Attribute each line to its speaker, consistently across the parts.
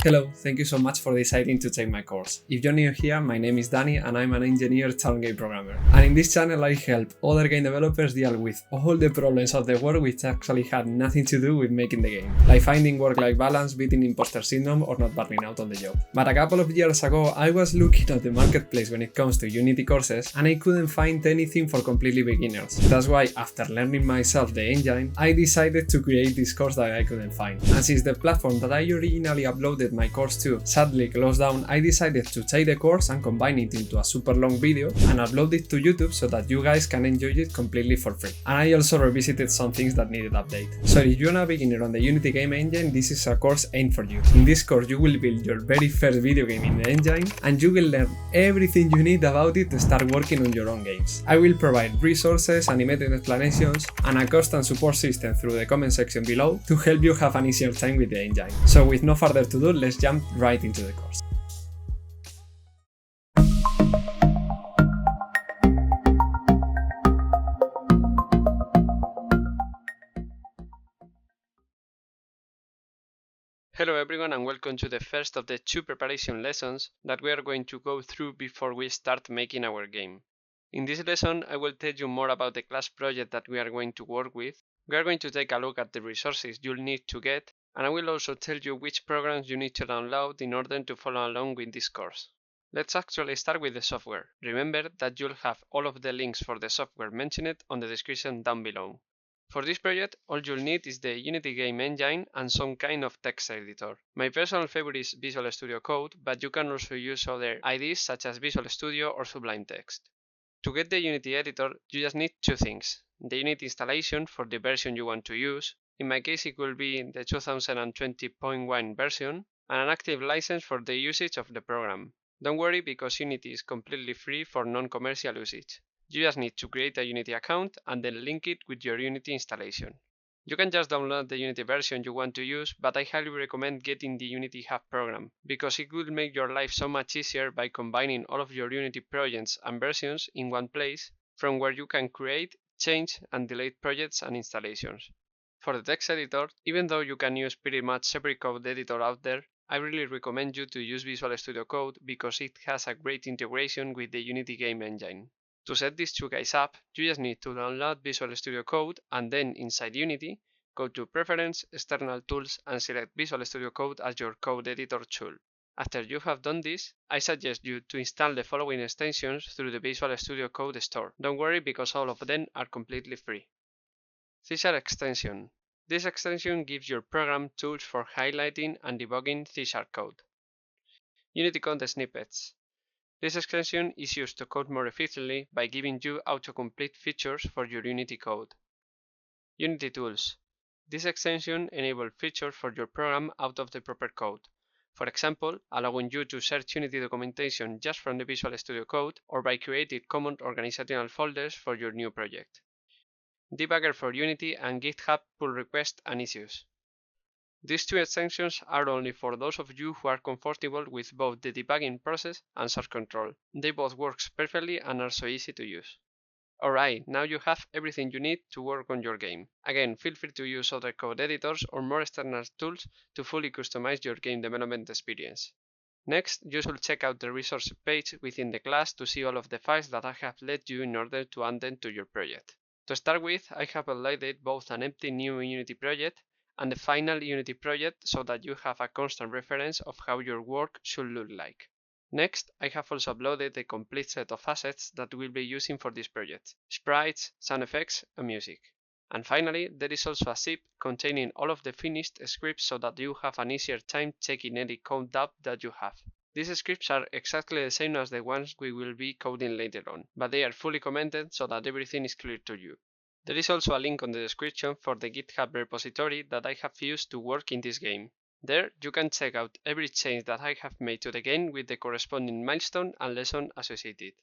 Speaker 1: Hello, thank you so much for deciding to take my course. If you're new here, my name is Danny and I'm an engineer turned game programmer. And in this channel I help other game developers deal with all the problems of the world which actually had nothing to do with making the game, like finding work-life balance, beating imposter syndrome or not burning out on the job. But a couple of years ago I was looking at the marketplace when it comes to Unity courses and I couldn't find anything for completely beginners. That's why after learning myself the engine, I decided to create this course that I couldn't find. And since the platform that I originally uploaded my course to sadly closed down, I decided to take the course and combine it into a super long video and upload it to YouTube so that you guys can enjoy it completely for free. And I also revisited some things that needed update. So if you're a beginner on the Unity game engine, this is a course aimed for you. In this course you will build your very first video game in the engine and you will learn everything you need about it to start working on your own games. I will provide resources, animated explanations and a constant support system through the comment section below to help you have an easier time with the engine. So with no further ado, let's jump right into the course.
Speaker 2: Hello everyone and welcome to the first of the two preparation lessons that we are going to go through before we start making our game. In this lesson I will tell you more about the class project that we are going to work with. We are going to take a look at the resources you'll need to get, and I will also tell you which programs you need to download in order to follow along with this course. Let's actually start with the software. Remember that you'll have all of the links for the software mentioned on the description down below. For this project, all you'll need is the Unity game engine and some kind of text editor. My personal favorite is Visual Studio Code, but you can also use other IDEs such as Visual Studio or Sublime Text. To get the Unity editor, you just need two things: the Unity installation for the version you want to use. In my case it will be the 2020.1 version, and an active license for the usage of the program. Don't worry, because Unity is completely free for non-commercial usage. You just need to create a Unity account and then link it with your Unity installation. You can just download the Unity version you want to use, but I highly recommend getting the Unity Hub program, because it will make your life so much easier by combining all of your Unity projects and versions in one place, from where you can create, change and delete projects and installations. For the text editor, even though you can use pretty much every code editor out there, I really recommend you to use Visual Studio Code because it has a great integration with the Unity game engine. To set these two guys up, you just need to download Visual Studio Code and then inside Unity, go to Preference, External Tools and select Visual Studio Code as your code editor tool. After you have done this, I suggest you to install the following extensions through the Visual Studio Code store. Don't worry, because all of them are completely free. C# extension. This extension gives your program tools for highlighting and debugging C# code. Unity Code snippets. This extension is used to code more efficiently by giving you autocomplete features for your Unity code. Unity Tools. This extension enables features for your program out of the proper code. For example, allowing you to search Unity documentation just from the Visual Studio Code, or by creating common organizational folders for your new project. Debugger for Unity and GitHub pull requests and issues. These two extensions are only for those of you who are comfortable with both the debugging process and source control. They both work perfectly and are so easy to use. Alright, now you have everything you need to work on your game. Again, feel free to use other code editors or more external tools to fully customize your game development experience. Next, you should check out the resource page within the class to see all of the files that I have led you in order to add them to your project. To start with, I have uploaded both an empty new Unity project and the final Unity project so that you have a constant reference of how your work should look like. Next, I have also uploaded the complete set of assets that we'll be using for this project: sprites, sound effects and music. And finally, there is also a zip containing all of the finished scripts so that you have an easier time checking any code up that you have. These scripts are exactly the same as the ones we will be coding later on, but they are fully commented so that everything is clear to you. There is also a link on the description for the GitHub repository that I have used to work in this game. There, you can check out every change that I have made to the game with the corresponding milestone and lesson associated.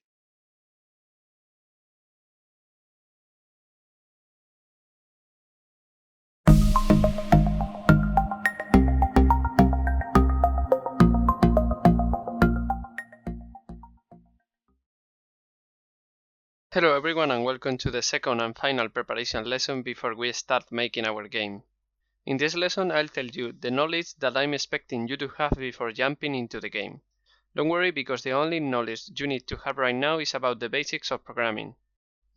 Speaker 2: Hello everyone and welcome to the second and final preparation lesson before we start making our game. In this lesson, I'll tell you the knowledge that I'm expecting you to have before jumping into the game. Don't worry, because the only knowledge you need to have right now is about the basics of programming.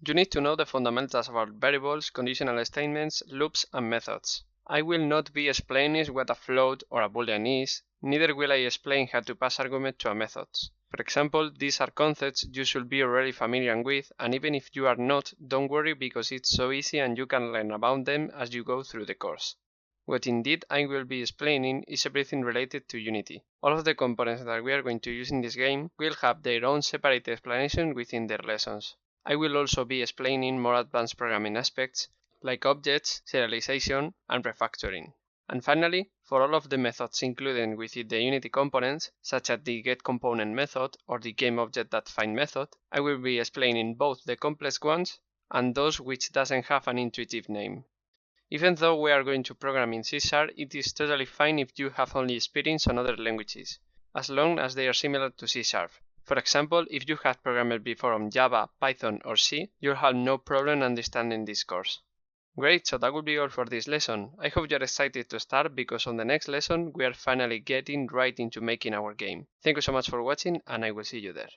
Speaker 2: You need to know the fundamentals about variables, conditional statements, loops, and methods. I will not be explaining what a float or a boolean is, neither will I explain how to pass argument to a method. For example, these are concepts you should be already familiar with, and even if you are not, don't worry, because it's so easy and you can learn about them as you go through the course. What indeed I will be explaining is everything related to Unity. All of the components that we are going to use in this game will have their own separate explanation within their lessons. I will also be explaining more advanced programming aspects like objects, serialization, and refactoring. And finally, for all of the methods included within the Unity components, such as the getComponent method or the GameObject.find method, I will be explaining both the complex ones and those which doesn't have an intuitive name. Even though we are going to program in C#, it is totally fine if you have only experience on other languages, as long as they are similar to C#. For example, if you have programmed before on Java, Python, or C, you'll have no problem understanding this course. Great, so that will be all for this lesson. I hope you're excited to start, because on the next lesson we are finally getting right into making our game. Thank you so much for watching, and I will see you there.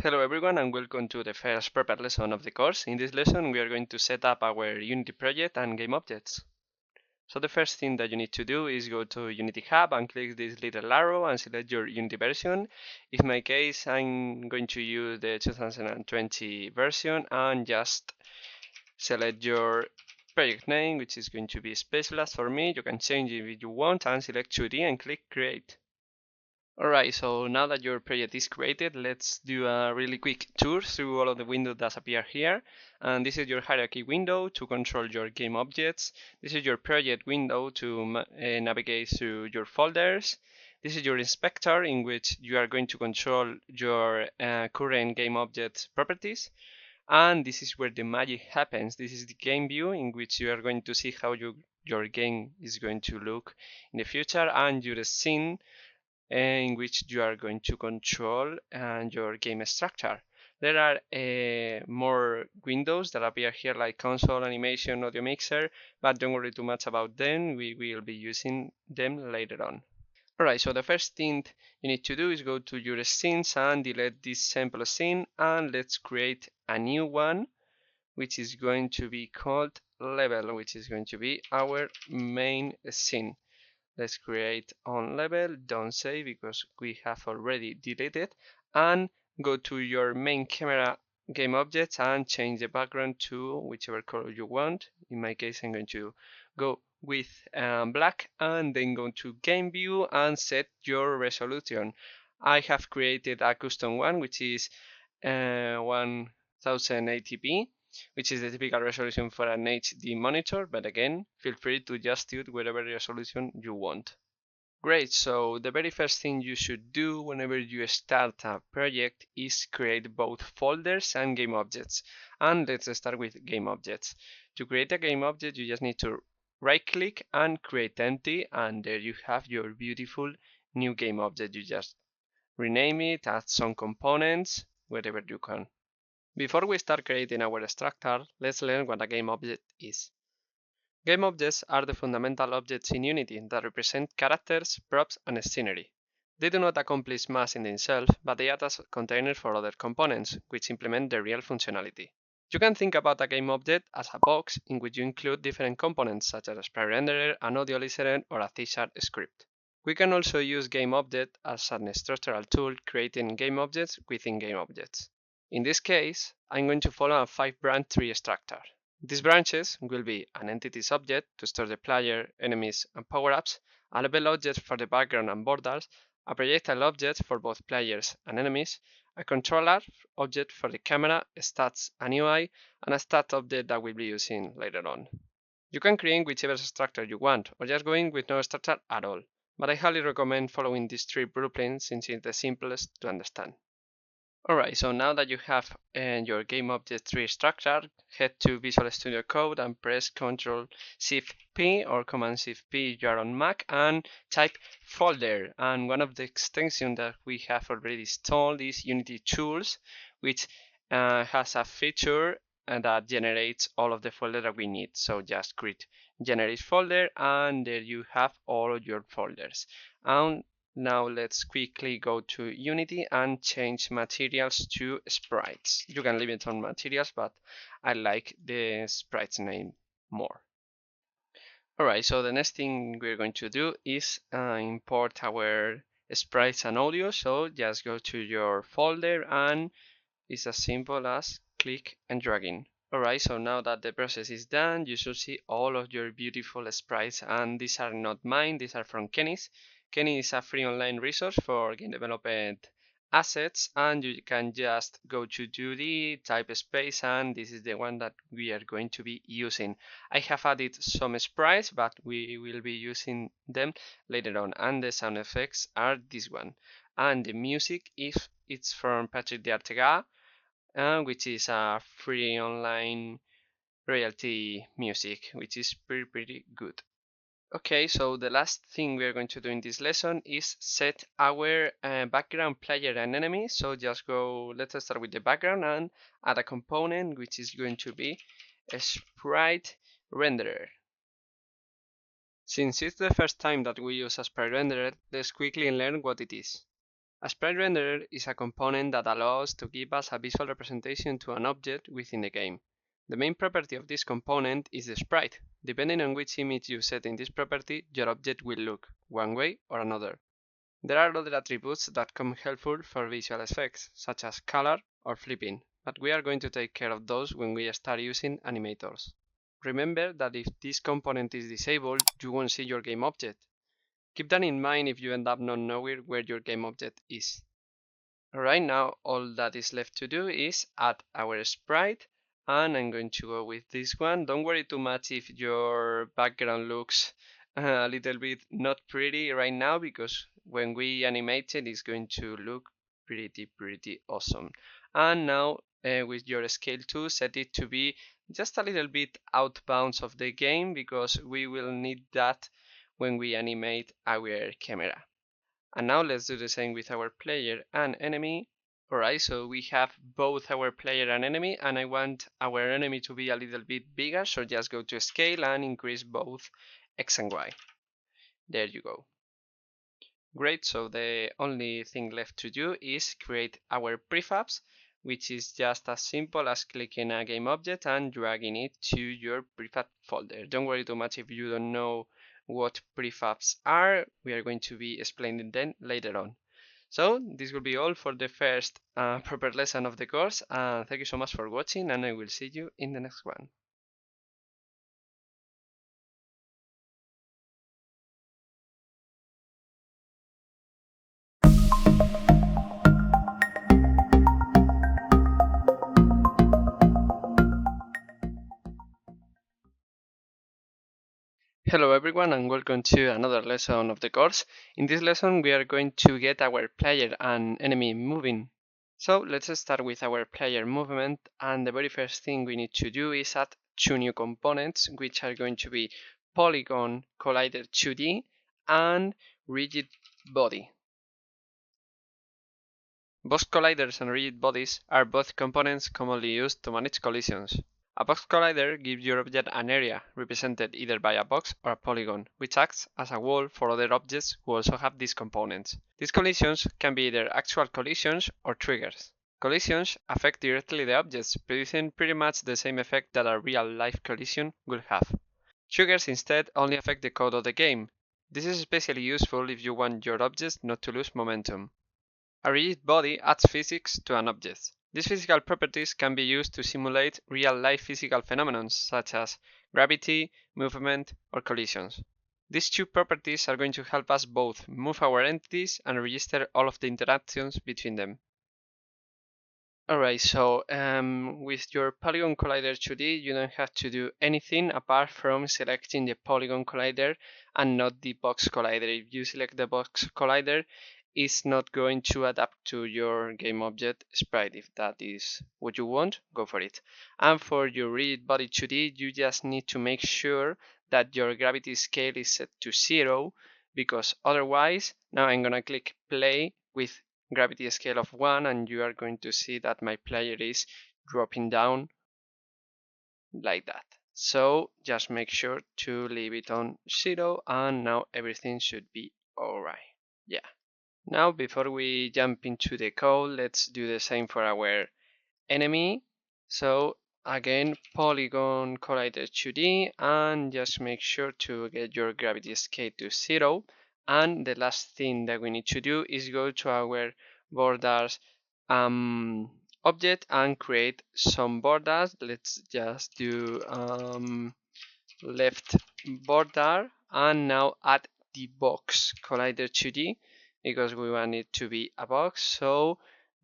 Speaker 2: Hello everyone, and welcome to the first prepared lesson of the course. In this lesson we are going to set up our Unity project and game objects. So the first thing that you need to do is go to Unity Hub and click this little arrow and select your Unity version. In my case, I'm going to use the 2020 version, and just select your project name, which is going to be Specialist for me. You can change it if you want, and select 2D and click Create. Alright, so now that your project is created, let's do a really quick tour through all of the windows that appear here. And this is your hierarchy window to control your game objects. This is your project window to navigate through your folders. This is your inspector, in which you are going to control your current game object properties. And this is where the magic happens. This is the game view, in which you are going to see how your game is going to look in the future, and your scene, in which you are going to control your game structure. There are more windows that appear here, like console, animation, audio mixer, but don't worry too much about them. We will be using them later on. Alright, so the first thing you need to do is go to your scenes and delete this sample scene, and let's create a new one, which is going to be called level, which is going to be our main scene. Let's create on level, don't save because we have already deleted, and go to your main camera game objects and change the background to whichever color you want. In my case, I'm going to go with black, and then go to game view and set your resolution. I have created a custom one, which is 1080p, which is the typical resolution for an HD monitor, but again, feel free to just use whatever resolution you want. Great, so the very first thing you should do whenever you start a project is create both folders and game objects. And let's start with game objects. To create a game object, you just need to right click and create empty, and there you have your beautiful new game object. You just rename it, add some components, wherever you can. Before we start creating our structure, let's learn what a game object is. Game objects are the fundamental objects in Unity that represent characters, props, and scenery. They do not accomplish much in themselves, but they act as containers for other components, which implement the real functionality. You can think about a game object as a box in which you include different components such as a sprite renderer, an audio listener, or a C# script. We can also use game object as an structural tool, creating game objects within game objects. In this case, I'm going to follow a 5-branch tree structure. These branches will be an entities object to store the player, enemies, and power-ups, a level object for the background and borders, a projectile object for both players and enemies, a controller object for the camera, stats, and UI, and a stat object that we'll be using later on. You can create whichever structure you want, or just going with no structure at all, but I highly recommend following these 3 blueprints since it's the simplest to understand. Alright, so now that you have your game object tree structured, head to Visual Studio Code and press Ctrl Shift P or Command Shift P if you are on Mac and type folder. And one of the extensions that we have already installed is Unity Tools, which has a feature that generates all of the folder that we need. So just create generate folder and there you have all of your folders. And now let's quickly go to Unity and change materials to sprites. You can leave it on materials, but I like the sprites name more. Alright, so the next thing we're going to do is import our sprites and audio. So just go to your folder and it's as simple as click and dragging. Alright, so now that the process is done, you should see all of your beautiful sprites, and these are not mine, these are from Kenny's. Kenny is a free online resource for game development assets, and you can just go to 2D, type space, and this is the one that we are going to be using. I have added some sprites, but we will be using them later on, and the sound effects are this one. And the music, if it's from Patrick de Artega, which is a free online royalty music, which is pretty good. Okay, so the last thing we are going to do in this lesson is set our background player and enemy. So just go, let's start with the background and add a component which is going to be a sprite renderer. Since it's the first time that we use a sprite renderer, let's quickly learn what it is. A sprite renderer is a component that allows to give us a visual representation to an object within the game. The main property of this component is the sprite. Depending on which image you set in this property, your object will look one way or another. There are other attributes that come helpful for visual effects, such as color or flipping, but we are going to take care of those when we start using animators. Remember that if this component is disabled, you won't see your game object. Keep that in mind if you end up not knowing where your game object is. Alright, now all that is left to do is add our sprite, and I'm going to go with this one. Don't worry too much if your background looks a little bit not pretty right now, because when we animate it, it's going to look pretty awesome. And now with your scale 2, set it to be just a little bit outbounds of the game, because we will need that when we animate our camera. And now let's do the same with our player and enemy. Alright, so we have both our player and enemy, and I want our enemy to be a little bit bigger, so just go to scale and increase both X and Y. There you go. Great, so the only thing left to do is create our prefabs, which is just as simple as clicking a game object and dragging it to your prefab folder. Don't worry too much if you don't know what prefabs are. We are going to be explaining them later on. So this will be all for the first proper lesson of the course. Thank you so much for watching, and I will see you in the next one. Hello everyone, and welcome to another lesson of the course. In this lesson we are going to get our player and enemy moving. So let's start with our player movement, and the very first thing we need to do is add two new components, which are going to be Polygon Collider 2D and Rigid Body. Box colliders and rigid bodies are both components commonly used to manage collisions. A box collider gives your object an area, represented either by a box or a polygon, which acts as a wall for other objects who also have these components. These collisions can be either actual collisions or triggers. Collisions affect directly the objects, producing pretty much the same effect that a real-life collision would have. Triggers instead only affect the code of the game. This is especially useful if you want your objects not to lose momentum. A rigid body adds physics to an object. These physical properties can be used to simulate real-life physical phenomena such as gravity, movement, or collisions. These two properties are going to help us both move our entities and register all of the interactions between them. Alright, so with your Polygon Collider 2D, you don't have to do anything apart from selecting the Polygon Collider and not the Box Collider. If you select the Box Collider, is not going to adapt to your game object sprite. If that is what you want, go for it. And for your rigid body 2D, you just need to make sure that your gravity scale is set to 0, because otherwise, now I'm gonna click play with gravity scale of 1, and you are going to see that my player is dropping down like that. So just make sure to leave it on 0, and now everything should be alright. Yeah. Now before we jump into the code, let's do the same for our enemy. So again, polygon collider 2D, and just make sure to get your gravity scale to 0. And the last thing that we need to do is go to our borders object and create some borders. Let's just do left border, and now add the box collider 2D because we want it to be a box. So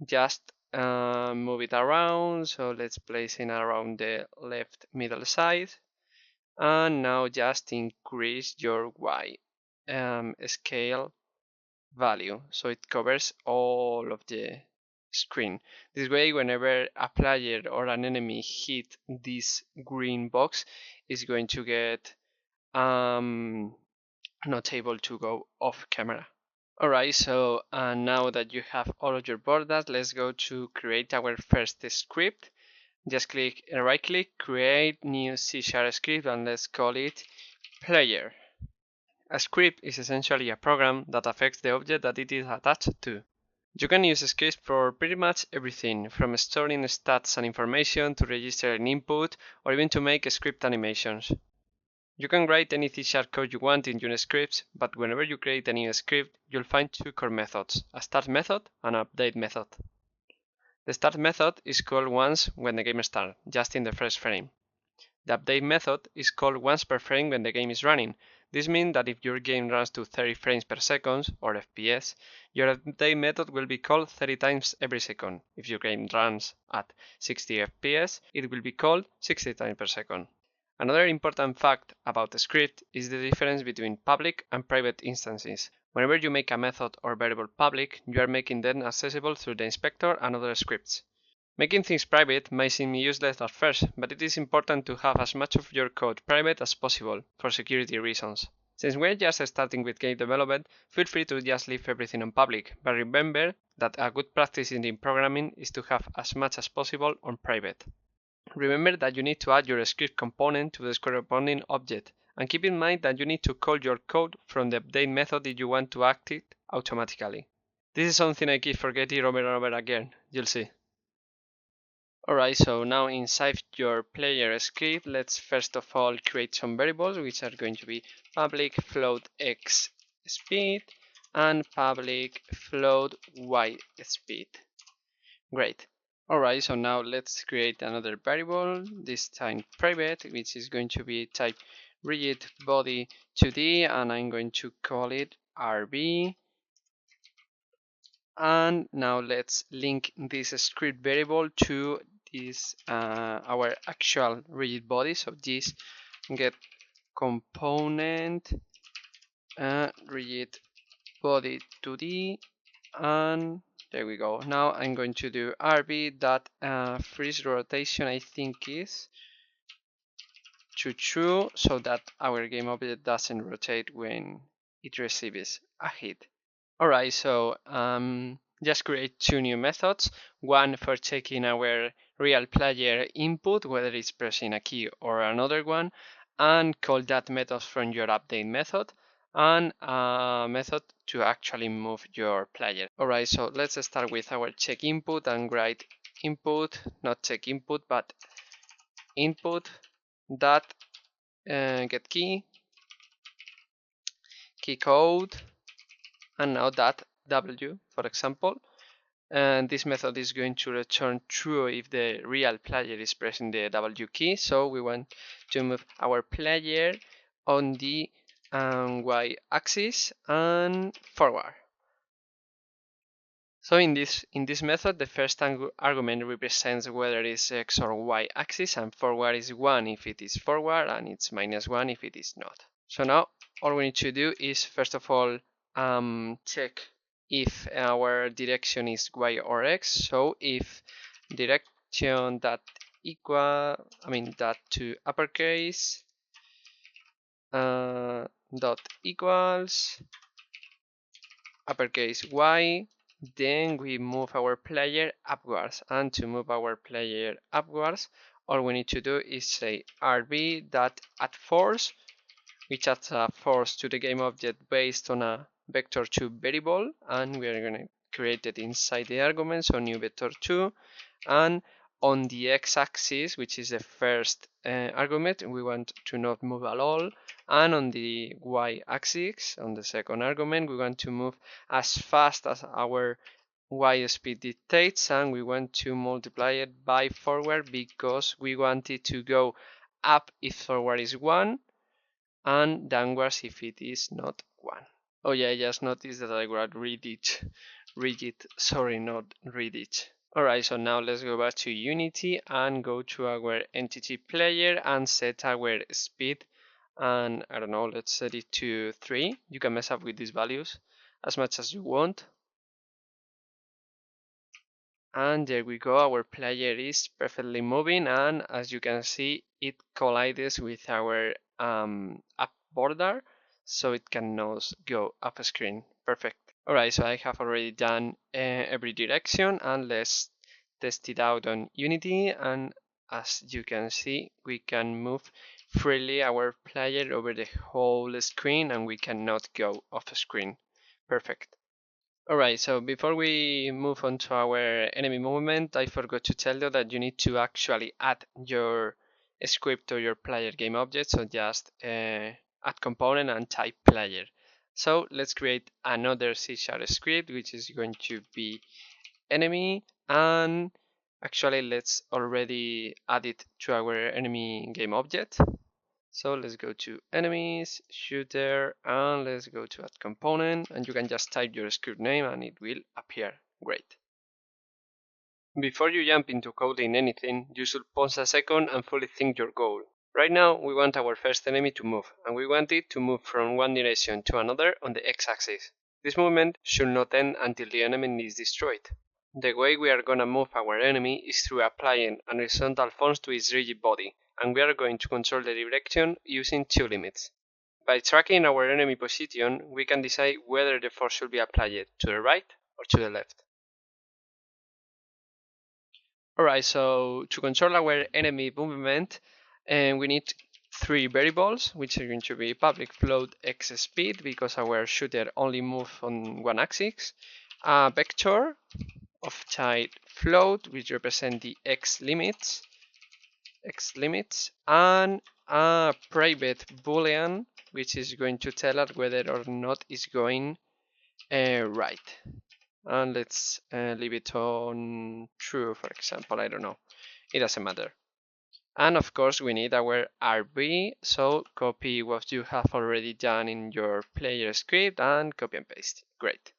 Speaker 2: just move it around. So let's place it around the left middle side, and now just increase your Y scale value so it covers all of the screen. This way, whenever a player or an enemy hit this green box, is going to get not able to go off camera. Alright, so now that you have all of your borders, let's go to create our first script. Just click right click, create new C# script, and let's call it player. A script is essentially a program that affects the object that it is attached to. You can use scripts for pretty much everything, from storing stats and information to registering input, or even to make script animations. You can write any C# code you want in your scripts, but whenever you create a new script, you'll find two core methods, a start method and an update method. The start method is called once when the game starts, just in the first frame. The update method is called once per frame when the game is running. This means that if your game runs to 30 frames per second, or FPS, your update method will be called 30 times every second. If your game runs at 60 FPS, it will be called 60 times per second. Another important fact about the script is the difference between public and private instances. Whenever you make a method or variable public, you are making them accessible through the inspector and other scripts. Making things private may seem useless at first, but it is important to have as much of your code private as possible for security reasons. Since we're just starting with game development, feel free to just leave everything on public, but remember that a good practice in programming is to have as much as possible on private. Remember that you need to add your script component to the corresponding object, and keep in mind that you need to call your code from the update method if you want to act it automatically. This is something I keep forgetting over and over again, you'll see. Alright, so now inside your player script, let's first of all create some variables, which are going to be public float x speed and public float y speed. Great. Alright, so now let's create another variable, this time private, which is going to be type rigid body 2D, and I'm going to call it RB. And now let's link this script variable to this our actual rigid body. So this get component rigid body 2D, and there we go. Now I'm going to do RB dot freeze rotation, I think is to true, so that our game object doesn't rotate when it receives a hit. Alright, so just create two new methods, one for checking our real player input, whether it's pressing a key or another one, and call that method from your update method, and a method to actually move your player. Alright, so let's start with our check input and write input, not check input, but input dot get key code, and now that W, for example, and this method is going to return true if the real player is pressing the W key. So we want to move our player on the Y axis and forward. So in this method, the first argument represents whether it's X or Y axis, and forward is 1 if it is forward, and it's -1 if it is not. So now all we need to do is first of all check if our direction is y or x. So if direction that to uppercase dot equals uppercase y, then we move our player upwards. And to move our player upwards, all we need to do is say rb.add force, which adds a force to the game object based on a vector2 variable, and we are going to create it inside the argument, so new vector2. And on the x-axis, which is the first argument, we want to not move at all. And on the y-axis, on the second argument, we want to move as fast as our y speed dictates, and we want to multiply it by forward because we want it to go up if forward is 1 and downwards if it is not 1. Oh yeah, I just noticed that I got rigid, sorry, not read it. Alright, so now let's go back to Unity and go to our entity player and set our speed, and I don't know, let's set it to 3. You can mess up with these values as much as you want. And there we go, our player is perfectly moving, and as you can see, it collides with our up border, so it cannot go up screen. Perfect. Alright, so I have already done every direction, and let's test it out on Unity, and as you can see, we can move freely our player over the whole screen, and we cannot go off screen. Perfect. Alright, so before we move on to our enemy movement, I forgot to tell you that you need to actually add your script to your player game object, so just add component and type player. So let's create another C# script, which is going to be enemy, and actually let's already add it to our enemy game object. So let's go to enemies, shooter, and let's go to add component, and you can just type your script name and it will appear. Great. Before you jump into coding anything, you should pause a second and fully think your goal. Right now, we want our first enemy to move, and we want it to move from one direction to another on the x-axis. This movement should not end until the enemy is destroyed. The way we are gonna move our enemy is through applying an horizontal force to its rigid body, and we are going to control the direction using two limits. By tracking our enemy position, we can decide whether the force should be applied to the right or to the left. Alright, so to control our enemy movement, we need three variables, which are going to be public float x speed, because our shooter only moves on one axis, a vector of type float, which represent the x limits, and a private boolean, which is going to tell us whether or not it's going right. And let's leave it on true, for example. I don't know, it doesn't matter. And of course we need our RB, so copy what you have already done in your player script and copy and paste. Great.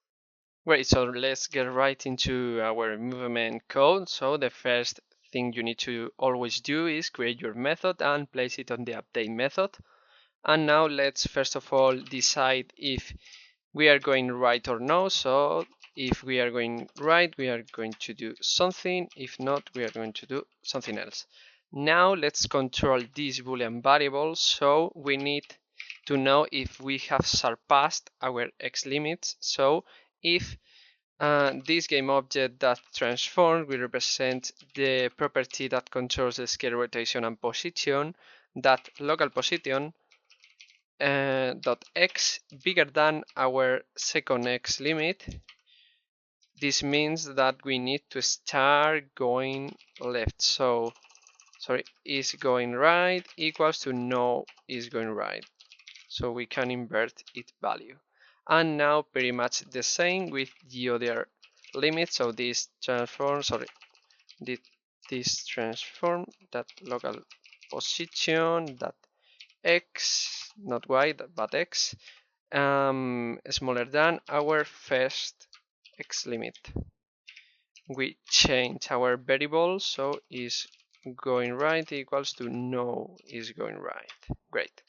Speaker 2: Great, so let's get right into our movement code. So the first thing you need to always do is create your method and place it on the update method. And now let's first of all decide if we are going right or no. So if we are going right, we are going to do something. If not, we are going to do something else. Now let's control this boolean variable. So we need to know if we have surpassed our x limits. So if this game object that transforms will represent the property that controls the scale rotation and position, that local position dot x bigger than our second x limit. This means that we need to start going left. So sorry, is going right equals to no is going right. So we can invert its value. And now pretty much the same with the other limit. So this transform, this transform that local position that x, not y, but x, smaller than our first x limit. We change our variable, so is going right equals to no is going right. Great.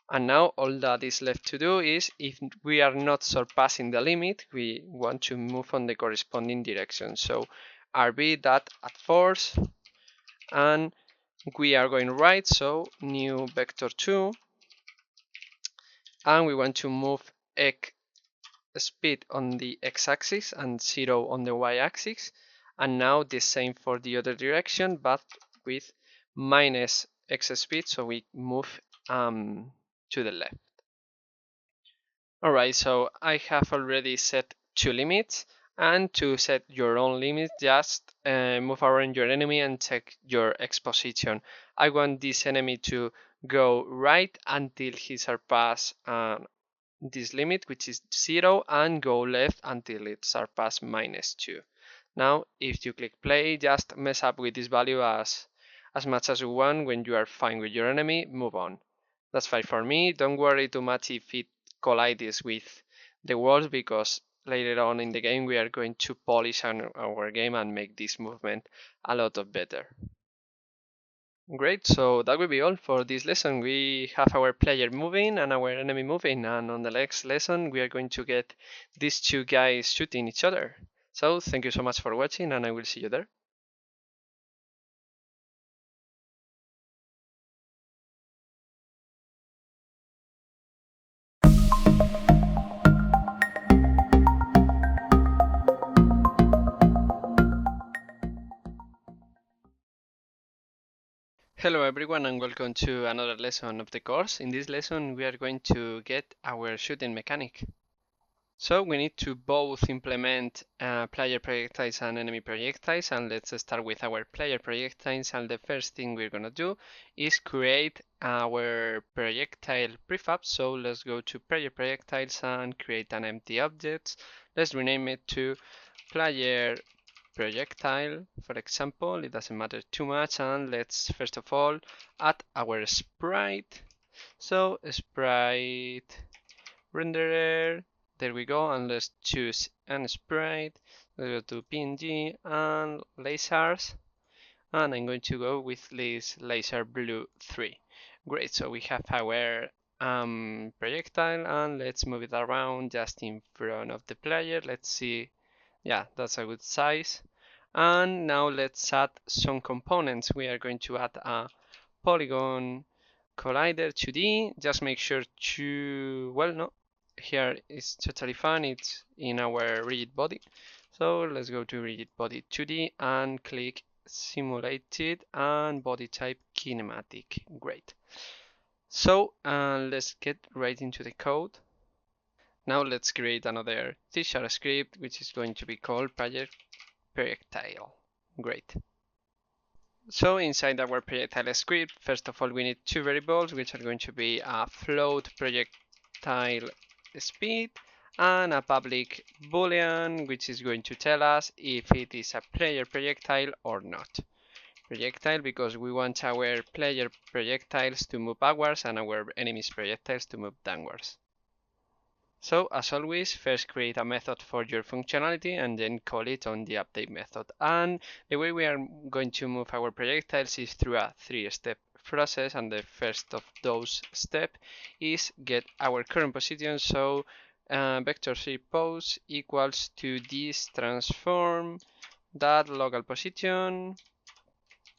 Speaker 2: And now all that is left to do is, if we are not surpassing the limit, we want to move on the corresponding direction. So rb that at force, and we are going right, so new vector 2, and we want to move x speed on the x-axis and 0 on the y-axis. And now the same for the other direction, but with minus x speed, so we move to the left. Alright, so I have already set 2 limits, and to set your own limit, just move around your enemy and check your X position. I want this enemy to go right until he surpasses this limit, which is 0, and go left until it surpasses -2. Now, if you click play, just mess up with this value as much as you want. When you are fine with your enemy, move on. That's fine for me. Don't worry too much if it collides with the walls, because later on in the game we are going to polish our game and make this movement a lot of better. Great, so that will be all for this lesson. We have our player moving and our enemy moving, and on the next lesson we are going to get these two guys shooting each other. So thank you so much for watching, and I will see you there. Hello everyone, and welcome to another lesson of the course. In this lesson we are going to get our shooting mechanic. So we need to both implement player projectiles and enemy projectiles, and let's start with our player projectiles. And the first thing we're gonna do is create our projectile prefab. So let's go to player projectiles and create an empty object. Let's rename it to player projectile, for example. It doesn't matter too much, and let's first of all add our sprite. So sprite renderer, there we go, and let's choose an sprite. Let's go to PNG and lasers, and I'm going to go with this laser blue 3. Great, so we have our projectile, and let's move it around just in front of the player. Let's see, yeah, that's a good size. And now let's add some components. We are going to add a polygon collider 2D. Just make sure to, well, no, here is totally fine, it's in our rigid body. So let's go to rigid body 2D and click simulated and body type kinematic. Great. So let's get right into the code. Now let's create another C# script, which is going to be called projectile. Great. So inside our projectile script, first of all, we need two variables, which are going to be a float projectile speed and a public boolean, which is going to tell us if it is a player projectile or not. Projectile because we want our player projectiles to move upwards and our enemy's projectiles to move downwards. So as always, first create a method for your functionality and then call it on the update method. And the way we are going to move our projectiles is through a 3-step process, and the first of those steps is get our current position. So vector3 pose equals to this transform that local position.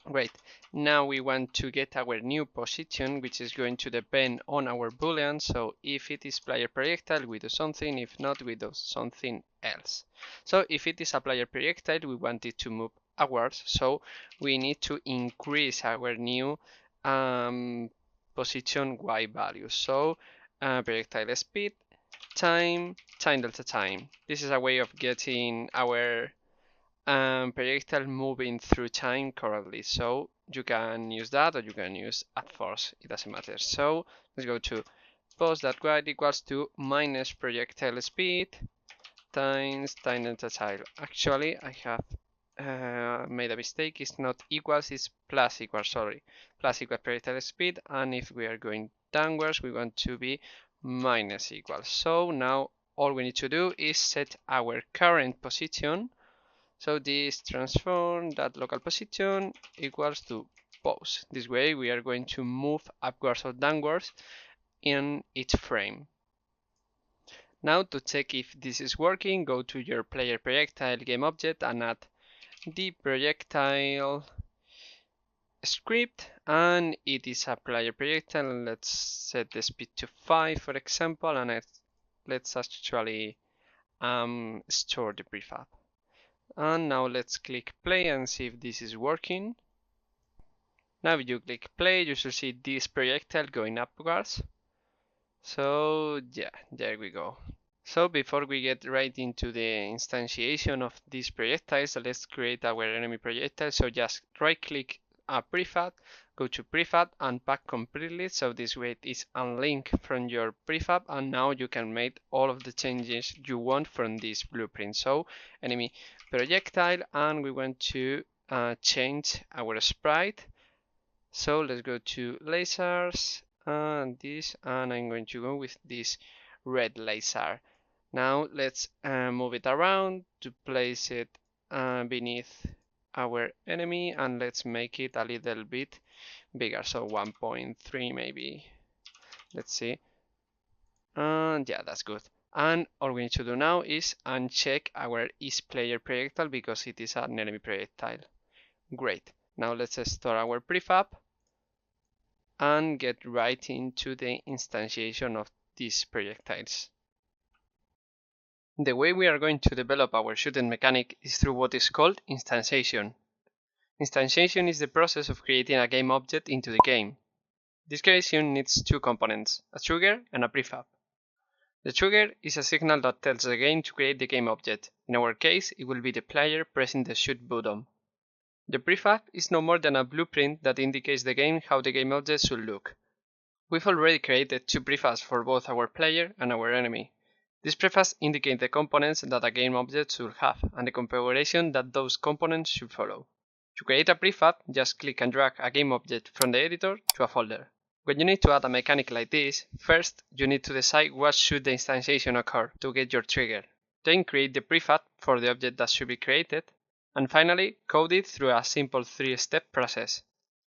Speaker 2: Great. Now we want to get our new position, which is going to depend on our boolean. So if it is player projectile, we do something. If not, we do something else. So if it is a player projectile, we want it to move upwards. So we need to increase our new position y value. So projectile speed time delta time. This is a way of getting our projectile moving through time correctly. So you can use that or you can use at force, it doesn't matter. So let's go to post.y equals to minus projectile speed times time delta time. Actually, I have made a mistake. It's not equals, it's plus equals, sorry. Plus equals projectile speed, and if we are going downwards, we want to be minus equals. So now all we need to do is set our current position. So this transform that local position equals to pose. This way we are going to move upwards or downwards in each frame. Now to check if this is working, go to your player projectile game object and add the projectile script, and it is a player projectile. Let's set the speed to 5 for example, and let's actually store the prefab. And now let's click play and see if this is working. Now if you click play, you should see this projectile going upwards. So yeah, there we go. So before we get right into the instantiation of these projectiles, let's create our enemy projectile. So just right click a prefab, go to prefab, unpack completely, so this way it is unlinked from your prefab, and now you can make all of the changes you want from this blueprint. So enemy projectile, and we want to change our sprite. So let's go to lasers and this, and I'm going to go with this red laser. Now let's move it around to place it beneath our enemy, and let's make it a little bit bigger, so 1.3 maybe. Let's see. And yeah, that's good. And all we need to do now is uncheck our isPlayer projectile because it is an enemy projectile. Great. Now let's store our prefab and get right into the instantiation of these projectiles. The way we are going to develop our shooting mechanic is through what is called instantiation. Instantiation is the process of creating a game object into the game. This creation needs two components, a trigger and a prefab. The trigger is a signal that tells the game to create the game object. In our case, it will be the player pressing the shoot button. The prefab is no more than a blueprint that indicates the game how the game object should look. We've already created two prefabs for both our player and our enemy. These prefabs indicate the components that a game object should have and the configuration that those components should follow. To create a prefab, just click and drag a game object from the editor to a folder. When you need to add a mechanic like this, first you need to decide what should the instantiation occur to get your trigger. Then create the prefab for the object that should be created, and finally code it through a simple 3-step process.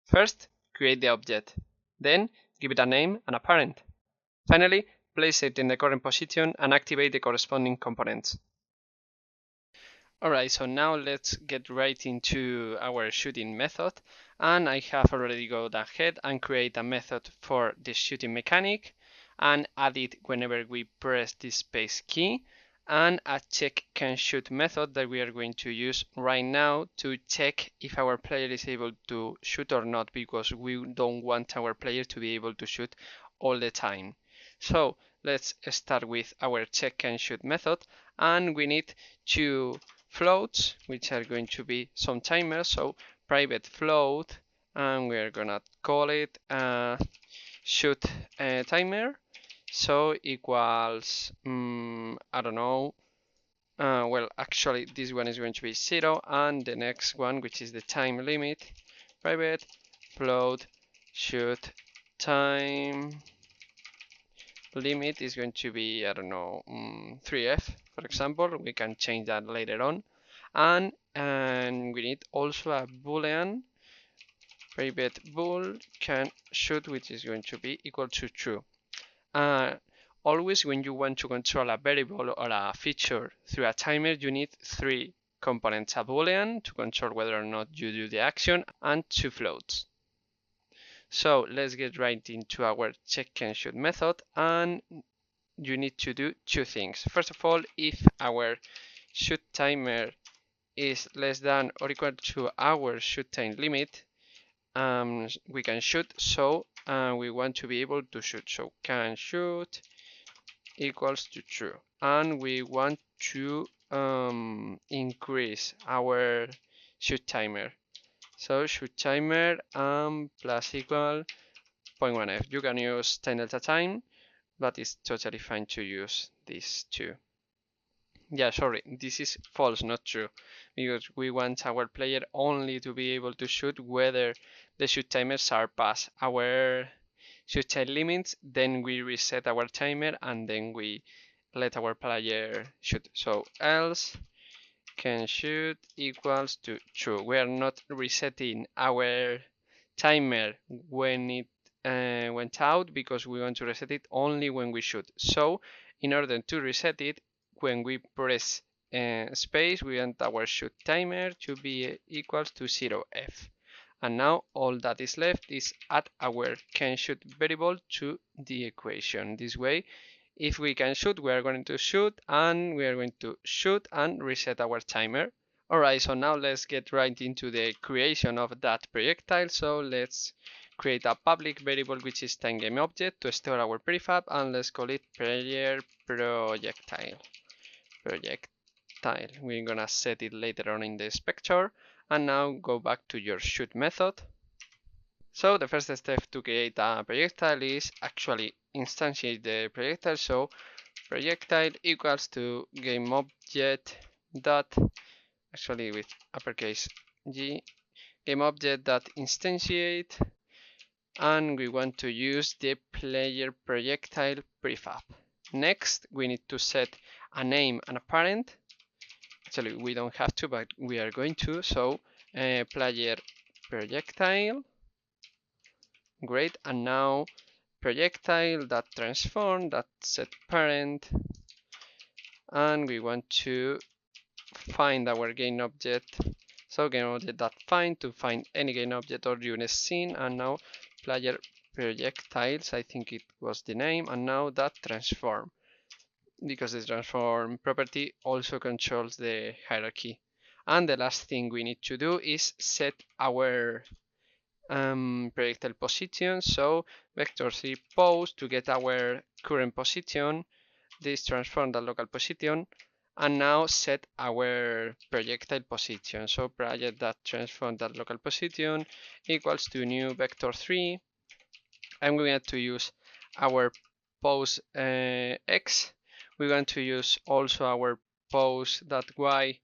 Speaker 2: First, create the object. Then, give it a name and a parent. Finally, place it in the current position and activate the corresponding components. Alright, so now let's get right into our shooting method, and I have already gone ahead and create a method for the shooting mechanic and add it whenever we press the space key, and a check can shoot method that we are going to use right now to check if our player is able to shoot or not, because we don't want our player to be able to shoot all the time. So let's start with our check can shoot method, and we need two floats, which are going to be some timers. So private float, and we're gonna call it shoot timer. So equals I don't know. Well, actually this one is going to be 0, and the next one, which is the time limit, private float shoot time limit is going to be, I don't know, 3f, for example. We can change that later on. And we need also a boolean, private bool can shoot, which is going to be equal to true. Always when you want to control a variable or a feature through a timer, you need three components: a boolean to control whether or not you do the action, and two floats. So let's get right into our check can shoot method, and you need to do two things. First of all, if our shoot timer is less than or equal to our shoot time limit, we can shoot. So we want to be able to shoot. So can shoot equals to true, and we want to increase our shoot timer. So shoot timer plus equal 0.1f. You can use time delta time, but it's totally fine to use these two. Yeah, sorry, this is false, not true, because we want our player only to be able to shoot whether the shoot timers are past our shoot time limits. Then we reset our timer and then we let our player shoot. So else can shoot equals to true. We are not resetting our timer when it went out because we want to reset it only when we shoot. So in order to reset it, when we press space, we want our shoot timer to be equals to 0f. And now all that is left is add our can shoot variable to the equation. This way, if we can shoot, we are going to shoot and we are going to shoot and reset our timer. Alright, so now let's get right into the creation of that projectile. So let's create a public variable which is timeGameObject to store our prefab, and let's call it player projectile. We're gonna set it later on in the inspector. And now go back to your shoot method. So the first step to create a projectile is actually instantiate the projectile. So projectile equals to GameObject dot, actually with uppercase G, GameObject dot instantiate, and we want to use the player projectile prefab. Next, we need to set a name and a parent. Actually, we don't have to, but we are going to. So player projectile. Great, and now projectile that transform that set parent, and we want to find our gain object. So gain object that find to find any gain object or unit scene, and now player projectiles, I think it was the name, and now that transform, because the transform property also controls the hierarchy. And the last thing we need to do is set our projectile position. So vector3 pose to get our current position, this transform the local position, and now set our projectile position. So project that transform that local position equals to new vector3, and we want to use our pose x. We want to use also our pose that y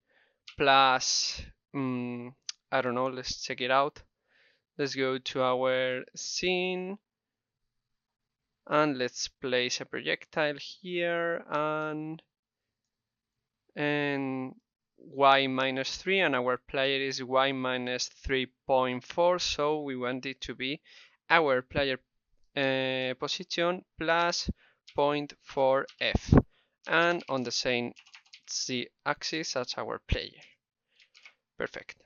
Speaker 2: plus I don't know, let's check it out. Let's go to our scene and let's place a projectile here and y minus 3, and our player is y minus 3.4, so we want it to be our player position plus 0.4f, and on the same z-axis as our player. Perfect.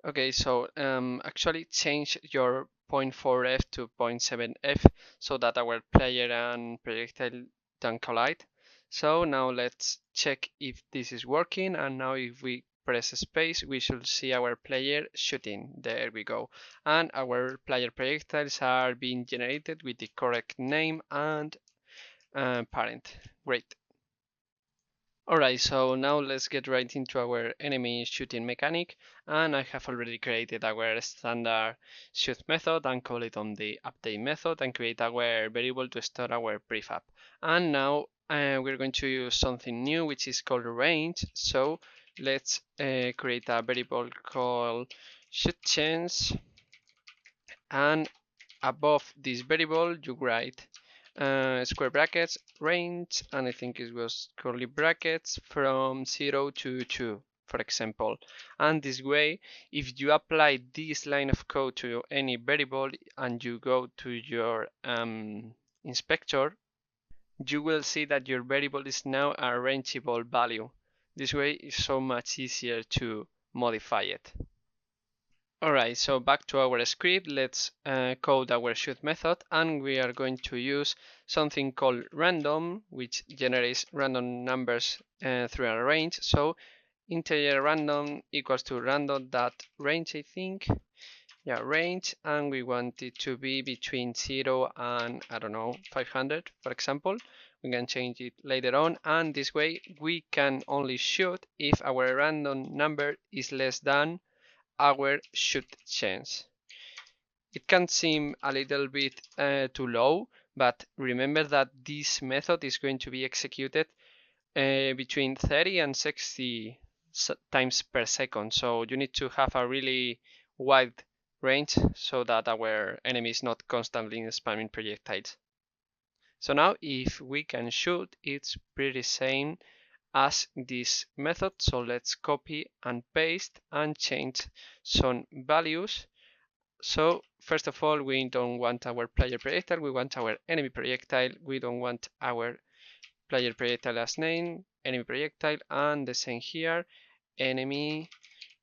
Speaker 2: Okay, so actually change your 0.4f to 0.7f so that our player and projectile don't collide. So now let's check if this is working, and now if we press space we should see our player shooting. There we go, and our player projectiles are being generated with the correct name and parent. Great. Alright, so now let's get right into our enemy shooting mechanic, and I have already created our standard shoot method and call it on the update method and create our variable to store our prefab. And now we're going to use something new which is called range. So let's create a variable called shoot chance, and above this variable you write square brackets range, and I think it was curly brackets from 0 to 2, for example. And this way, if you apply this line of code to any variable and you go to your inspector, you will see that your variable is now a rangeable value. This way it's so much easier to modify it. Alright, so back to our script, let's code our shoot method, and we are going to use something called random, which generates random numbers through a range. So integer random equals to random.range, I think. Yeah, range, and we want it to be between 0 and, I don't know, 500, for example. We can change it later on, and this way we can only shoot if our random number is less than our shoot chance. It can seem a little bit too low, but remember that this method is going to be executed between 30 and 60 times per second. So you need to have a really wide range so that our enemy is not constantly spamming projectiles. So now if we can shoot, it's pretty same as this method. So let's copy and paste and change some values. So first of all, we don't want our player projectile, we want our enemy projectile. We don't want our player projectile as name, enemy projectile, and the same here, enemy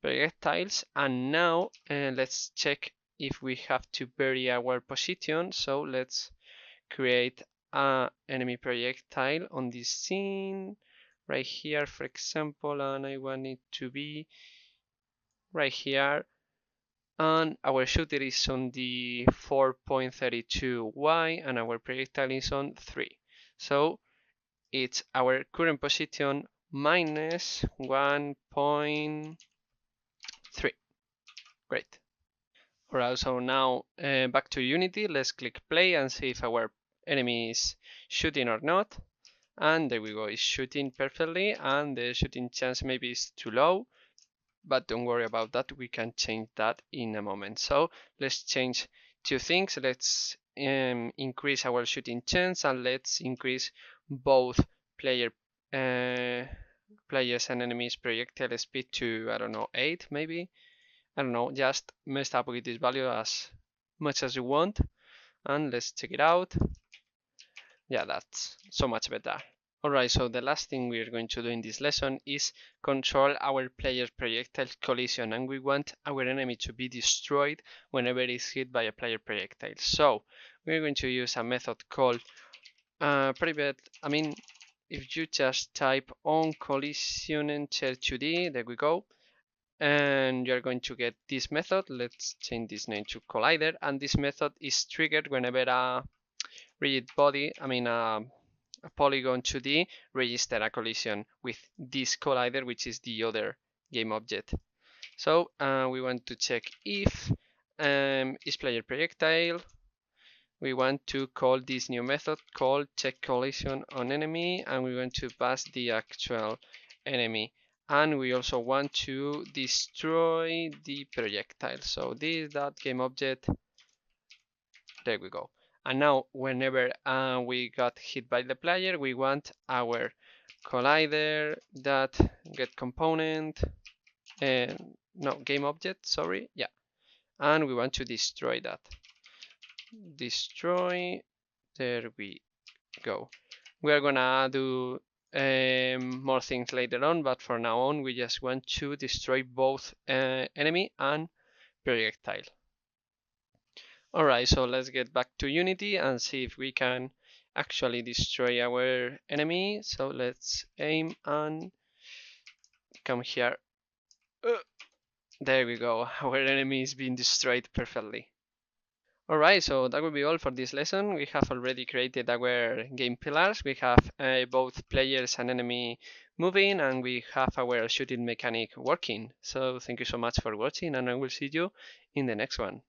Speaker 2: projectiles. And now let's check if we have to vary our position. So let's create an enemy projectile on this scene right here, for example, and I want it to be right here. And our shooter is on the 4.32y and our projectile is on 3. So it's our current position minus 1.3. Great. Alright, so now back to Unity. Let's click play and see if our enemy is shooting or not. And there we go, it's shooting perfectly, and the shooting chance maybe is too low, but don't worry about that, we can change that in a moment. So let's change two things. Let's increase our shooting chance, and let's increase both players and enemies projectile speed to, I don't know, 8 maybe. I don't know, just mess up with this value as much as you want, and let's check it out. Yeah, that's so much better. Alright, so the last thing we are going to do in this lesson is control our player's projectile collision, and we want our enemy to be destroyed whenever it is hit by a player projectile. So we're going to use a method called private. If you just type on collision enter 2D, there we go, and you're going to get this method. Let's change this name to collider, and this method is triggered whenever a rigid body, a polygon 2D register a collision with this collider, which is the other game object. So we want to check if is player projectile. We want to call this new method called check collision on enemy, and we want to pass the actual enemy, and we also want to destroy the projectile. So this that game object, there we go. And now whenever we got hit by the player, we want our collider that get component and no game object, sorry, yeah, and we want to destroy that. Destroy, there we go. We are gonna do more things later on, but for now on we just want to destroy both enemy and projectile. Alright, so let's get back to Unity and see if we can actually destroy our enemy. So let's aim and come here. There we go, our enemy is being destroyed perfectly. Alright, so that will be all for this lesson. We have already created our game pillars. We have both players and enemy moving, and we have our shooting mechanic working. So thank you so much for watching, and I will see you in the next one.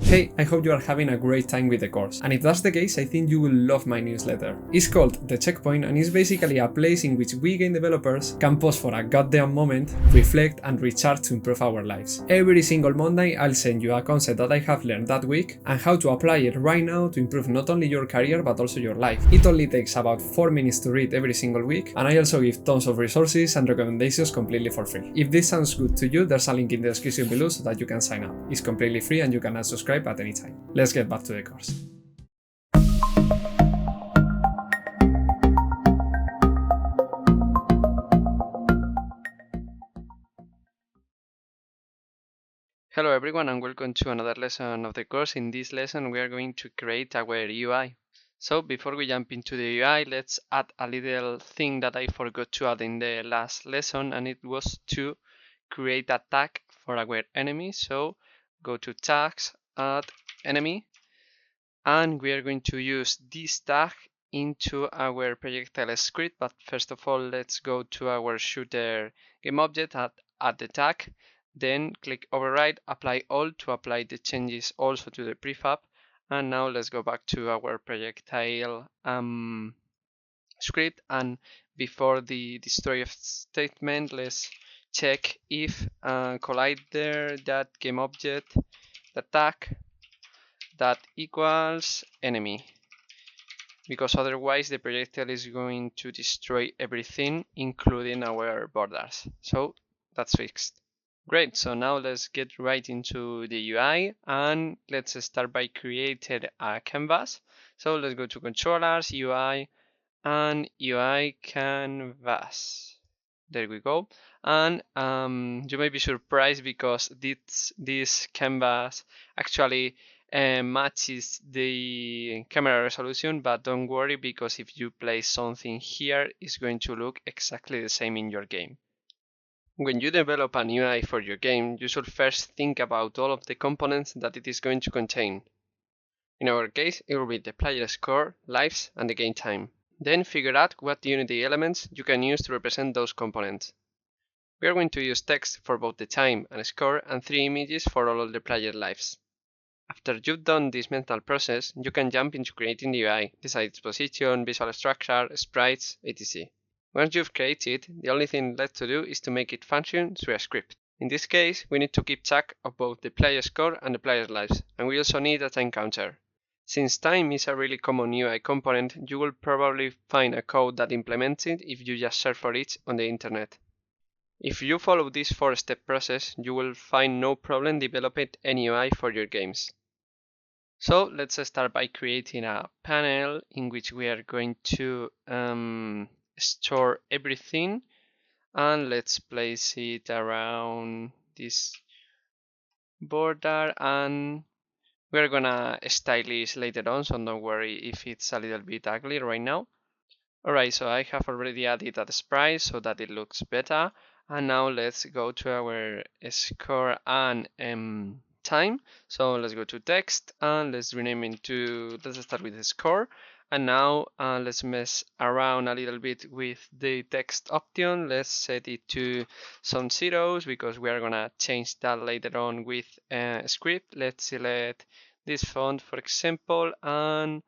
Speaker 1: Hey, I hope you are having a great time with the course, and if that's the case, I think you will love my newsletter. It's called The Checkpoint, and it's basically a place in which we game developers can pause for a goddamn moment, reflect and recharge to improve our lives. Every single Monday I'll send you a concept that I have learned that week and how to apply it right now to improve not only your career but also your life. It only takes about 4 minutes to read every single week, and I also give tons of resources and recommendations completely for free. If this sounds good to you, there's a link in the description below so that you can sign up. It's completely free and you can unsubscribe at any time. Let's get back to the course.
Speaker 2: Hello everyone and welcome to another lesson of the course. In this lesson we are going to create our UI. So before we jump into the UI, let's add a little thing that I forgot to add in the last lesson, and it was to create a tag for our enemy. So go to tags, add enemy, and we are going to use this tag into our projectile script. But first of all, let's go to our shooter game object, add the tag, then click override, apply all to apply the changes also to the prefab. And now let's go back to our projectile script, and before the destroy statement, let's check if collider that game object the tag that equals enemy. because otherwise the projectile is going to destroy everything, including our borders. So that's fixed. Great, so now let's get right into the UI and let's start by creating a canvas. So let's go to controllers, UI, and UI canvas. There we go. And you may be surprised because this canvas actually matches the camera resolution, but don't worry because if you place something here, it's going to look exactly the same in your game. When you develop an UI for your game, you should first think about all of the components that it is going to contain. In our case, it will be the player score, lives, and the game time. Then figure out what Unity elements you can use to represent those components. We are going to use text for both the time and score and 3 images for all of the player lives. After you've done this mental process, you can jump into creating the UI, decide its position, visual structure, sprites, etc. Once you've created, the only thing left to do is to make it function through a script. In this case, we need to keep track of both the player score and the player's lives, and we also need a time counter. Since time is a really common UI component, you will probably find a code that implements it if you just search for it on the internet. If you follow this 4-step process, you will find no problem developing any UI for your games. So let's start by creating a panel in which we are going to store everything, and let's place it around this border, and we're gonna style this later on, so don't worry if it's a little bit ugly right now. Alright, so I have already added that sprite so that it looks better, and now let's go to our score and time. So let's go to text and let's rename it to, let's start with the score. And now let's mess around a little bit with the text option. Let's set it to some zeros because we are gonna change that later on with a script. Let's select this font, for example, and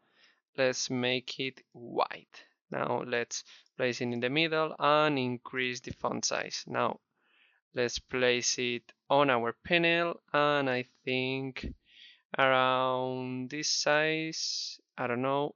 Speaker 2: let's make it white. Now let's place it in the middle and increase the font size. Now let's place it on our panel, and I think around this size, I don't know.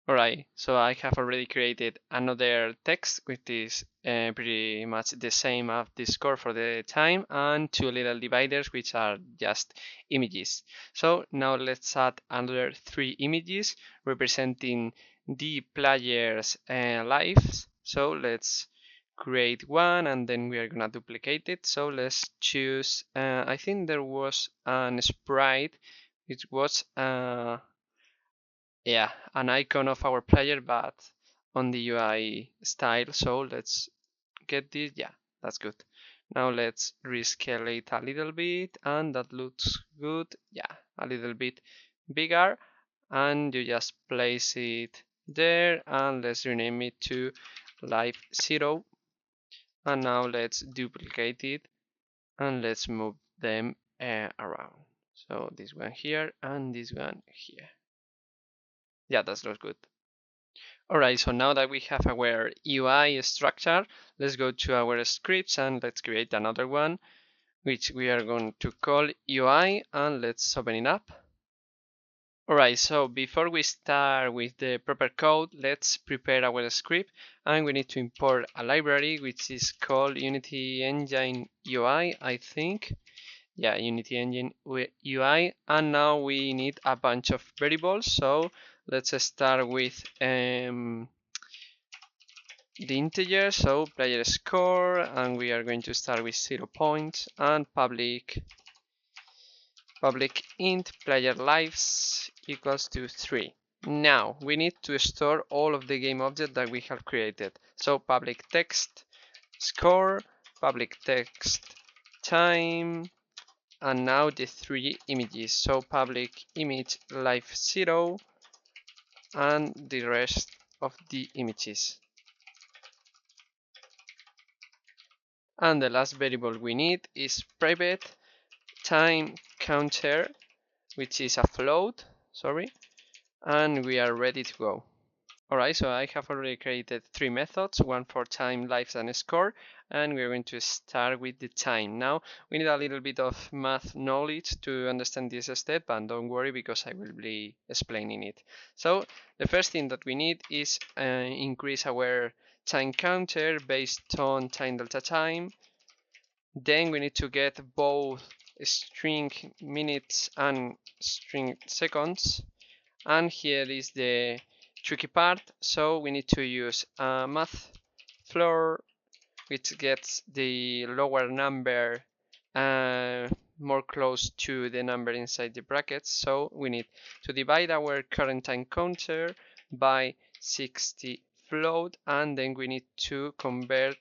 Speaker 2: Alright, so I have already created another text which is pretty much the same as the score for the time, and 2 little dividers which are just images. So now let's add another 3 images representing the player's lives. So let's create one and then we are gonna duplicate it. So let's choose, I think there was an sprite which was yeah, an icon of our player, but on the UI style. So let's get this. Yeah, that's good. Now let's rescale it a little bit, and that looks good. Yeah, a little bit bigger, and you just place it there, and let's rename it to live 0. And now let's duplicate it, and let's move them around. So this one here and this one here. Yeah, that looks good. Alright, so now that we have our UI structure, let's go to our scripts and let's create another one, which we are going to call UI, and let's open it up. Alright, so before we start with the proper code, let's prepare our script, and we need to import a library which is called Unity Engine UI, I think. Yeah, Unity Engine UI, and now we need a bunch of variables. So let's start with the integer, so player score, and we are going to start with 0 points, and public int player lives equals to 3. Now we need to store all of the game objects that we have created. So public text score, public text time, and now the 3 images. So public image live 0 and the rest of the images. And the last variable we need is private time counter, which is a float, sorry, and we are ready to go. Alright, so I have already created 3 methods, one for time, lives, and score, and we're going to start with the time. Now we need a little bit of math knowledge to understand this step, and don't worry because I will be explaining it. So the first thing that we need is increase our time counter based on time delta time. Then we need to get both string minutes and string seconds. And here is the tricky part. So we need to use a math floor which gets the lower number more close to the number inside the brackets. So we need to divide our current time counter by 60 float, and then we need to convert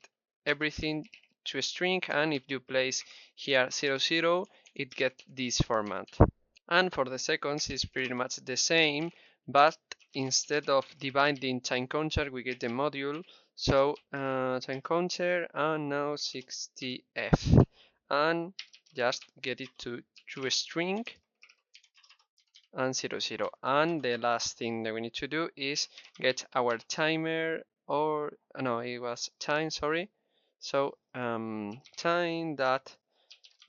Speaker 2: everything to a string, and if you place here 00, it gets this format. And for the seconds it's pretty much the same, but instead of dividing time counter we get the module. So time counter and now 60f, and just get it to a string and 00. And the last thing that we need to do is get our timer, or no, it was time, sorry. So time that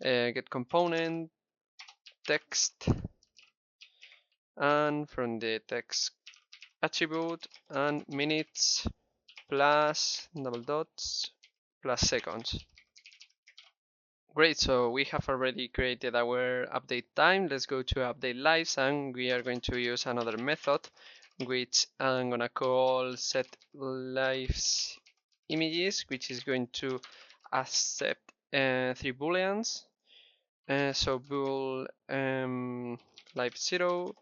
Speaker 2: get component text, and from the text attribute, and minutes plus double dots plus seconds. Great, so we have already created our update time. Let's go to update lives, and we are going to use another method which I'm gonna call set lives images, which is going to accept 3 booleans. So bool live 0,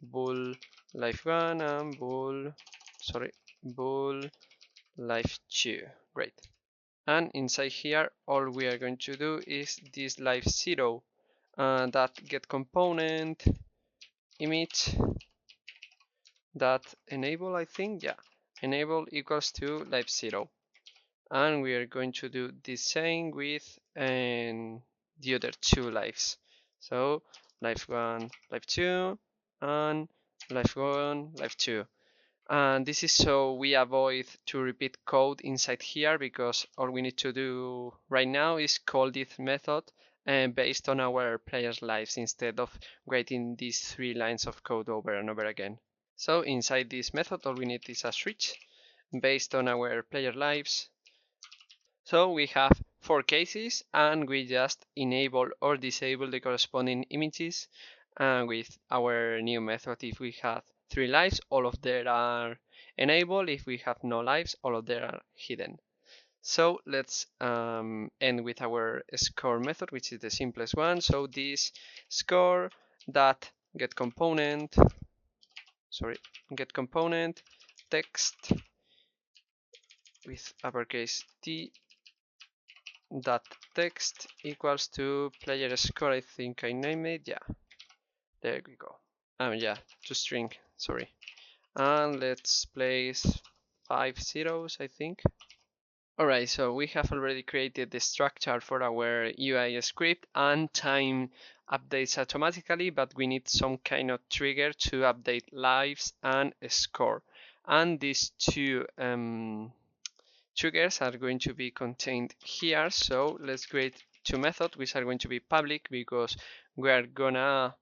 Speaker 2: bool live 1, and bool live 2. Great. And inside here all we are going to do is this live 0 that get component image that enable, I think, yeah, enable equals to live 0, and we are going to do the same with the other 2 lives. So live 1 live 2 and live 1 live 2. And this is so we avoid to repeat code inside here, because all we need to do right now is call this method based on our players' lives, instead of writing these 3 lines of code over and over again. So inside this method all we need is a switch based on our player lives. So we have 4 cases, and we just enable or disable the corresponding images with our new method. If we have 3 lives, all of them are enabled. If we have no lives, all of them are hidden. So let's end with our score method, which is the simplest one. So this score that get component text with uppercase T dot text equals to player score. I think I named it. Yeah, there we go. Yeah, to string, sorry. And let's place 5 zeros, I think. Alright, so we have already created the structure for our UI script, and time updates automatically, but we need some kind of trigger to update lives and score. And these 2 triggers are going to be contained here. So let's create 2 methods which are going to be public, because we are gonna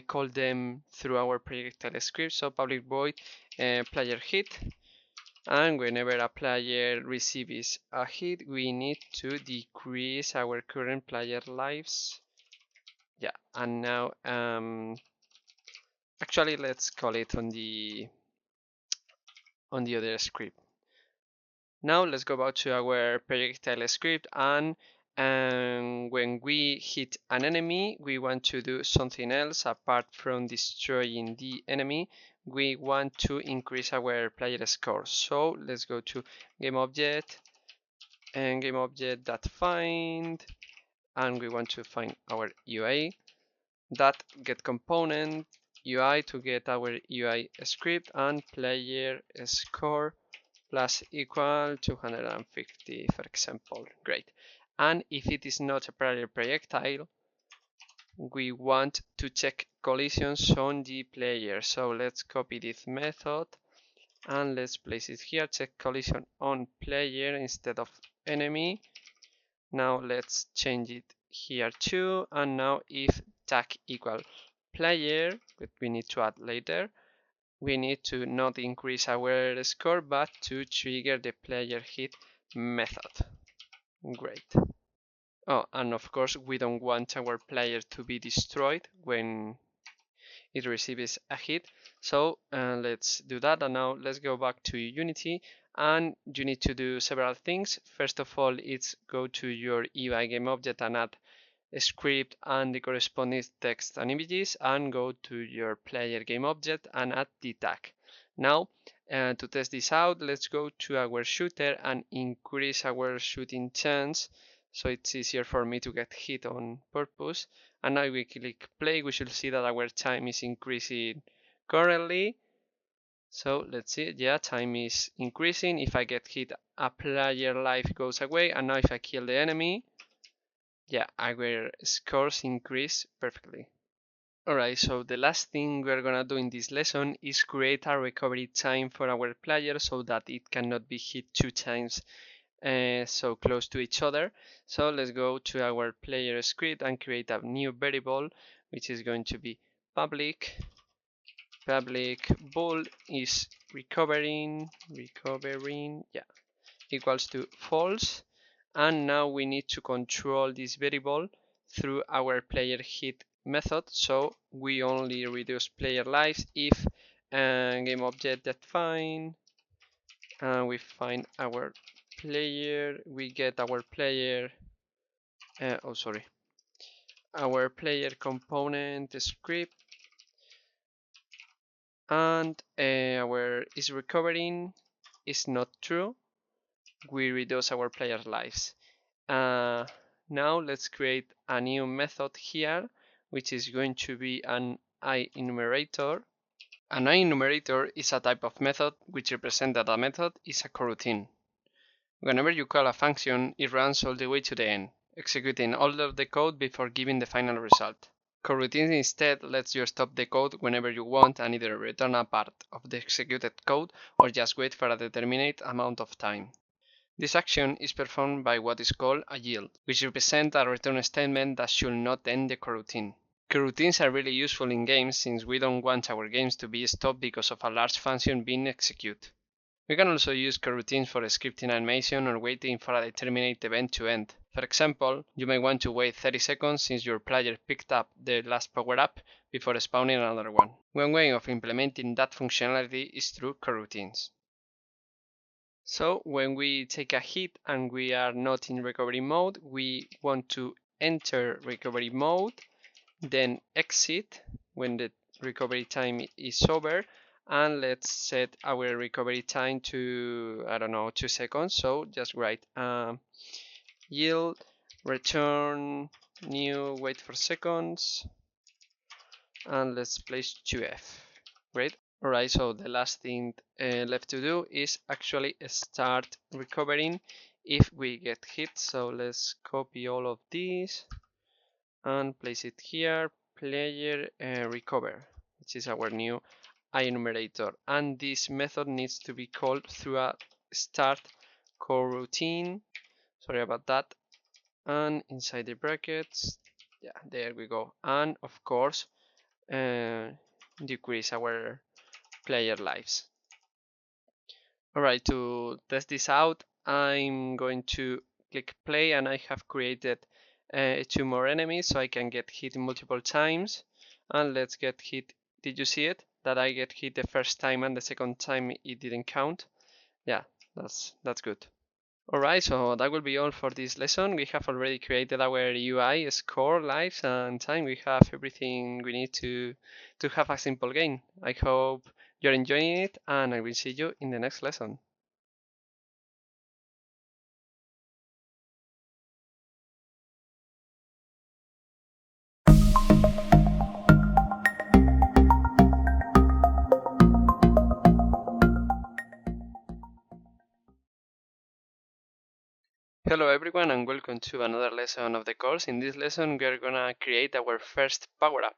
Speaker 2: call them through our projectile script. So public void player hit, and whenever a player receives a hit we need to decrease our current player lives. Yeah, and now actually let's call it on the other script. Now let's go back to our projectile script, and when we hit an enemy we want to do something else apart from destroying the enemy. We want to increase our player score. So let's go to GameObject and GameObject.find, and we want to find our UI that get component UI to get our UI script, and player score plus equal 250, for example. Great. And if it is not a player projectile, we want to check collisions on the player. So let's copy this method and let's place it here, check collision on player instead of enemy. Now let's change it here too, and now if tag equal player, but we need to add later, we need to not increase our score but to trigger the player hit method. Great. Oh, and of course we don't want our player to be destroyed when it receives a hit. So let's do that, and now let's go back to Unity, and you need to do several things. First of all, it's go to your UI game object and add a script and the corresponding text and images, and go to your player game object and add the tag. Now to test this out, let's go to our shooter and increase our shooting chance so it's easier for me to get hit on purpose. And now we click play, we should see that our time is increasing currently. So let's see, yeah, time is increasing. If I get hit, a player life goes away, and now if I kill the enemy, yeah, our scores increase perfectly. Alright, so the last thing we're gonna do in this lesson is create a recovery time for our player so that it cannot be hit 2 times so close to each other. So let's go to our player script and create a new variable, which is going to be public bool is recovering, yeah, equals to false. And now we need to control this variable through our player hit method, so we only reduce player lives if game object define, and we find our player, we get our player our player component script, and our is recovering is not true, we reduce our player lives. Now let's create a new method here, which is going to be an IEnumerator. An IEnumerator is a type of method which represents that a method is a coroutine. Whenever you call a function, it runs all the way to the end, executing all of the code before giving the final result. Coroutines instead lets you stop the code whenever you want and either return a part of the executed code or just wait for a determinate amount of time. This action is performed by what is called a yield, which represents a return statement that should not end the coroutine. Coroutines are really useful in games since we don't want our games to be stopped because of a large function being executed. We can also use coroutines for scripting animation or waiting for a determinate event to end. For example, you may want to wait 30 seconds since your player picked up the last power-up before spawning another one. One way of implementing that functionality is through coroutines. So when we take a hit and we are not in recovery mode, we want to enter recovery mode, then exit when the recovery time is over, and let's set our recovery time to, I don't know, 2 seconds. So just write yield return new wait for seconds, and let's place 2f. Great. Alright, so the last thing left to do is actually start recovering if we get hit. So let's copy all of these and place it here, player recover, which is our new IEnumerator. And this method needs to be called through a start coroutine. Sorry about that. And inside the brackets, yeah, there we go. And of course, decrease our player lives. Alright, to test this out, I'm going to click play, and I have created 2 more enemies so I can get hit multiple times. And let's get hit. Did you see it? That I get hit the first time and the second time it didn't count? Yeah, that's good. Alright, so that will be all for this lesson. We have already created our UI, score, lives, and time. We have everything we need to have a simple game. I hope you're enjoying it, and I will see you in the next lesson. Hello everyone, and welcome to another lesson of the course. In this lesson we are gonna create our first power-up.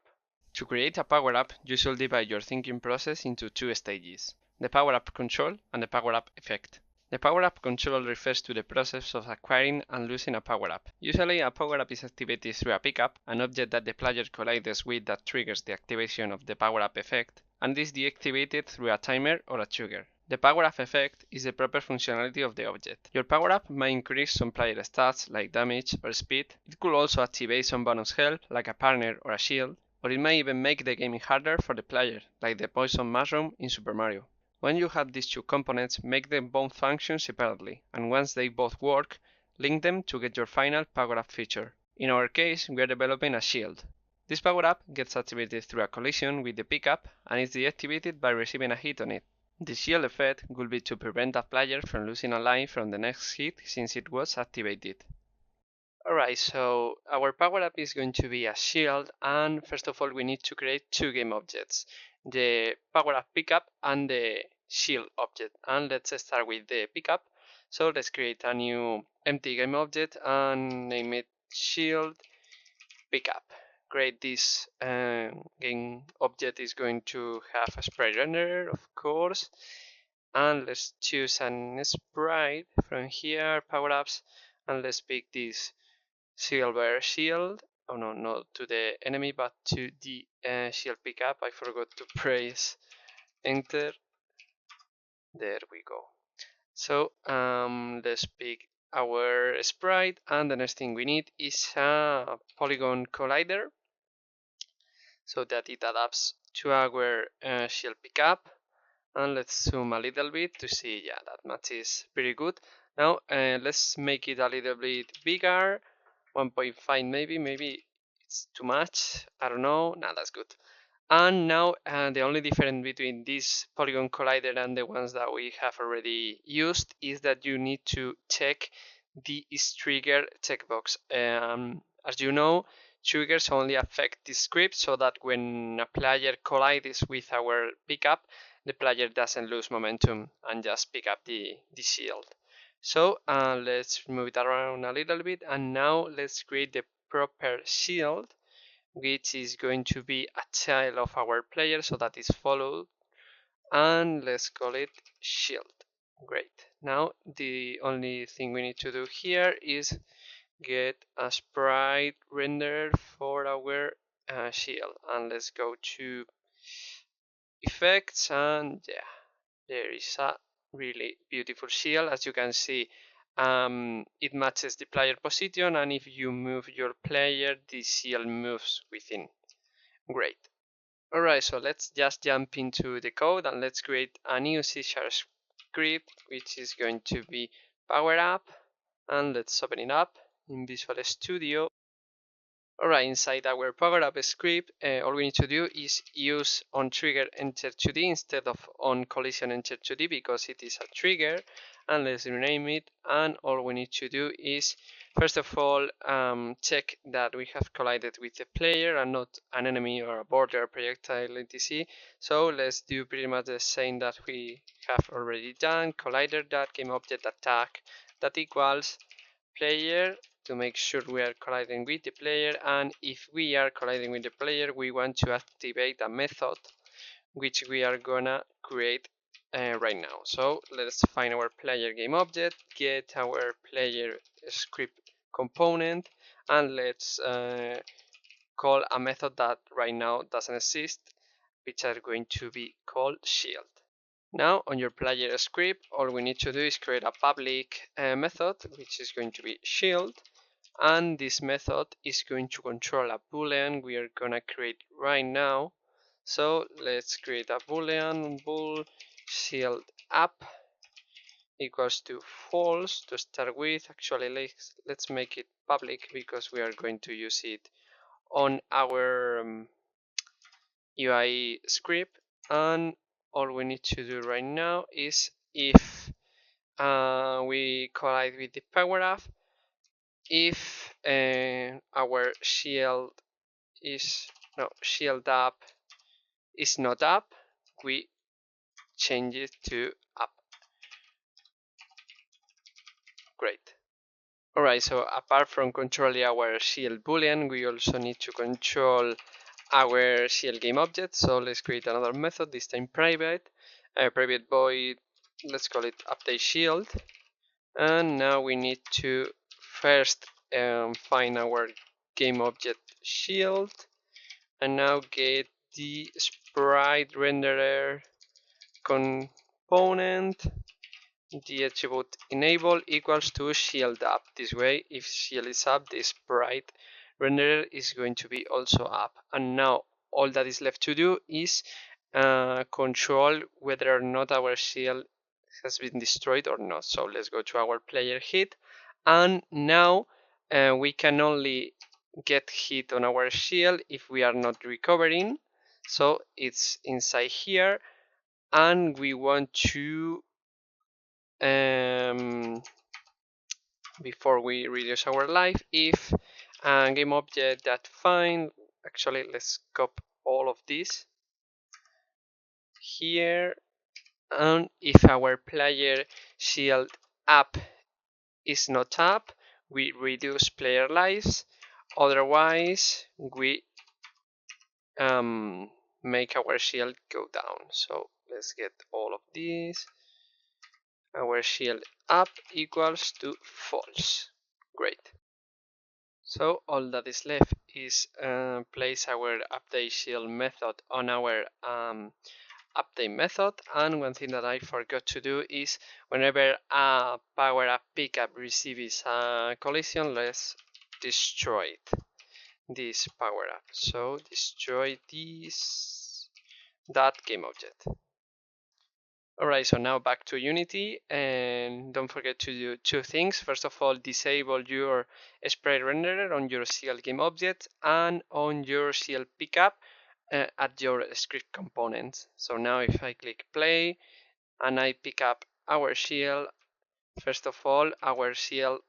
Speaker 2: To create a power-up, you should divide your thinking process into 2 stages: the power-up control and the power-up effect. The power-up control refers to the process of acquiring and losing a power-up. Usually, a power-up is activated through a pickup, an object that the player collides with that triggers the activation of the power-up effect, and is deactivated through a timer or a trigger. The power-up effect is the proper functionality of the object. Your power-up may increase some player stats like damage or speed. It could also activate some bonus health like a partner or a shield, or it may even make the game harder for the player, like the poison mushroom in Super Mario. When you have these two components, make them both function separately, and once they both work, link them to get your final power-up feature. In our case, we are developing a shield. This power-up gets activated through a collision with the pickup and is deactivated by receiving a hit on it. The shield effect will be to prevent a player from losing a life from the next hit since it was activated. Alright, so our power-up is going to be a shield, and first of all we need to create two game objects, the power-up pickup and the shield object. And let's start with the pickup. So let's create a new empty game object and name it shield pickup. Great, this game object is going to have a sprite renderer, of course, and let's choose an sprite from here, power-ups, and let's pick this silver shield. Oh no, not to the enemy but to the shield pickup. I forgot to press enter. There we go. So let's pick our sprite, and the next thing we need is a polygon collider so that it adapts to our shield pickup. And let's zoom a little bit to see, yeah, that matches pretty good. Now let's make it a little bit bigger, 1.5 maybe it's too much, I don't know. Nah, that's good. And now the only difference between this polygon collider and the ones that we have already used is that you need to check the is trigger checkbox. As you know, triggers only affect the script, so that when a player collides with our pickup, the player doesn't lose momentum and just pick up the shield. So let's move it around a little bit, and now let's create the proper shield, which is going to be a child of our player, so that is followed, and let's call it shield. Great. Now the only thing we need to do here is get a sprite render for our shield, and let's go to effects, and yeah, there is a really beautiful shield. As you can see, it matches the player position, and if you move your player, the shield moves within. Great. Alright, so let's just jump into the code and let's create a new C# script, which is going to be power up, and let's open it up in Visual Studio. Alright, inside our power up script, all we need to do is use onTrigger enter 2D instead of onCollision enter 2D, because it is a trigger. And let's rename it, and all we need to do is first of all check that we have collided with the player and not an enemy or a border projectile etc. So let's do pretty much the same that we have already done. Collider.gameObject attack that equals player, to make sure we are colliding with the player, and if we are colliding with the player, we want to activate a method which we are gonna create right now. So let's find our player game object, get our player script component, and let's call a method that right now doesn't exist, which are going to be called shield. Now on your player script, all we need to do is create a public method, which is going to be shield, and this method is going to control a boolean we are gonna create right now. So let's create a boolean, bool shield up equals to false to start with. Actually, let's make it public because we are going to use it on our UI script. And all we need to do right now is if we collide with the power up, if our shield up is not up, we change it to up. Great. Alright, so apart from controlling our shield boolean, we also need to control our shield game object. So let's create another method, this time private, private void let's call it update shield. And now we need to first find our game object shield, and now get the sprite renderer component, the attribute enable equals to shield up. This way, if shield is up, the sprite renderer is going to be also up. And now all that is left to do is control whether or not our shield has been destroyed or not. So let's go to our player hit, and now we can only get hit on our shield if we are not recovering. So it's inside here, and we want to before we reduce our life, if game object that find, actually let's copy all of this here, and if our player shield up is not up, we reduce player lives, otherwise we make our shield go down. So let's get all of these. Our shield up equals to false. Great. So all that is left is place our update shield method on our update method. And one thing that I forgot to do is whenever a power up pickup receives a collision, let's destroy this power up. So destroy this that game object. Alright, so now back to Unity, and don't forget to do two things. First of all, disable your sprite renderer on your CL game object and on your CL pickup at your script components. So now if I click play and I pick up our shield, first of all, our shield,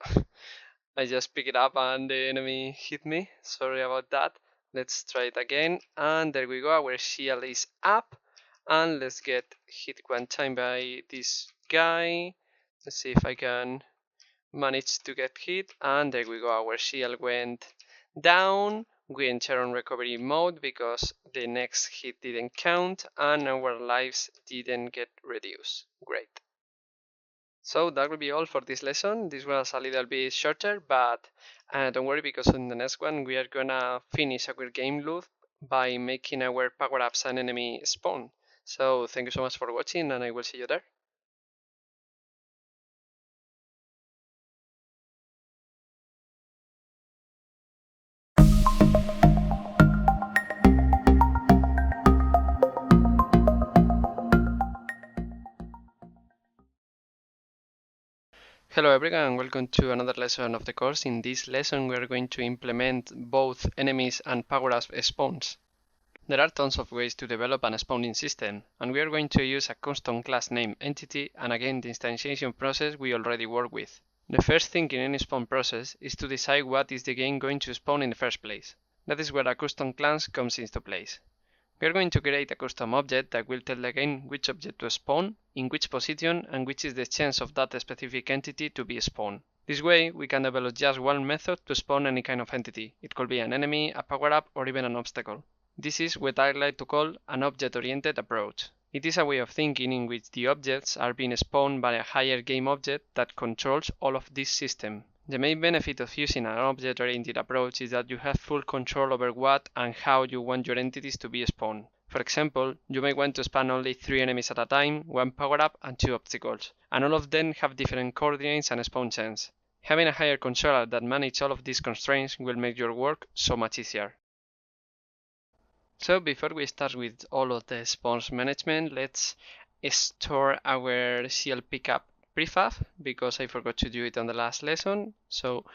Speaker 2: I just pick it up and the enemy hit me. Sorry about that. Let's try it again, and there we go, our shield is up. And let's get hit one time by this guy. Let's see if I can manage to get hit, and there we go, our shield went down. We enter on recovery mode because the next hit didn't count and our lives didn't get reduced. Great. So that will be all for this lesson. This was a little bit shorter, but don't worry, because in the next one we are gonna finish our game loop by making our power-ups and enemy spawn. So thank you so much for watching, and I will see you there. Hello everyone, and welcome to another lesson of the course. In this lesson we are going to implement both enemies and power-up spawns. There are tons of ways to develop an spawning system, and we are going to use a custom class name entity and again the instantiation process we already work with. The first thing in any spawn process is to decide what is the game going to spawn in the first place. That is where a custom class comes into place. We are going to create a custom object that will tell the game which object to spawn, in which position, and which is the chance of that specific entity to be spawned. This way, we can develop just one method to spawn any kind of entity. It could be an enemy, a power-up, or even an obstacle. This is what I like to call an object-oriented approach. It is a way of thinking in which the objects are being spawned by a higher game object that controls all of this system. The main benefit of using an object-oriented approach is that you have full control over what and how you want your entities to be spawned. For example, you may want to spawn only 3 enemies at a time, 1 power-up and 2 obstacles, and all of them have different coordinates and spawn chance. Having a higher controller that manages all of these constraints will make your work so much easier. So before we start with all of the spawns management, let's store our CL pickup prefab, because I forgot to do it on the last lesson, so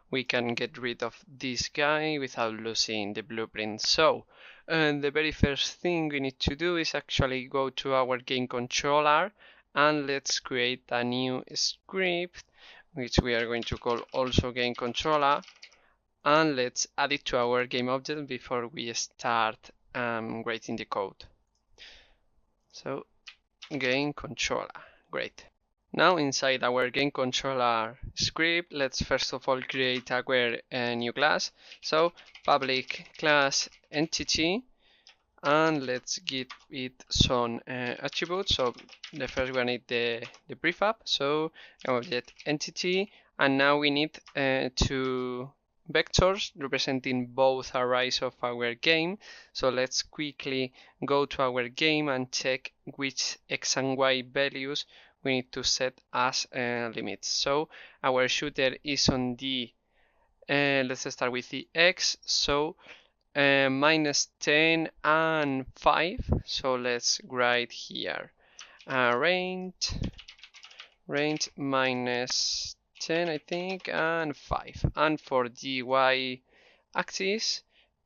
Speaker 2: we can get rid of this guy without losing the blueprint. So the very first thing we need to do is actually go to our game controller, and let's create a new script which we are going to call also game controller, and let's add it to our game object before we start writing the code. So game controller, great. Now inside our game controller script, let's first of all create our new class. So public class entity, and let's give it some attributes. So the first one is the prefab, so object entity, and now we need two vectors representing both arrays of our game. So let's quickly go to our game and check which x and y values we need to set as limits. So our shooter is on the let's start with the x, so -10 and 5. So let's write here range -10, I think, and 5. And for the y axis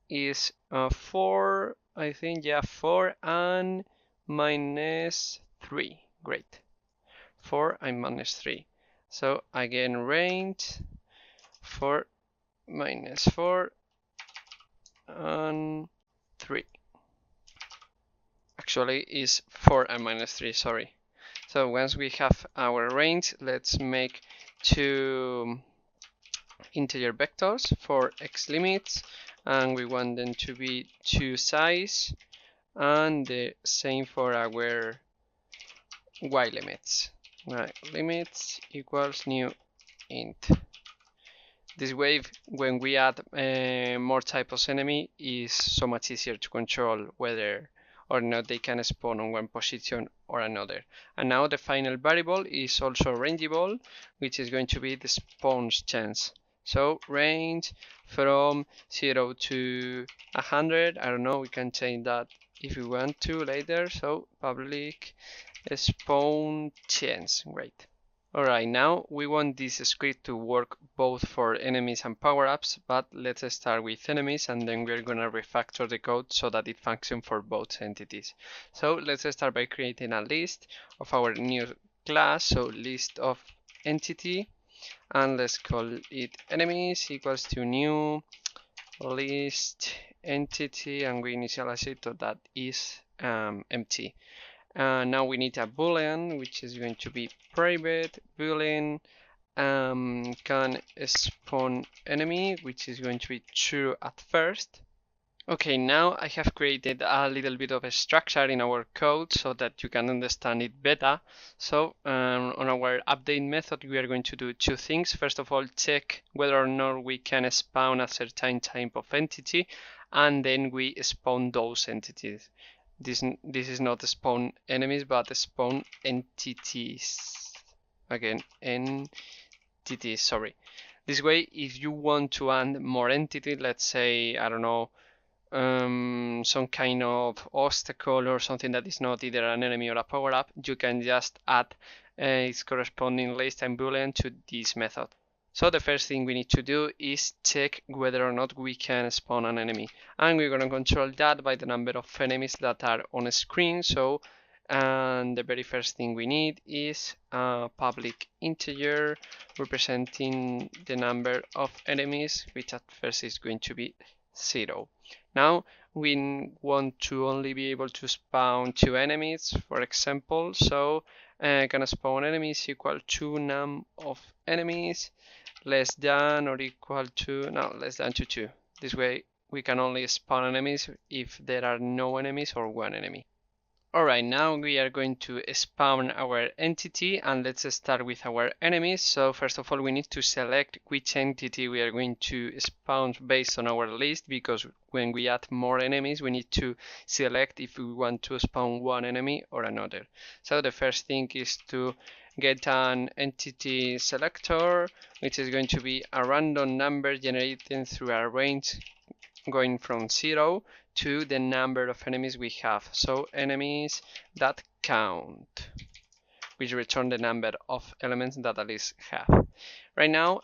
Speaker 2: is 4, I think, yeah, 4 and -3. Great. 4 and -3. So again, range 4 -4 and 3. Actually is 4 and -3, sorry. So once we have our range, let's make two integer vectors for x limits, and we want them to be two size, and the same for our y limits. Right, limits equals new int. This way, when we add more types of enemy, is so much easier to control whether or not they can spawn on one position or another. And now the final variable is also rangeable, which is going to be the spawn chance. So range from 0 to 100. I don't know, we can change that if we want to later. So public spawn chance. Great. Alright, now we want this script to work both for enemies and power-ups, but let's start with enemies and then we're gonna refactor the code so that it functions for both entities. So let's start by creating a list of our new class, so list of entity, and let's call it enemies equals to new list entity, and we initialize it so that is empty. Now we need a boolean, which is going to be private boolean can spawn enemy, which is going to be true at first. Okay, now I have created a little bit of a structure in our code so that you can understand it better. So on our update method, we are going to do two things. First of all, check whether or not we can spawn a certain type of entity, and then we spawn those entities. This is not spawn enemies, but spawn entities. Again, entities, sorry. This way, if you want to add more entity, let's say, I don't know, some kind of obstacle or something that is not either an enemy or a power-up, you can just add its corresponding list and boolean to this method. So the first thing we need to do is check whether or not we can spawn an enemy, and we're going to control that by the number of enemies that are on screen. So the very first thing we need is a public integer representing the number of enemies, which at first is going to be 0. Now we want to only be able to spawn 2 enemies, for example, so can spawn enemies equal to num of enemies less than or equal to, no, less than to 2. This way we can only spawn enemies if there are no enemies or one enemy. Alright, now we are going to spawn our entity, and let's start with our enemies. So first of all, we need to select which entity we are going to spawn based on our list, because when we add more enemies, we need to select if we want to spawn one enemy or another. So the first thing is to get an entity selector, which is going to be a random number generated through a range going from 0 to the number of enemies we have. So enemies that count, which return the number of elements that a list have. Right now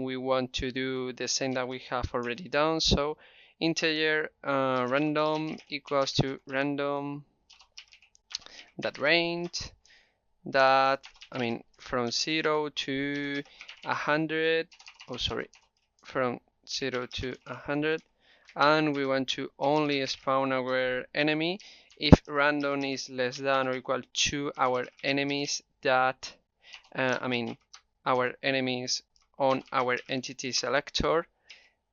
Speaker 2: we want to do the same that we have already done. So integer random equals to random that range that, I mean, from 0 to 100, oh sorry, from 0 to 100, and we want to only spawn our enemy if random is less than or equal to our enemies that, our enemies on our entity selector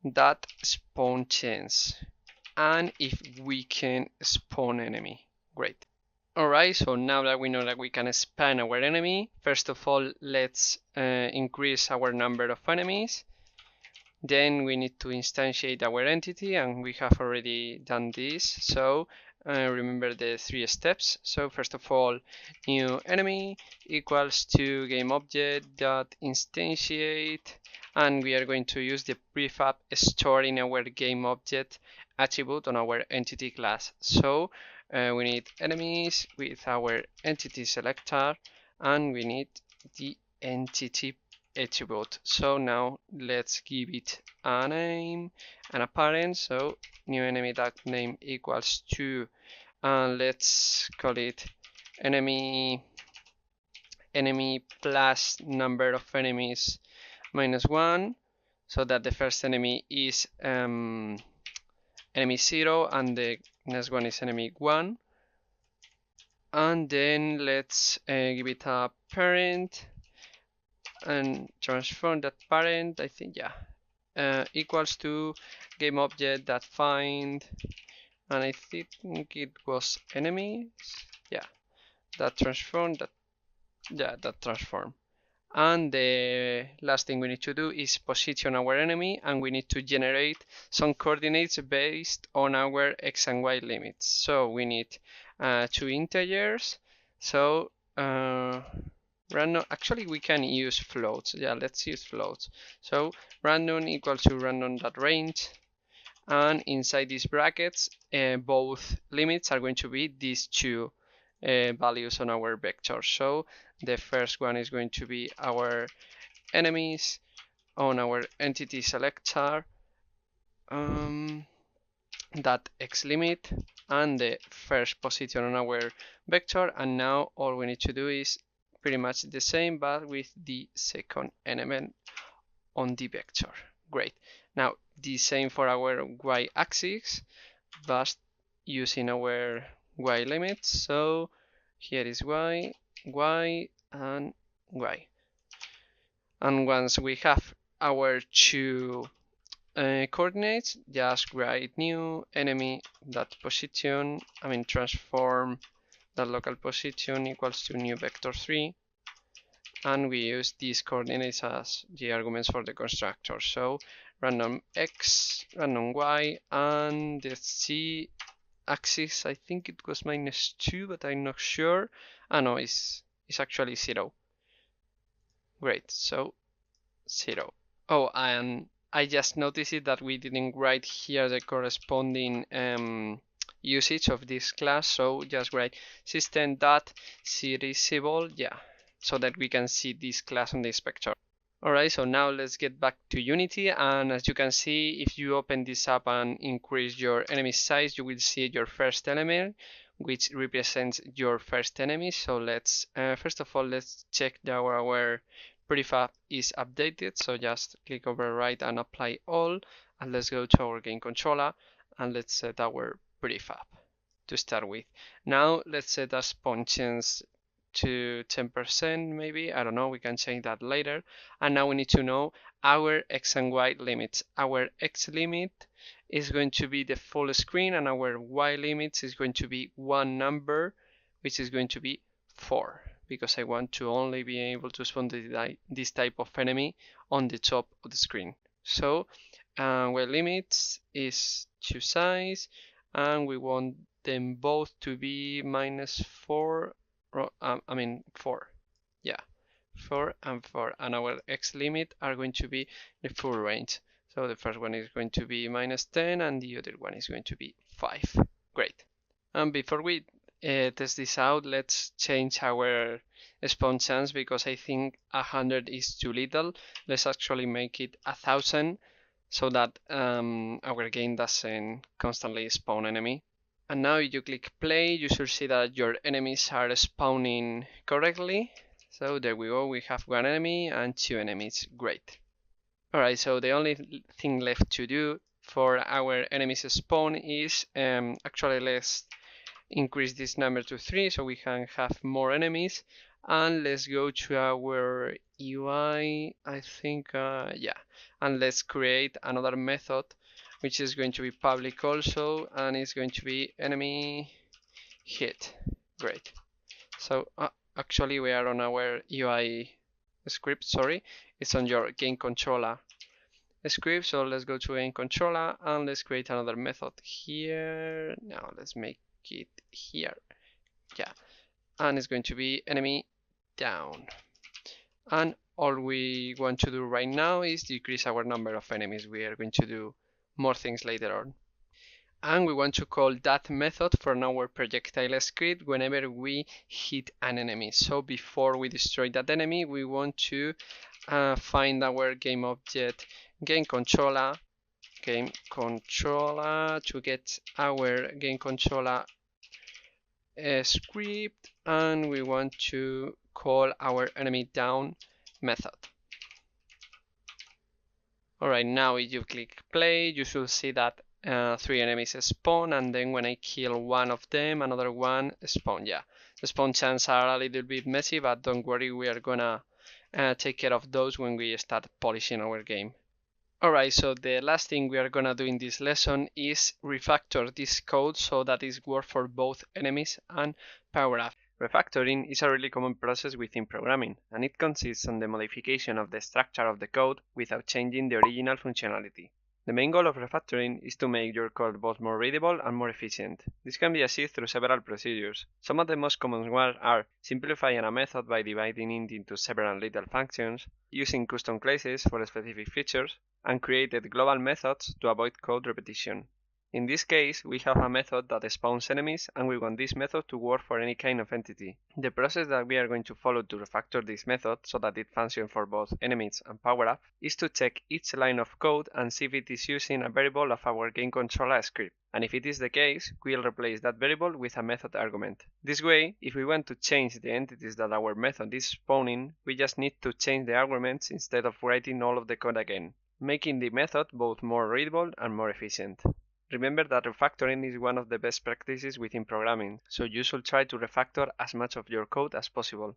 Speaker 2: that spawn chance. and if we can spawn enemy. Great. Alright, so now that we know that we can spawn our enemy, first of all, let's increase our number of enemies. Then we need to instantiate our entity, and we have already done this. So remember the 3 steps. So first of all, new enemy equals to GameObject.instantiate, and we are going to use the prefab stored in our GameObject attribute on our entity class. So we need enemies with our entity selector, and we need the entity attribute. So now let's give it a name and a parent. So new enemy name equals to, and let's call it enemy plus number of enemies -1, so that the first enemy is enemy 0 and the next one is enemy 1. And then let's give it a parent and transform that parent, I think, equals to GameObject.find, and I think it was enemies, that transform. And the last thing we need to do is position our enemy, and we need to generate some coordinates based on our x and y limits. So we need 2 integers. So random, actually we can use floats. Let's use floats. So random equals to random.range, and inside these brackets both limits are going to be these 2 values on our vector. So the first one is going to be our enemies on our entity selector, that x limit, and the first position on our vector. And now all we need to do is pretty much the same, but with the second element on the vector. Great. Now the same for our y-axis, but using our y limits. So here is y, and y. And once we have our 2 coordinates, just write new enemy that position, transform that local position equals to new vector 3, and we use these coordinates as the arguments for the constructor. So random x, random y, and the z axis, I think it was -2, but I'm not sure. No, it's actually 0. Great, so 0. Oh, and I just noticed that we didn't write here the corresponding usage of this class, so just write system.seriesable, so that we can see this class on the inspector. Alright, so now let's get back to Unity, and as you can see, if you open this up and increase your enemy size, you will see your first element, which represents your first enemy. So let's first of all, let's check that our prefab is updated. So just click override and apply all, and let's go to our game controller, and let's set our prefab to start with. Now let's set our spawn chance to 10%, maybe, I don't know, we can change that later. And now we need to know our x and y limits. Our x limit is going to be the full screen, and our y limit is going to be one number, which is going to be 4, because I want to only be able to spawn this type of enemy on the top of the screen. So y limits is to size, and we want them both to be -4. 4, 4 and 4, and our x limit are going to be the full range. So the first one is going to be -10, and the other one is going to be 5. Great. And before we test this out, let's change our spawn chance, because I think 100 is too little. Let's actually make it 1000, so that our game doesn't constantly spawn enemy. And now if you click play, you should see that your enemies are spawning correctly. So there we go, we have 1 enemy and 2 enemies. Great. Alright, so the only thing left to do for our enemies spawn is actually let's increase this number to 3 so we can have more enemies. And let's go to our UI, I think, and let's create another method which is going to be public also, and it's going to be enemy hit. Great. So actually we are on our UI script, sorry, it's on your game controller script. So let's go to game controller and let's create another method here. Now let's make it here. Yeah, and it's going to be enemy down. And all we want to do right now is decrease our number of enemies. We are going to do more things later on. And we want to call that method from our projectile script whenever we hit an enemy. So before we destroy that enemy, we want to find our game object game controller to get our game controller script, and we want to call our enemy down method. Alright, now if you click play, you should see that 3 enemies spawn, and then when I kill one of them, another one spawn. Yeah, the spawn chances are a little bit messy, but don't worry, we are gonna take care of those when we start polishing our game. Alright, so the last thing we are gonna do in this lesson is refactor this code so that it works for both enemies and power-up. Refactoring is a really common process within programming, and it consists on the modification of the structure of the code without changing the original functionality. The main goal of refactoring is to make your code both more readable and more efficient. This can be achieved through several procedures. Some of the most common ones are simplifying a method by dividing it into several little functions, using custom classes for specific features, and created global methods to avoid code repetition. In this case, we have a method that spawns enemies, and we want this method to work for any kind of entity. The process that we are going to follow to refactor this method so that it functions for both enemies and power-up is to check each line of code and see if it is using a variable of our game controller script. And if it is the case, we'll replace that variable with a method argument. This way, if we want to change the entities that our method is spawning, we just need to change the arguments instead of writing all of the code again, making the method both more readable and more efficient. Remember that refactoring is one of the best practices within programming, so you should try to refactor as much of your code as possible.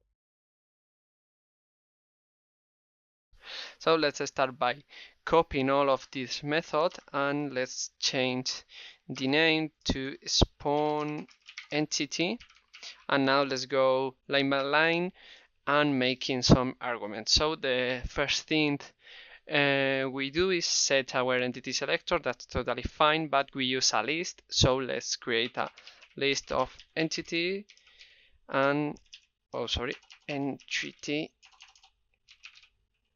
Speaker 2: So let's start by copying all of this method, and let's change the name to spawn entity. And now let's go line by line and making some arguments. So the first thing we do is set our entity selector. That's totally fine, but we use a list, so let's create a list of entity and entity,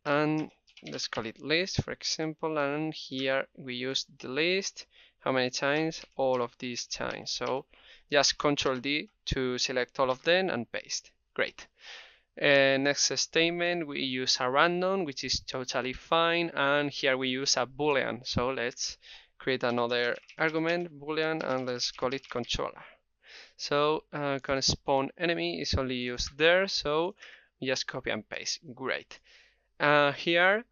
Speaker 2: and let's call it list, for example, and here we use the list. How many times? All of these times. So just Control D to select all of them and paste. Great. Next statement, we use a random, which is totally fine, and here we use a boolean. So let's create another argument, boolean, and let's call it controller. So can spawn enemy is only used there, so we just copy and paste. Great. Here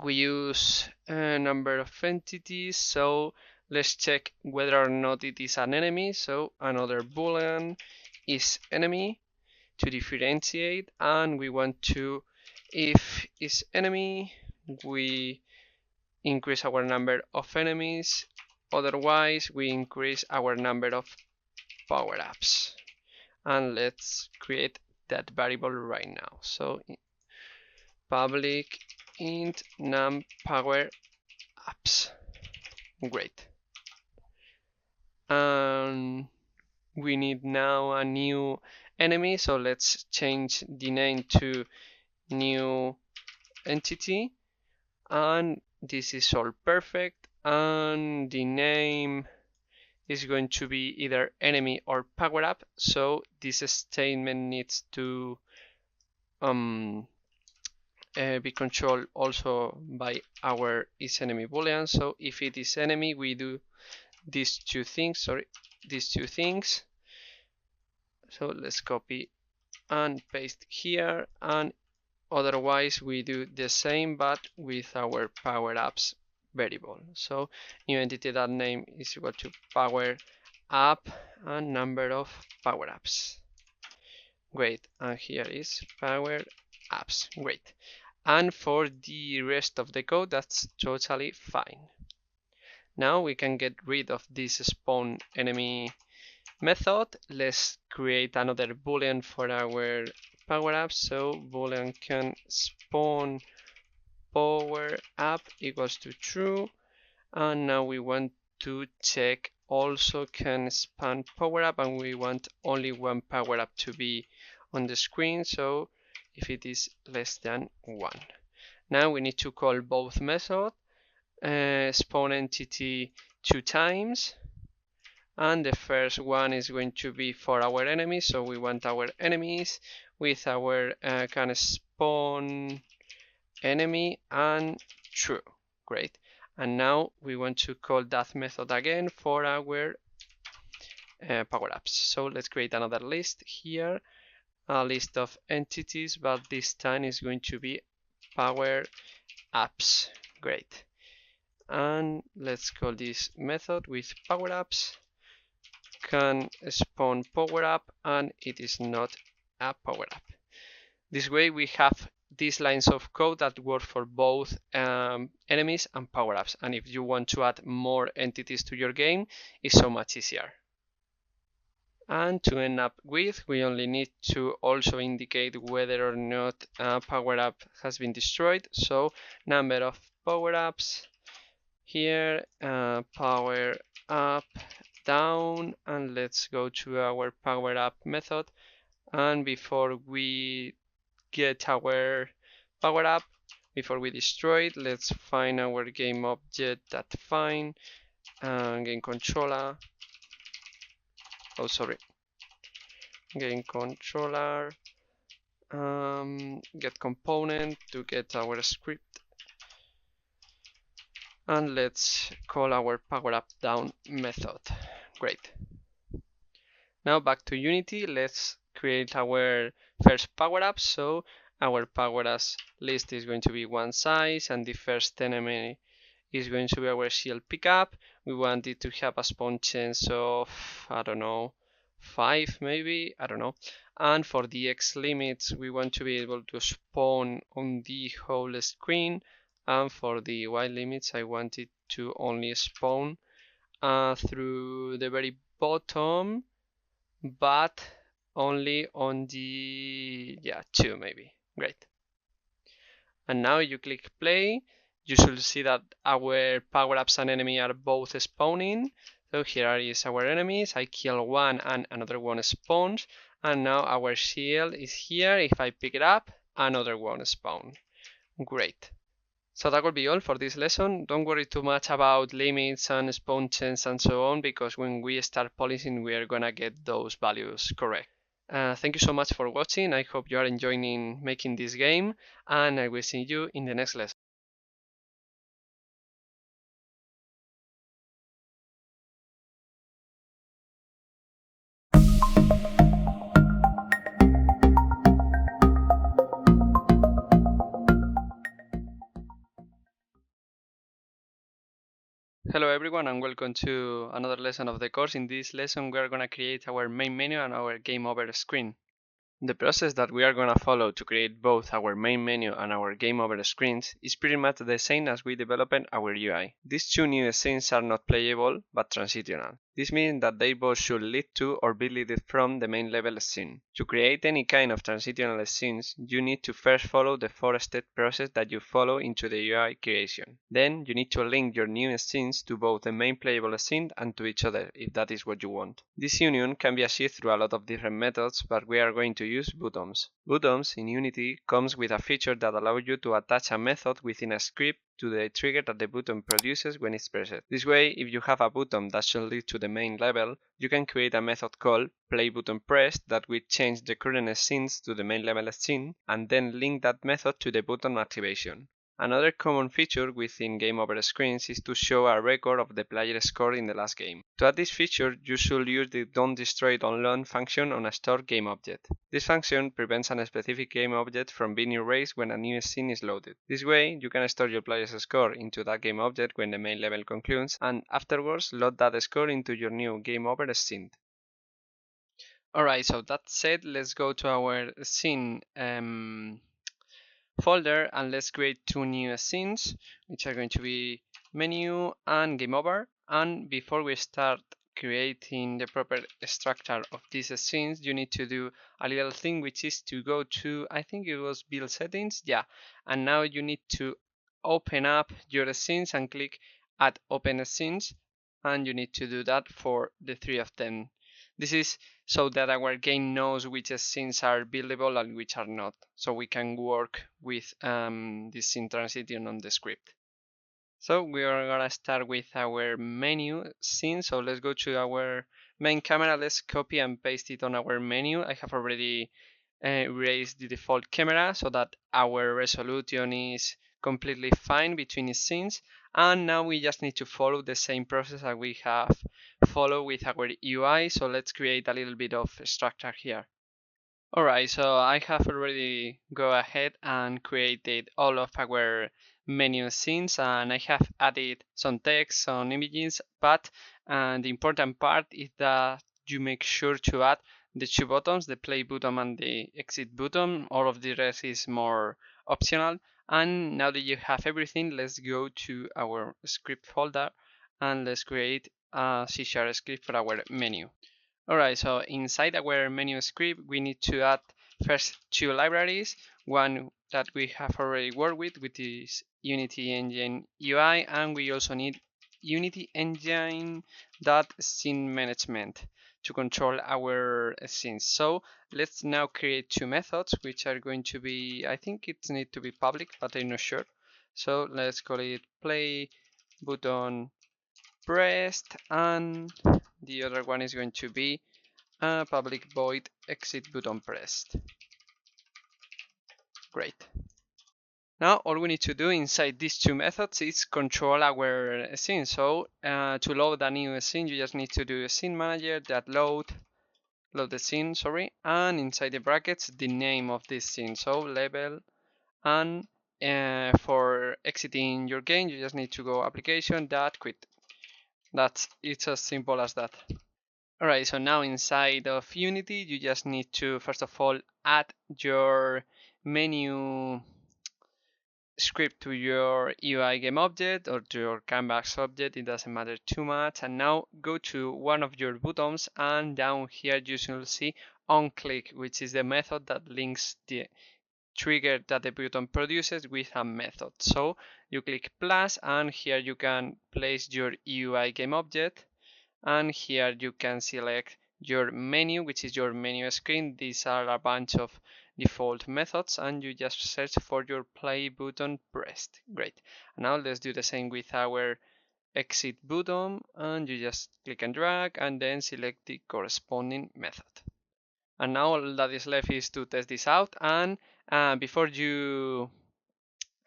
Speaker 2: we use a number of entities, so let's check whether or not it is an enemy. So another boolean is enemy to differentiate, and we want to, if it's enemy, we increase our number of enemies, otherwise we increase our number of power-ups. And let's create that variable right now. So public int num power-ups. Great. And we need now a new enemy, so let's change the name to new entity, and this is all perfect, and the name is going to be either enemy or power up, so this statement needs to be controlled also by our isEnemy boolean. So if it is enemy, we do these two things. So let's copy and paste here, and otherwise we do the same but with our power-ups variable. So new entity.name is equal to power-up and number of power-ups. Great, and here is power-ups. Great. And for the rest of the code, that's totally fine. Now we can get rid of this spawn enemy method. Let's create another boolean for our power up. So boolean can spawn power up equals to true. And now we want to check also can span power up, and we want only one power up to be on the screen. So if it is less than 1. Now we need to call both methods, spawn entity 2 times, and the first one is going to be for our enemies. So we want our enemies with our can spawn enemy and true. Great. And now we want to call that method again for our power-ups. So let's create another list here, a list of entities, but this time is going to be power-ups. Great. And let's call this method with power-ups can spawn power-up, and it is not a power-up. This way we have these lines of code that work for both enemies and power-ups, and if you want to add more entities to your game, it's so much easier. And to end up with, we only need to also indicate whether or not a power-up has been destroyed. So number of power-ups here, power-up down, and let's go to our power-up method. And before we get our power up, before we destroy it, let's find our game object that find game controller. Oh, sorry. Game controller. Get component to get our script. And let's call our power up down method. Great. Now back to Unity. Let's create our first power up. So our power ups list is going to be one size, and the first enemy is going to be our shield pickup. We want it to have a spawn chance of, I don't know, 5 maybe, I don't know. And for the X limits, we want to be able to spawn on the whole screen. And for the Y limits, I want it to only spawn through the very bottom, but only on the 2 maybe. Great. And now you click play, you should see that our power-ups and enemy are both spawning. So here is our enemies. I kill one and another one spawns, and now our shield is here. If I pick it up, another one spawns. Great. So that will be all for this lesson. Don't worry too much about limits and spawn chance and so on, because when we start polishing, we are gonna get those values correct. Thank you so much for watching. I hope you are enjoying making this game, and I will see you in the next lesson. Hello everyone, and welcome to another lesson of the course. In this lesson we are going to create our main menu and our game over screen. The process that we are going to follow to create both our main menu and our game over screens is pretty much the same as we developed our UI. These two new scenes are not playable but transitional. This means that they both should lead to or be leaded from the main level scene. To create any kind of transitional scenes, you need to first follow the 4-step process that you follow into the UI creation. Then you need to link your new scenes to both the main playable scene and to each other if that is what you want. This union can be achieved through a lot of different methods, but we are going to use buttons. Buttons in Unity comes with a feature that allows you to attach a method within a script to the trigger that the button produces when it's pressed. This way, if you have a button that should lead to the main level, you can create a method called playButtonPressed that will change the current scenes to the main level scene and then link that method to the button activation. Another common feature within game over screens is to show a record of the player score in the last game. To add this feature, you should use the don'tDestroyItOnLoad function on a stored game object. This function prevents a specific game object from being erased when a new scene is loaded. This way, you can store your player's score into that game object when the main level concludes, and afterwards load that score into your new game over scene. Alright, so that said, let's go to our scene folder and let's create two new scenes, which are going to be menu and game over. And before we start creating the proper structure of these scenes, you need to do a little thing, which is to go to, I think it was build settings, yeah, and now you need to open up your scenes and click add open scenes, and you need to do that for the 3 of them. This is so that our game knows which scenes are buildable and which are not, so we can work with this scene transition on the script. So we are gonna start with our menu scene. So let's go to our main camera. Let's copy and paste it on our menu. I have already erased the default camera so that our resolution is completely fine between scenes. And now we just need to follow the same process that we have followed with our UI. So let's create a little bit of structure here. Alright, so I have already go ahead and created all of our menu scenes, and I have added some text, some images, but the important part is that you make sure to add the 2 buttons, the play button and the exit button. All of the rest is more optional. And now that you have everything, let's go to our script folder and let's create a C# script for our menu. Alright, so inside our menu script, we need to add first 2 libraries. One that we have already worked with, which is Unity Engine UI, and we also need Unity Engine scene management to control our scenes. So let's now create 2 methods, which are going to be, I think it needs to be public, but I'm not sure. So let's call it play button pressed, and the other one is going to be a public void exit button pressed. Great. Now all we need to do inside these 2 methods is control our scene. So to load a new scene, you just need to do a scene manager that load the scene, and inside the brackets the name of this scene, so level. And for exiting your game, you just need to go application quit. It's as simple as that. Alright, so now inside of Unity, you just need to first of all add your menu script to your UI game object or to your canvas object, it doesn't matter too much. And now go to one of your buttons, and down here you should see onClick, which is the method that links the trigger that the button produces with a method. So you click plus, and here you can place your UI game object, and here you can select your menu, which is your menu screen. These are a bunch of default methods, and you just search for your play button pressed. Great. Now let's do the same with our exit button, and you just click and drag and then select the corresponding method. And now all that is left is to test this out. And before you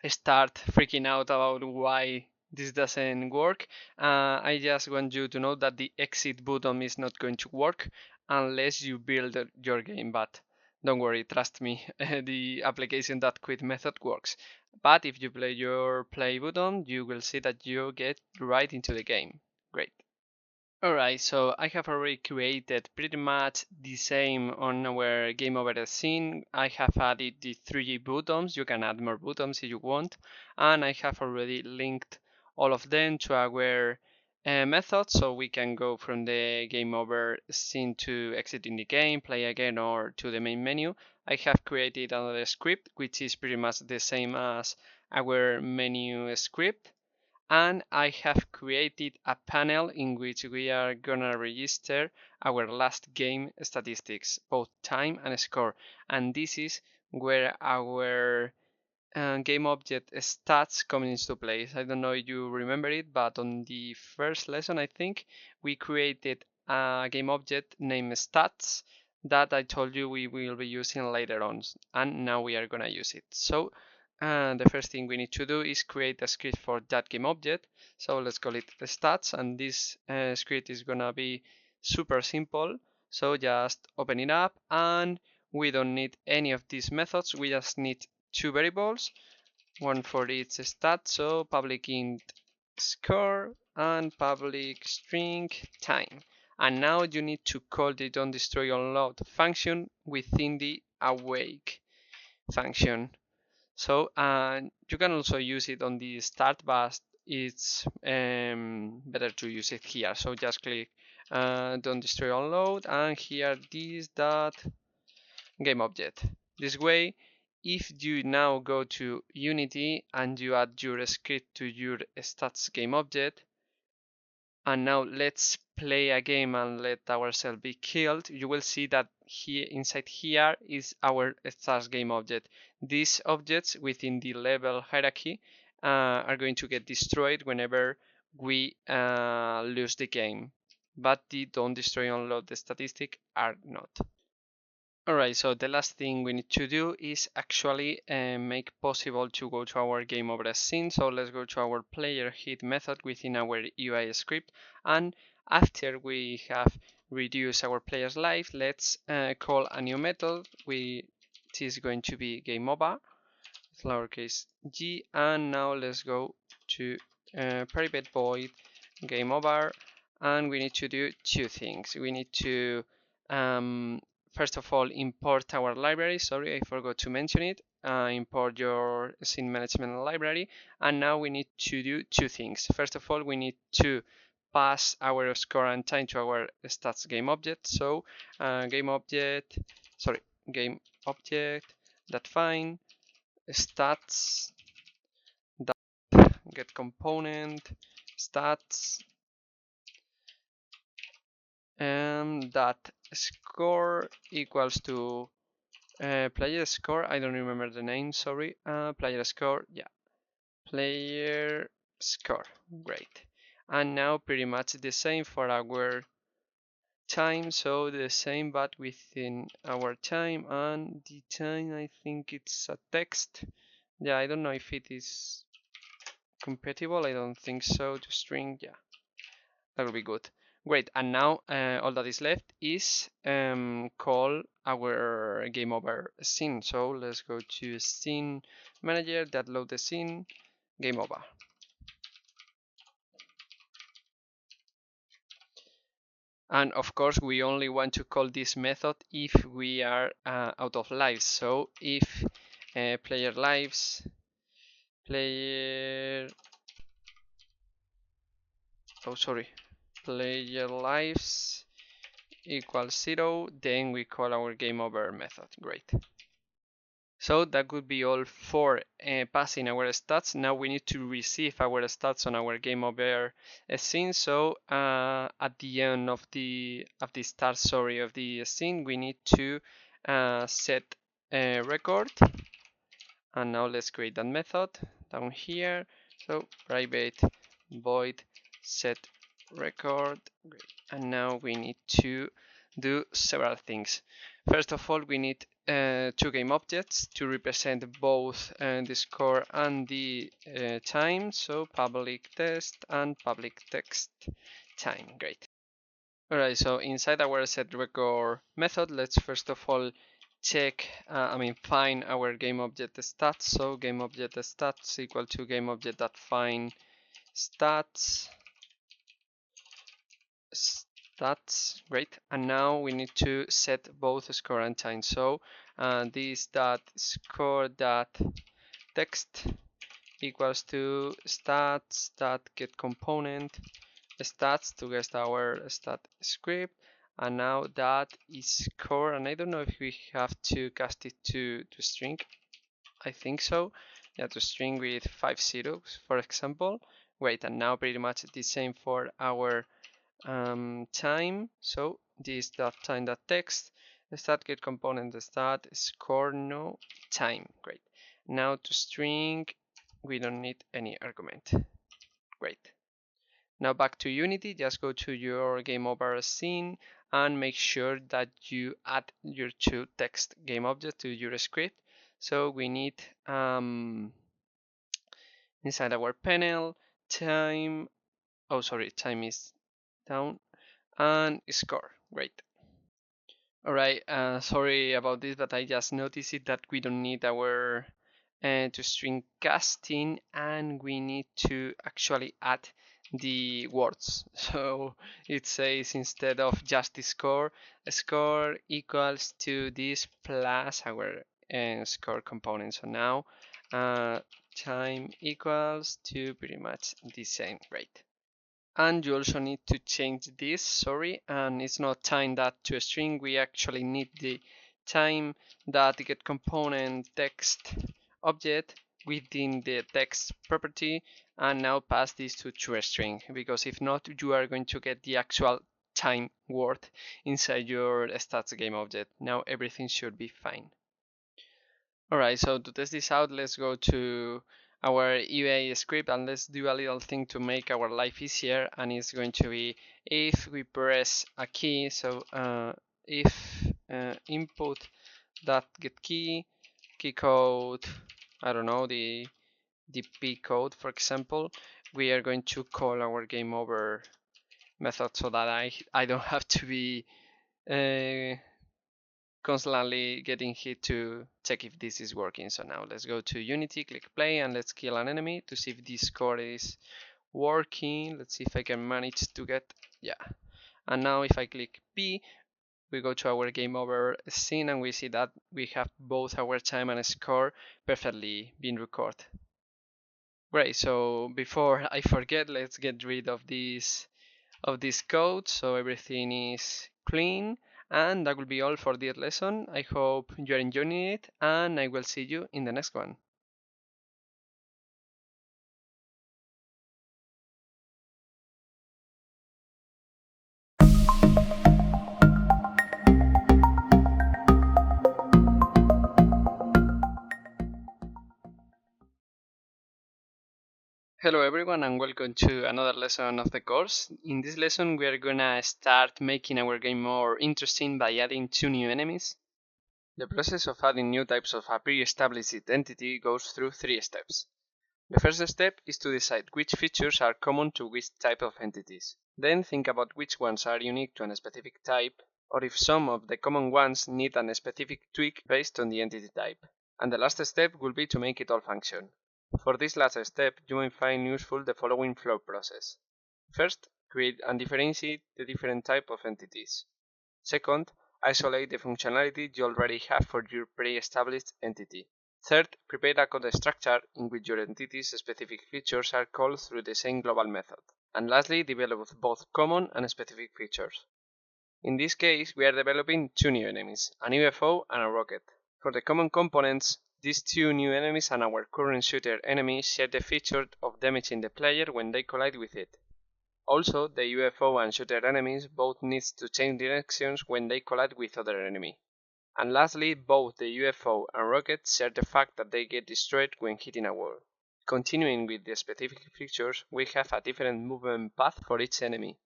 Speaker 2: start freaking out about why this doesn't work, I just want you to know that the exit button is not going to work unless you build your game, but don't worry, trust me, the application that quit method works. But if you play your play button, you will see that you get right into the game. Great. Alright, so I have already created pretty much the same on our game over scene. I have added the 3 buttons. You can add more buttons if you want, and I have already linked all of them to our method, so we can go from the game over scene to exiting the game, play again, or to the main menu. I have created another script which is pretty much the same as our menu script, and I have created a panel in which we are gonna register our last game statistics, both time and score, and this is where our game object stats come into place. I don't know if you remember it, but on the first lesson, I think, we created a game object named stats that I told you we will be using later on, and now we are gonna use it. So the first thing we need to do is create a script for that game object. So let's call it stats, and this script is gonna be super simple. So just open it up, and we don't need any of these methods. We just need 2 variables, one for each stat, so public int score and public string time. And now you need to call the don't destroy unload function within the awake function. So you can also use it on the start, but it's better to use it here. So just click don't destroy unload, and here this dot game object. This way, if you now go to Unity and you add your script to your stats game object, and now let's play a game and let ourselves be killed, you will see that here inside here is our stats game object. These objects within the level hierarchy are going to get destroyed whenever we lose the game, but the don't destroy unload the statistic are not. Alright, so the last thing we need to do is actually make possible to go to our game over scene. So let's go to our player hit method within our UI script, and after we have reduced our player's life, let's call a new method. It is going to be game over, lowercase g, and now let's go to private void game over, and we need to do two things. We need to first of all import our library. Sorry, I forgot to mention it. Import your scene management library, and now we need to do two things. First of all, we need to pass our score and time to our stats game object. So game object that find stats that get component stats and that score equals to player score. I don't remember the name, sorry. Player score, yeah, player score. Great. And now pretty much the same for our time, so the same but within our time, and the time I think it's a text. Yeah, I don't know if it is compatible. I don't think so. To string, yeah, that will be good. Great, and now all that is left is call our game over scene. So let's go to scene manager that load the scene game over. And of course, we only want to call this method if we are out of lives. So if player lives player equals 0, then we call our game over method. Great. So that could be all for passing our stats. Now we need to receive our stats on our game over scene. So at the end of the start, of the scene, we need to set a record. And now let's create that method down here. So private void set record. Great. And now we need to do several things. First of all, we need two game objects to represent both the score and the time. So public test and public text time. Great. Alright, so inside our set record method, let's first of all check, find our game object stats. So game object stats equal to game object that find stats. Great. And now we need to set both score and time. So this dot score dot text equals to stats that get component stats to get our stat script, and now that is score, and I don't know if we have to cast it to string. I think so. Yeah, to string with 5 zeros, for example. Great, and now pretty much the same for our time. So this dot time dot text stat get component stat score no time. Great. Now to string, we don't need any argument. Great. Now back to Unity, just go to your game over scene and make sure that you add your two text game objects to your script. So we need inside our panel time, time is down, and score. Great. Alright, sorry about this, but I just noticed it that we don't need our to string casting, and we need to actually add the words. So it says instead of just the score equals to this plus our score component. So now time equals to pretty much the same rate. And you also need to change this, and it's not time that to a string. We actually need the time that the get component text object within the text property, and now pass this to a string, because if not, you are going to get the actual time word inside your stats game object. Now everything should be fine. Alright, so to test this out, let's go to our UA script and let's do a little thing to make our life easier, and it's going to be if we press a key, so if input that get key code, I don't know, the P code for example, we are going to call our game over method so that I don't have to be constantly getting hit to check if this is working. So now let's go to Unity, click play, and let's kill an enemy to see if this code is working. Let's see if I can manage to get, yeah. And now if I click P, we go to our game over scene and we see that we have both our time and score perfectly been recorded. Great, so before I forget, let's get rid of this code so everything is clean. And that will be all for this lesson. I hope you are enjoying it, and I will see you in the next one. Hello everyone and welcome to another lesson of the course. In this lesson we are gonna start making our game more interesting by adding 2 new enemies. The process of adding new types of a pre-established entity goes through 3 steps. The first step is to decide which features are common to which type of entities. Then think about which ones are unique to a specific type, or if some of the common ones need a specific tweak based on the entity type. And the last step will be to make it all function. For this last step, you may find useful the following flow process. First, create and differentiate the different type of entities. Second, isolate the functionality you already have for your pre-established entity. Third, prepare a code structure in which your entity's specific features are called through the same global method. And lastly, develop both common and specific features. In this case, we are developing 2 new enemies, an UFO and a rocket. For the common components, these 2 new enemies and our current shooter enemy share the feature of damaging the player when they collide with it. Also, the UFO and shooter enemies both need to change directions when they collide with other enemy. And lastly, both the UFO and rocket share the fact that they get destroyed when hitting a wall. Continuing with the specific features, we have a different movement path for each enemy.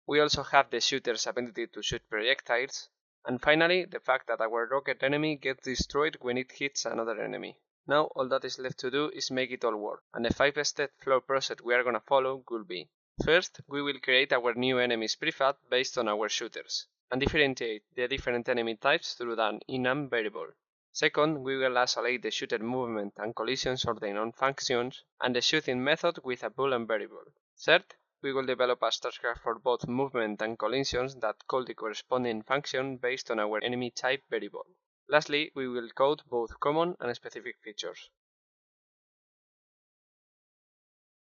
Speaker 2: We also have the shooter's ability to shoot projectiles, and finally, the fact that our rocket enemy gets destroyed when it hits another enemy. Now all that is left to do is make it all work, and the 5-step flow process we are gonna follow will be: first, we will create our new enemies prefab based on our shooters, and differentiate the different enemy types through an enum variable. Second, we will isolate the shooter movement and collisions or their own functions, and the shooting method with a boolean variable. Third, we will develop a structure for both movement and collisions that call the corresponding function based on our enemy type variable. Lastly, we will code both common and specific features.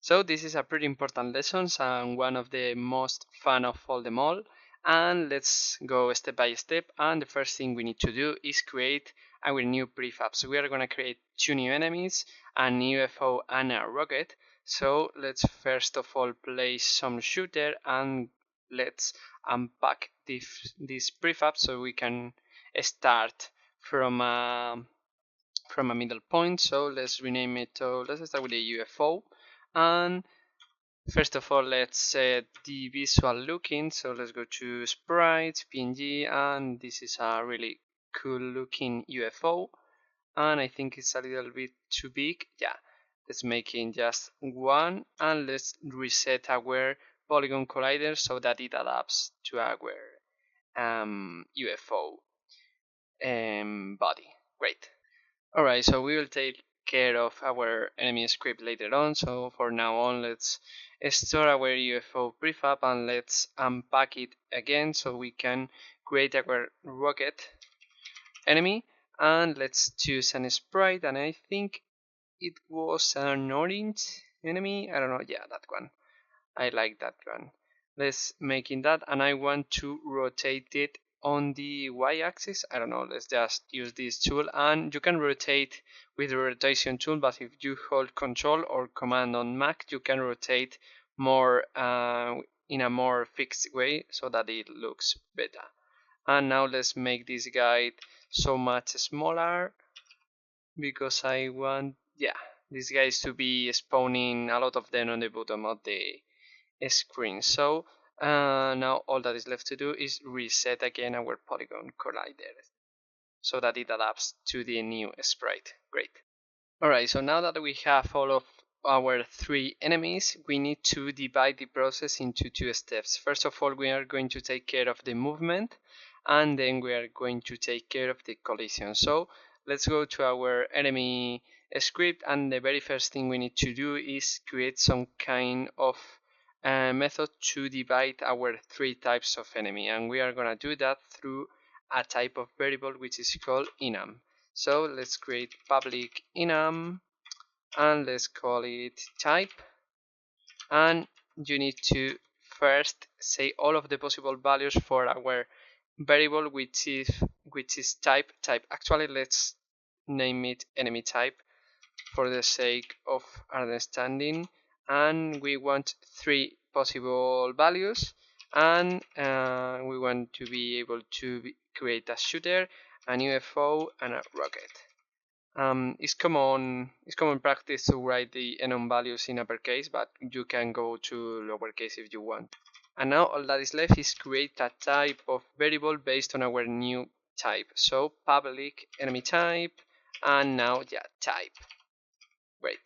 Speaker 2: So this is a pretty important lesson and one of the most fun of all them all. And let's go step by step. And the first thing we need to do is create our new prefabs. We are going to create 2 new enemies, an UFO and a rocket. So let's first of all place some shooter and let's unpack this prefab so we can start from a middle point. So let's rename it to, let's start with the UFO. And first of all, let's set the visual looking. So let's go to sprites, PNG, and this is a really cool looking UFO. And I think it's a little bit too big. Yeah, let's make it just 1, and let's reset our polygon collider so that it adapts to our UFO body. Great. Alright, so we will take care of our enemy script later on. So for now on, let's store our UFO prefab and let's unpack it again so we can create our rocket enemy. And let's choose an sprite, and I think it was an orange enemy. I don't know. Yeah, that one. I like that one. Let's making that, and I want to rotate it on the y-axis. I don't know. Let's just use this tool, and you can rotate with the rotation tool. But if you hold Control or Command on Mac, you can rotate more in a more fixed way so that it looks better. And now let's make this guide so much smaller because I want, yeah, these guys to be spawning a lot of them on the bottom of the screen. So now all that is left to do is reset again our polygon collider so that it adapts to the new sprite. Great. Alright, so now that we have all of our 3 enemies, we need to divide the process into 2 steps. First of all, we are going to take care of the movement, and then we are going to take care of the collision. So let's go to our enemy script, and the very first thing we need to do is create some kind of method to divide our 3 types of enemy, and we are gonna do that through a type of variable which is called enum. So let's create public enum and let's call it type, and you need to first say all of the possible values for our variable which is type. Actually, let's name it enemy type for the sake of understanding, and we want 3 possible values, and we want to be able to create a shooter, an UFO, and a rocket. It's common practice to write the enum values in uppercase, but you can go to lowercase if you want. And now all that is left is create a type of variable based on our new type. So public enemy type, and now type. Great.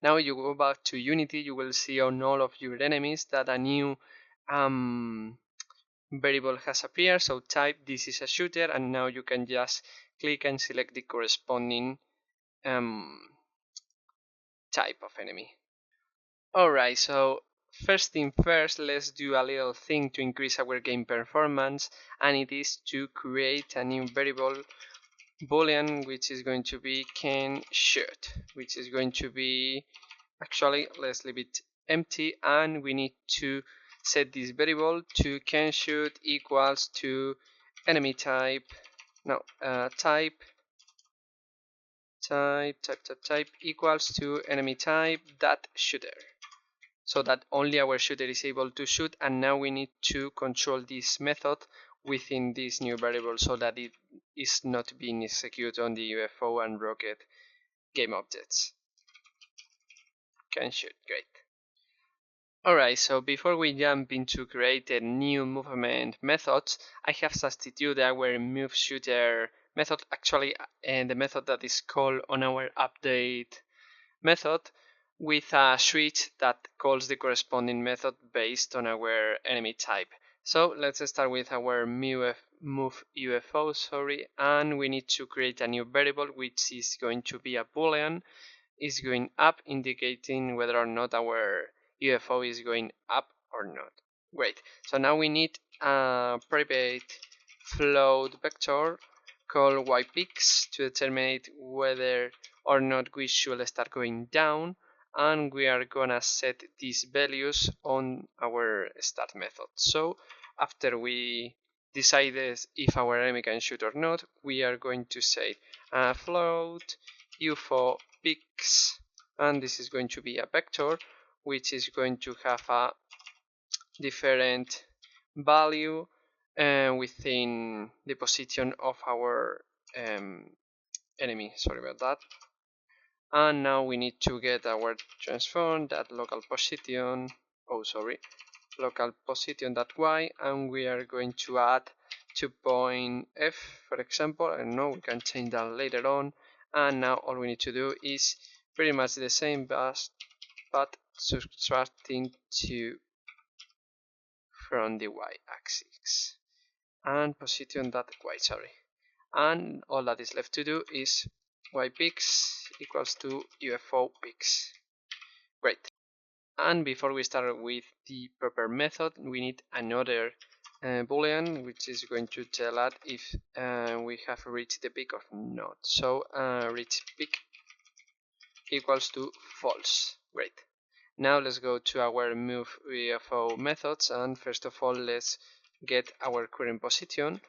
Speaker 2: Now you go back to Unity, you will see on all of your enemies that a new variable has appeared. So type, this is a shooter, and now you can just click and select the corresponding type of enemy. Alright, so first thing first, let's do a little thing to increase our game performance, and it is to create a new variable boolean which is going to be can shoot, which is going to be, actually let's leave it empty, and we need to set this variable to can shoot equals to enemy type, type equals to enemy type dot shooter, so that only our shooter is able to shoot. And now we need to control this method within this new variable so that it is not being executed on the UFO and rocket game objects. Can shoot, great. Alright, so before we jump into creating new movement methods, I have substituted our move shooter method, actually the method that is called on our update method, with a switch that calls the corresponding method based on our enemy type. So let's start with our move UFO, and we need to create a new variable which is going to be a boolean, is going up, indicating whether or not our UFO is going up or not. Great. So now we need a private float vector called ypix to determine whether or not we should start going down, and we are gonna set these values on our start method. So after we decide if our enemy can shoot or not, we are going to say float UFO pix, and this is going to be a vector which is going to have a different value within the position of our enemy. Sorry about that. And now we need to get our transform that local position, local position.y, and we are going to add 2.f, for example. I don't know, we can change that later on. And now all we need to do is pretty much the same, but subtracting 2 from the y-axis and position.y, and all that is left to do is ypix equals to UFO pix. Great. And before we start with the proper method, we need another boolean which is going to tell us if we have reached the peak or not. So reach peak, equals to false. Great. Now let's go to our move UFO methods, and first of all let's get our current position.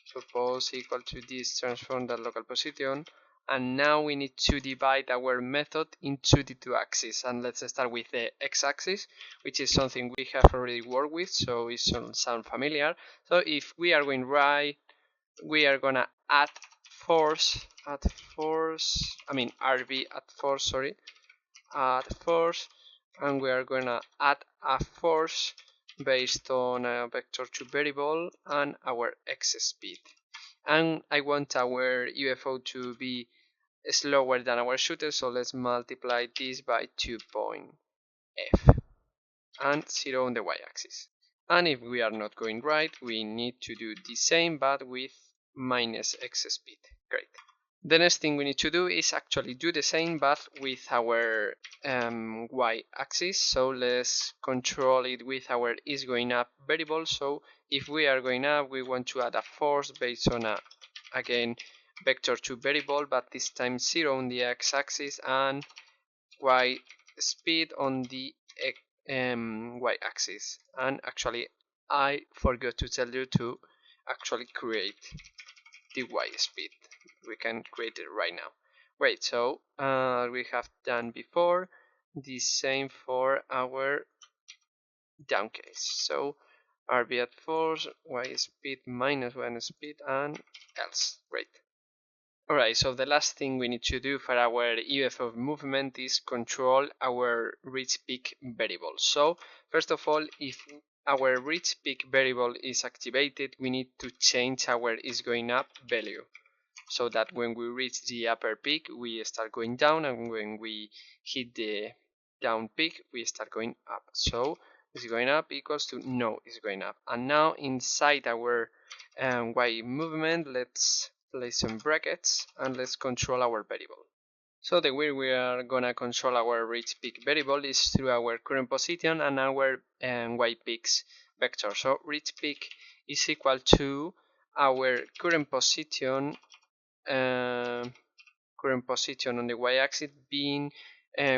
Speaker 2: Suppose equal to this transform that local position, and now we need to divide our method into the two axes, and let's start with the x-axis, which is something we have already worked with, so it should sound familiar. So if we are going right, we are gonna add force RB at force, sorry, add force, and we are gonna add a force based on a vector2 variable and our x speed. And I want our UFO to be slower than our shooter, so let's multiply this by 2.f and 0 on the y-axis. And if we are not going right, we need to do the same but with minus x speed. Great. The next thing we need to do is actually do the same but with our y-axis, so let's control it with our is going up variable. So if we are going up, we want to add a force based on a, again, vector2 variable, but this time 0 on the x-axis and y speed on the y-axis. And actually I forgot to tell you to actually create the y speed. We can create it right now. Great, so we have done before the same for our down case. So RB at force, y speed minus 1 speed, and else. Great. Alright, so the last thing we need to do for our UFO movement is control our reach peak variable. So first of all, if our reach peak variable is activated, we need to change our is going up value, so that when we reach the upper peak we start going down, and when we hit the down peak we start going up. So is going up equals to no is going up. And now inside our y movement, let's place some brackets and let's control our variable. So the way we are gonna control our reach peak variable is through our current position and our y peaks vector. So reach peak is equal to our current position on the y-axis being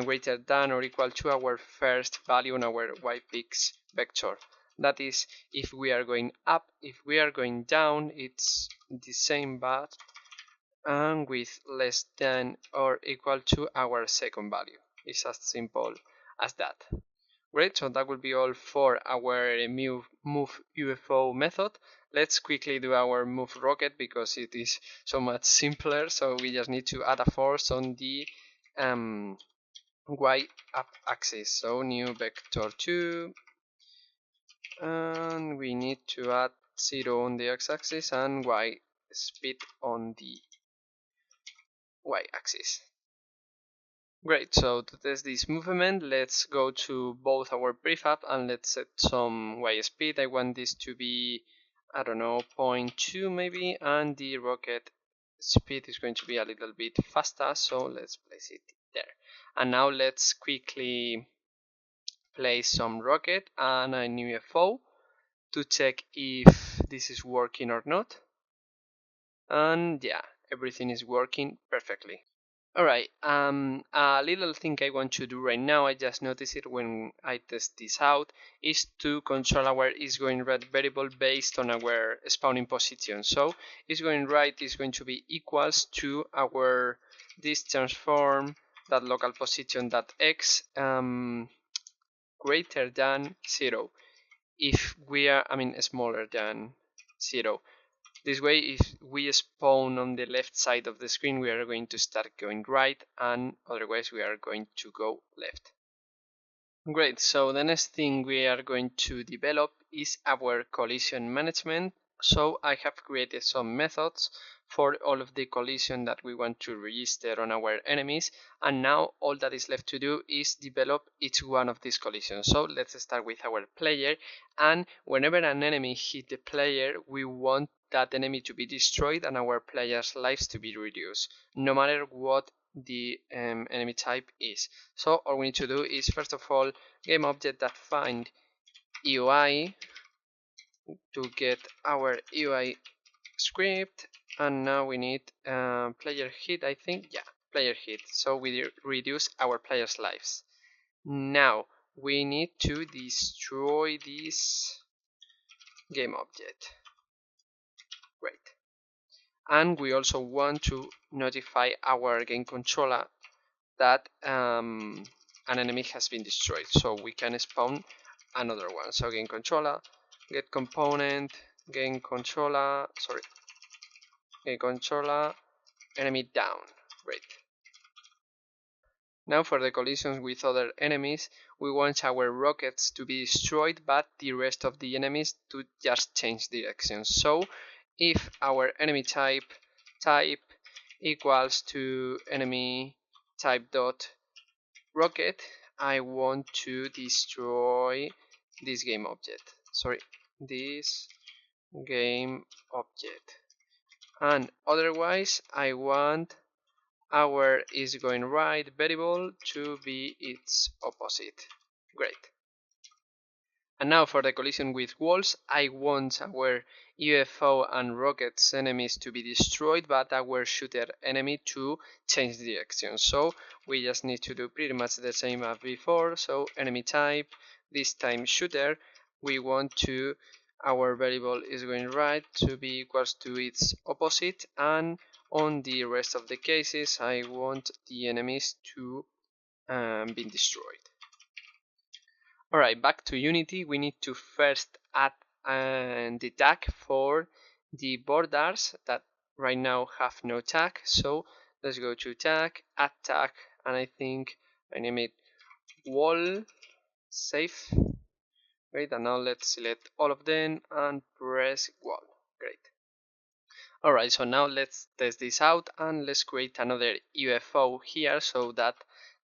Speaker 2: greater than or equal to our first value on our y-peaks vector. That is, if we are going up. If we are going down, it's the same but and with less than or equal to our second value. It's as simple as that. Great, so that will be all for our move UFO method. Let's quickly do our move rocket because it is so much simpler. So we just need to add a force on the y up axis. So new vector2, and we need to add 0 on the x-axis and y speed on the y-axis. Great, so to test this movement, let's go to both our prefab and let's set some y speed. I want this to be, I don't know, 0.2 maybe, and the rocket speed is going to be a little bit faster, so let's place it there. And now let's quickly place some rocket and a new UFO to check if this is working or not. And yeah, everything is working perfectly. Alright, a little thing I want to do right now, I just noticed it when I test this out, is to control our is going right variable based on our spawning position. So is going right is going to be equals to our this transform that local position that x greater than 0. If we are, smaller than 0. This way, if we spawn on the left side of the screen, we are going to start going right, and otherwise we are going to go left. Great, so the next thing we are going to develop is our collision management. So I have created some methods for all of the collision that we want to register on our enemies, and now all that is left to do is develop each one of these collisions. So let's start with our player, and whenever an enemy hits the player, we want that enemy to be destroyed and our player's lives to be reduced, no matter what the enemy type is. So all we need to do is first of all game object that find UI to get our UI script, and now we need player hit, I think, yeah, player hit, so we reduce our players' lives. Now we need to destroy this game object. Great. And we also want to notify our game controller that an enemy has been destroyed, so we can spawn another one. So game controller, get component, game controller, enemy down. Great. Now for the collisions with other enemies, we want our rockets to be destroyed, but the rest of the enemies to just change direction. So if our enemy type equals to enemy type dot rocket, I want to destroy this game object. This game object. And otherwise, I want our is going right variable to be its opposite. Great. And now for the collision with walls, I want our UFO and rockets enemies to be destroyed, but our shooter enemy to change direction. So we just need to do pretty much the same as before. So enemy type, this time shooter, we want to, our variable is going right to be equals to its opposite, and on the rest of the cases I want the enemies to be destroyed. Alright, back to Unity, we need to first add the tag for the borders that right now have no tag. So let's go to tag, add tag, and I think I name it wall, save. Great, and now let's select all of them and press wall. Great. Alright, so now let's test this out and let's create another UFO here so that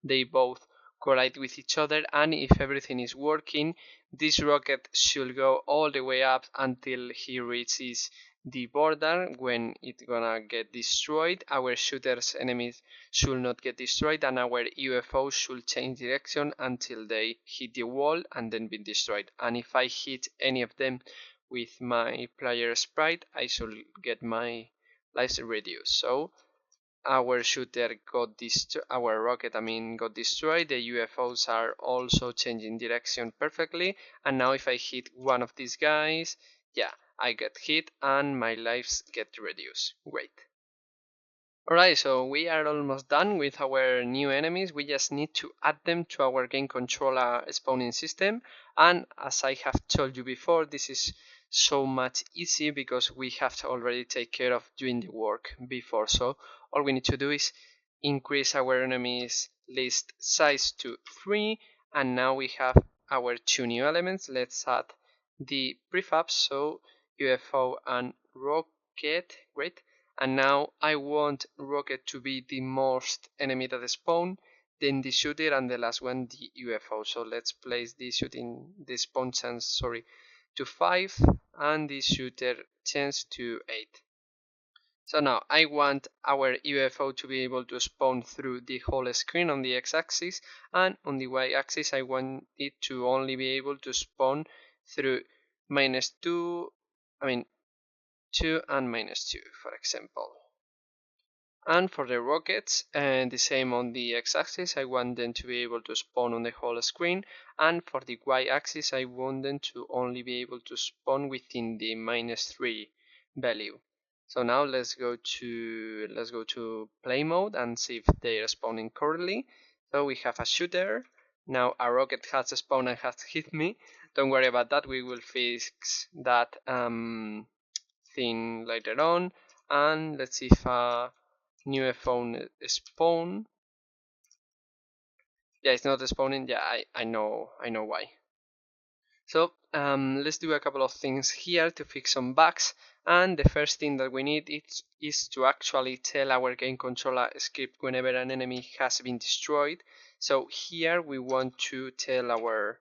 Speaker 2: they both collide with each other, and if everything is working, this rocket should go all the way up until he reaches the border. When it's gonna get destroyed, our shooter's enemies should not get destroyed, and our UFO should change direction until they hit the wall and then be destroyed. And if I hit any of them with my player sprite, I should get my lives reduced. So our shooter got our rocket got destroyed. The UFOs are also changing direction perfectly, and now if I hit one of these guys, yeah, I get hit and my lives get reduced. Great. Alright, so we are almost done with our new enemies. We just need to add them to our game controller spawning system, and as I have told you before, this is so much easy because we have to already take care of doing the work before. So all we need to do is increase our enemies list size to 3, and now we have our two new elements. Let's add the prefabs, so UFO and rocket. Great. And now I want rocket to be the most enemy that spawn, then the shooter, and the last one the UFO. So let's place the shooting, the spawn chance, to 5, and the shooter chance to 8. So now I want our UFO to be able to spawn through the whole screen on the x-axis, and on the y-axis I want it to only be able to spawn through -2, 2 and -2, for example. And for the rockets, the same on the x-axis, I want them to be able to spawn on the whole screen, and for the y-axis I want them to only be able to spawn within the -3 value. So now let's go to play mode and see if they are spawning correctly. So we have a shooter. Now a rocket has spawned and has hit me. Don't worry about that, we will fix that thing later on. And let's see if a new phone spawn. Yeah, it's not spawning. Yeah, I know why. So let's do a couple of things here to fix some bugs. And the first thing that we need is to actually tell our game controller script whenever an enemy has been destroyed. So here we want to tell our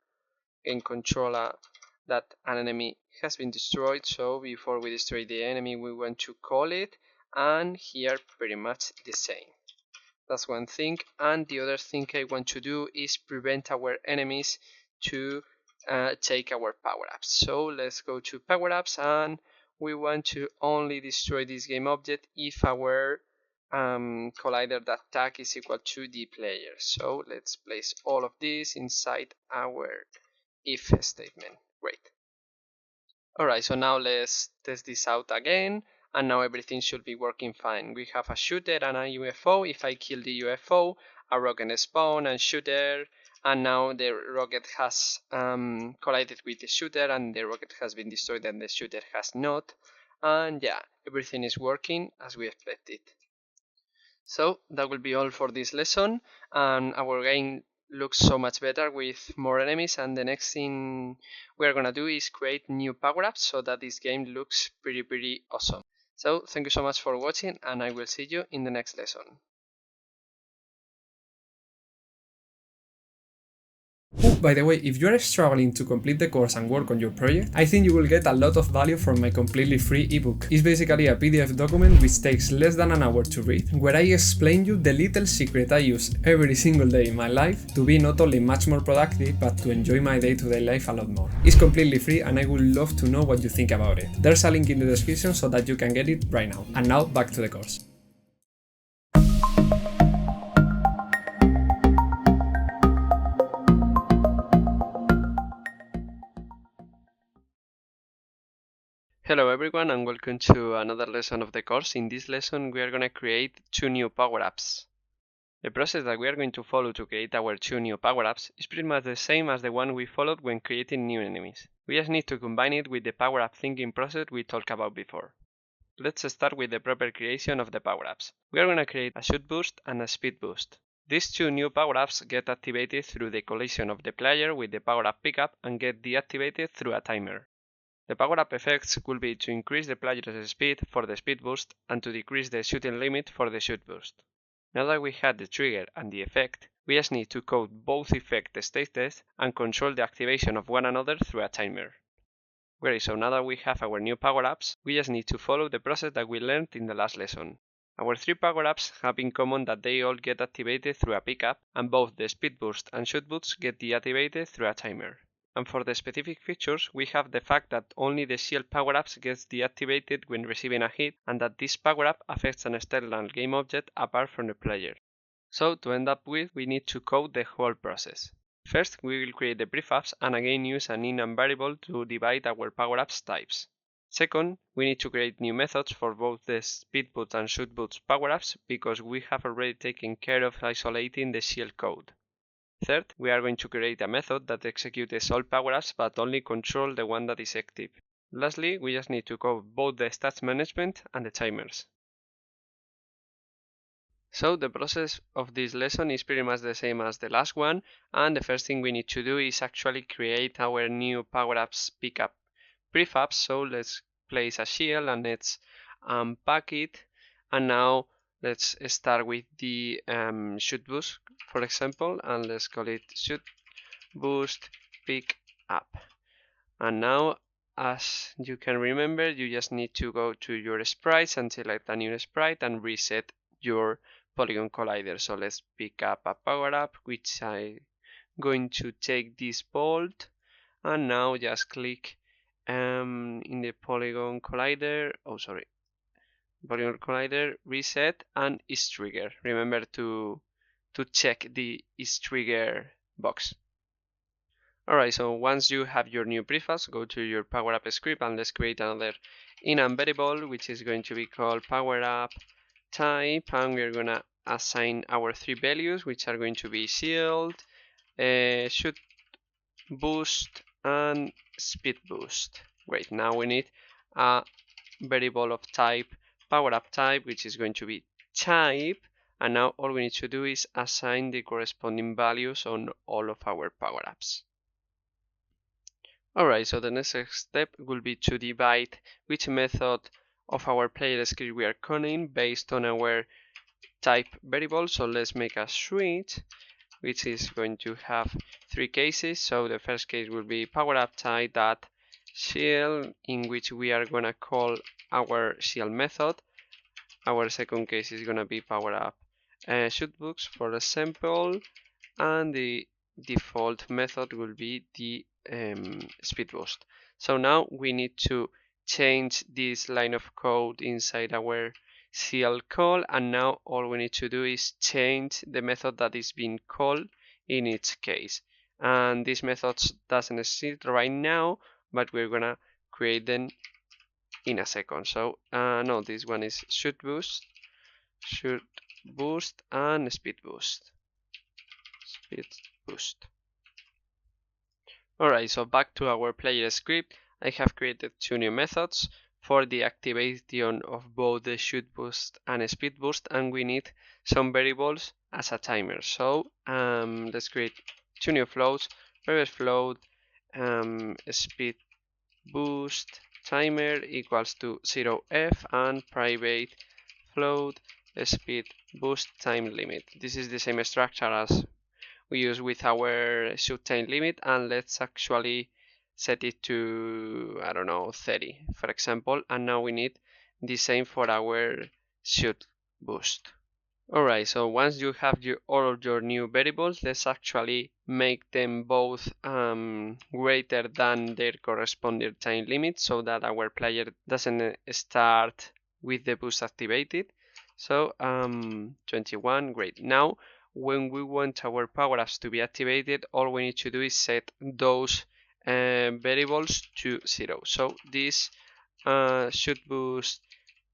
Speaker 2: game controller that an enemy has been destroyed. So before we destroy the enemy, we want to call it, and here pretty much the same. That's one thing. And the other thing I want to do is prevent our enemies to take our power-ups. So let's go to power-ups, and we want to only destroy this game object if our collider that tag is equal to the player. So let's place all of this inside our if statement. Great. Alright, so now let's test this out again, and now everything should be working fine. We have a shooter and a UFO. If I kill the UFO, a rocket spawn and shooter, and now the rocket has collided with the shooter and the rocket has been destroyed and the shooter has not. And yeah, everything is working as we expected. So that will be all for this lesson, and our game looks so much better with more enemies, and the next thing we're gonna do is create new power-ups so that this game looks pretty awesome. So thank you so much for watching, and I will see you in the next lesson.
Speaker 1: Oh, by the way, if you are struggling to complete the course and work on your project, I think you will get a lot of value from my completely free ebook. It's basically a PDF document which takes less than an hour to read, where I explain you the little secret I use every single day in my life to be not only much more productive, but to enjoy my day-to-day life a lot more. It's completely free and I would love to know what you think about it. There's a link in the description so that you can get it right now. And now back to the course.
Speaker 2: Hello everyone and welcome to another lesson of the course. In this lesson we are going to create two new power-ups. The process that we are going to follow to create our two new power-ups is pretty much the same as the one we followed when creating new enemies. We just need to combine it with the power-up thinking process we talked about before. Let's start with the proper creation of the power-ups. We are going to create a shoot boost and a speed boost. These two new power-ups get activated through the collision of the player with the power-up pickup and get deactivated through a timer. The power-up effects will be to increase the player's speed for the speed boost and to decrease the shooting limit for the shoot boost. Now that we had the trigger and the effect, we just need to code both effect states and control the activation of one another through a timer. Great, so now that we have our new power-ups, we just need to follow the process that we learned in the last lesson. Our three power-ups have in common that they all get activated through a pickup, and both the speed boost and shoot boost get deactivated through a timer. And for the specific features, we have the fact that only the shield power-ups gets deactivated when receiving a hit, and that this power-up affects an external game object apart from the player. So to end up with, we need to code the whole process. First, we will create the prefabs and again use an enum variable to divide our power-ups types. Second, we need to create new methods for both the speed boost and shoot boost power-ups because we have already taken care of isolating the shield code. Third, we are going to create a method that executes all power-ups but only control the one that is active. Lastly, we just need to code both the stats management and the timers. So the process of this lesson is pretty much the same as the last one, and the first thing we need to do is actually create our new power-ups pickup prefabs. So let's place a shield and let's unpack it, and now let's start with the shoot boost, for example, and let's call it shoot boost pick up. And now, as you can remember, you just need to go to your sprites and select a new sprite and reset your polygon collider. So let's pick up a power up, which I'm going to take this bolt, and now just click in the polygon collider. Polygon collider, reset, and is trigger. Remember to check the is trigger box. Alright, so once you have your new prefabs, go to your power up script and let's create another enum variable which is going to be called power up type, and we're gonna assign our three values which are going to be shield, shoot boost, and speed boost. Great, now we need a variable of type power up type which is going to be type, and now all we need to do is assign the corresponding values on all of our power ups. Alright, so the next step will be to divide which method of our player script we are calling based on our type variable. So let's make a switch which is going to have three cases. So the first case will be power up type dot shield, in which we are gonna call our shield method. Our second case is gonna be power up shoot boost for example, and the default method will be the speed boost. So now we need to change this line of code inside our CL call, and now all we need to do is change the method that is being called in each case. And this method doesn't exist right now, but we're gonna create them in a second. So no, this one is should boost, and speed boost. Alright, so back to our player script. I have created two new methods for the activation of both the shoot boost and speed boost, and we need some variables as a timer. So let's create two new floats. Private float speed boost timer equals to 0f, and private float speed boost time limit. This is the same structure as we use with our shoot time limit, and let's actually set it to, I don't know, 30 for example, and now we need the same for our shoot boost. Alright, so once you have all of your new variables, let's actually make them both greater than their corresponding time limit, so that our player doesn't start with the boost activated. So 21, great. Now when we want our power-ups to be activated, all we need to do is set those variables to 0. So this should boost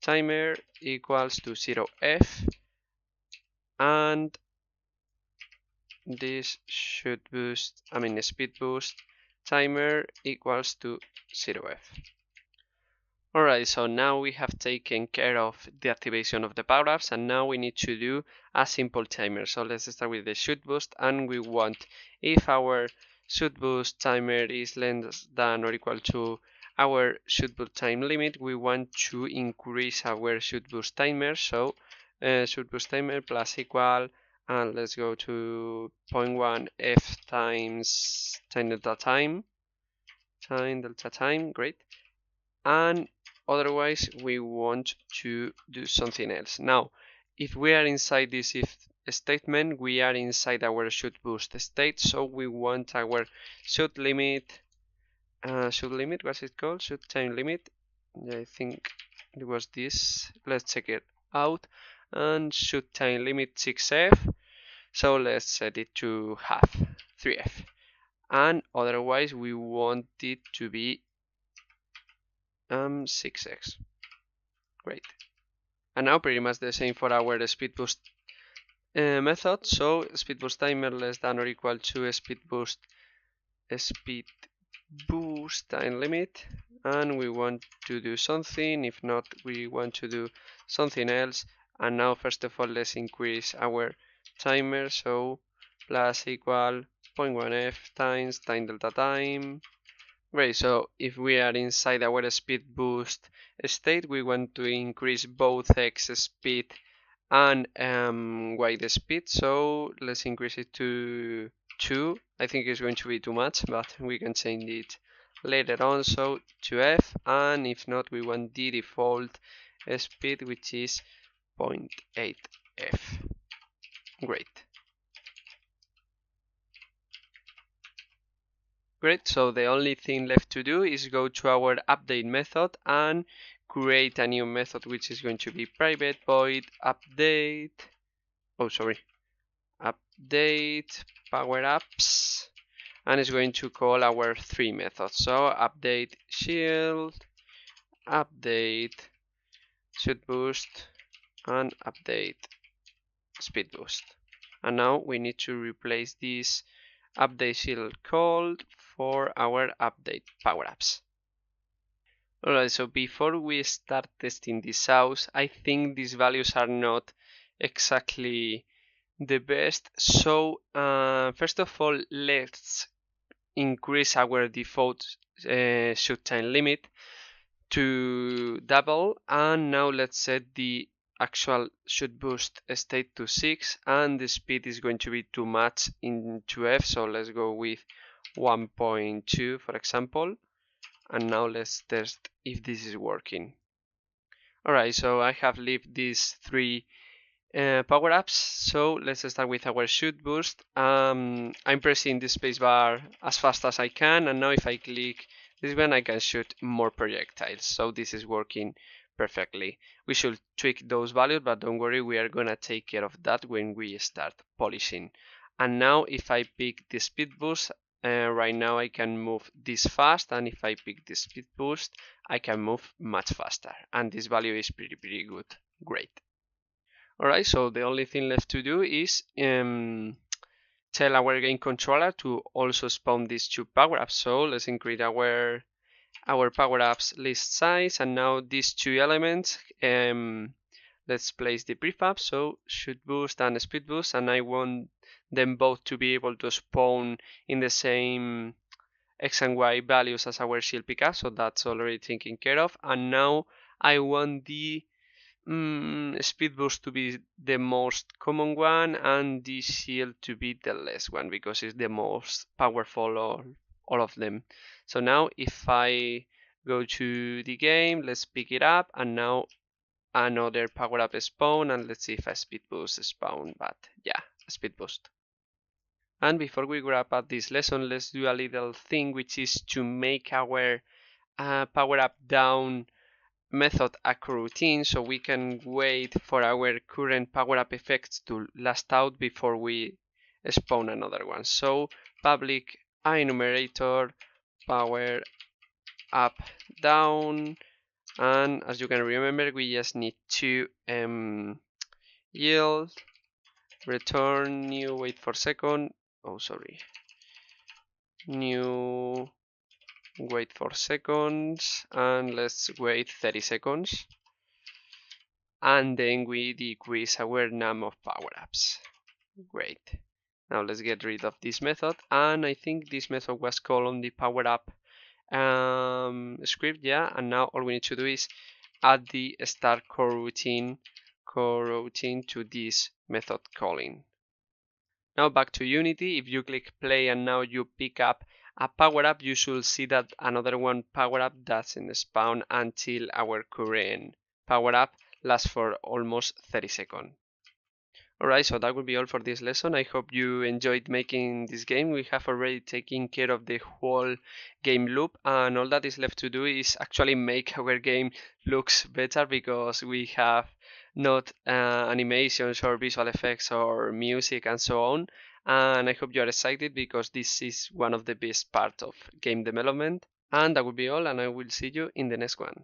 Speaker 2: timer equals to 0f, and this should boost, speed boost timer equals to 0f. Alright, so now we have taken care of the activation of the power-ups, and now we need to do a simple timer. So let's start with the shoot boost, and we want, if our shoot boost timer is less than or equal to our shoot boost time limit, we want to increase our shoot boost timer. So shoot boost timer plus equal, and let's go to 0.1 f times time delta time, great. And otherwise we want to do something else. Now if we are inside this if statement, we are inside our shoot boost state, so we want our shoot limit, what's it called, shoot time limit, I think it was this, let's check it out, and shoot time limit 6f, so let's set it to half, 3f, and otherwise we want it to be 6x. Great. And now pretty much the same for our speed boost method. So speed boost timer less than or equal to speed boost time limit, and we want to do something. If not, we want to do something else. And now first of all, let's increase our timer. So plus equal 0.1f times time delta time. Great, so if we are inside our speed boost state, we want to increase both x speed and y the speed, so let's increase it to 2. I think it's going to be too much, but we can change it later on, so 2f, and if not, we want the default speed, which is 0.8f. Great. Great, so the only thing left to do is go to our update method and create a new method, which is going to be private void update, update power-ups, and it's going to call our three methods. So update shield, update shoot boost, and update speed boost. And now we need to replace this update shield call for our update power-ups. Alright, so before we start testing this out, I think these values are not exactly the best. So first of all, let's increase our default shoot time limit to double, and now let's set the actual shoot boost state to 6, and the speed is going to be too much in 2f, so let's go with 1.2 for example, and now let's test if this is working. Alright, so I have left these three power-ups, so let's start with our shoot boost. I'm pressing the spacebar as fast as I can, and now if I click this one I can shoot more projectiles, so this is working perfectly. We should tweak those values, but don't worry, we are gonna take care of that when we start polishing. And now if I pick the speed boost, right now I can move this fast, and if I pick the speed boost, I can move much faster, and this value is pretty good. Great. Alright, so the only thing left to do is tell our game controller to also spawn these two power-ups. So let's increase our power-ups list size, and now these two elements, let's place the prefab, so shoot boost and speed boost, and I want them both to be able to spawn in the same X and Y values as our shield pickup, so that's already taken care of. And now I want the speed boost to be the most common one and the shield to be the less one, because it's the most powerful of all of them. So now if I go to the game, let's pick it up, and now another power up spawn, and let's see if a speed boost spawn, but yeah, a speed boost. And before we wrap up this lesson, let's do a little thing, which is to make our power up down method a coroutine, so we can wait for our current power up effects to last out before we spawn another one. So public enumerator power up down, and as you can remember, we just need to yield return new wait for second, new wait for seconds, and let's wait 30 seconds, and then we decrease our num of power-ups. Great. Now let's get rid of this method, and I think this method was called on the power-up script, yeah, and now all we need to do is add the start coroutine to this method calling. Now back to Unity, if you click play and now you pick up a power-up, you should see that another one power-up doesn't spawn until our current power-up lasts for almost 30 seconds. Alright, so that will be all for this lesson. I hope you enjoyed making this game. We have already taken care of the whole game loop, and all that is left to do is actually make our game looks better, because we have not animations or visual effects or music and so on. And I hope you are excited, because this is one of the best parts of game development. And that will be all, and I will see you in the next one.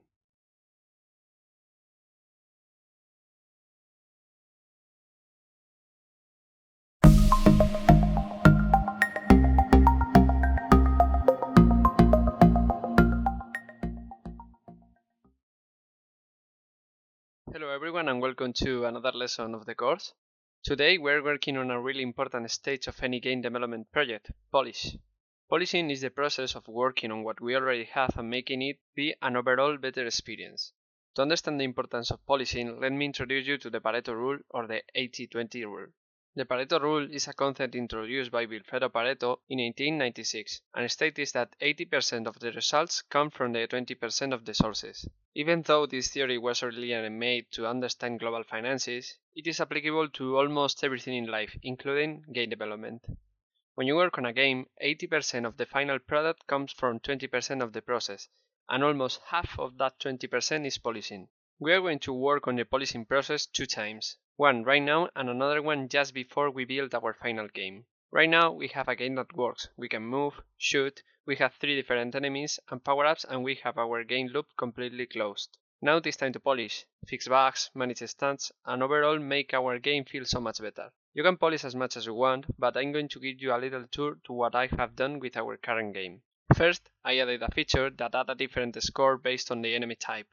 Speaker 2: Hello everyone, and welcome to another lesson of the course. Today we're working on a really important stage of any game development project, polish. Polishing is the process of working on what we already have and making it be an overall better experience. To understand the importance of polishing, let me introduce you to the Pareto rule, or the 80-20 rule. The Pareto rule is a concept introduced by Vilfredo Pareto in 1896, and states that 80% of the results come from the 20% of the sources. Even though this theory was originally made to understand global finances, it is applicable to almost everything in life, including game development. When you work on a game, 80% of the final product comes from 20% of the process, and almost half of that 20% is polishing. We are going to work on the polishing process 2 times, one right now and another one just before we build our final game. Right now we have a game that works. We can move, shoot, we have 3 different enemies and power-ups, and we have our game loop completely closed. Now it is time to polish, fix bugs, manage stunts, and overall make our game feel so much better. You can polish as much as you want, but I'm going to give you a little tour to what I have done with our current game. First, I added a feature that adds a different score based on the enemy type.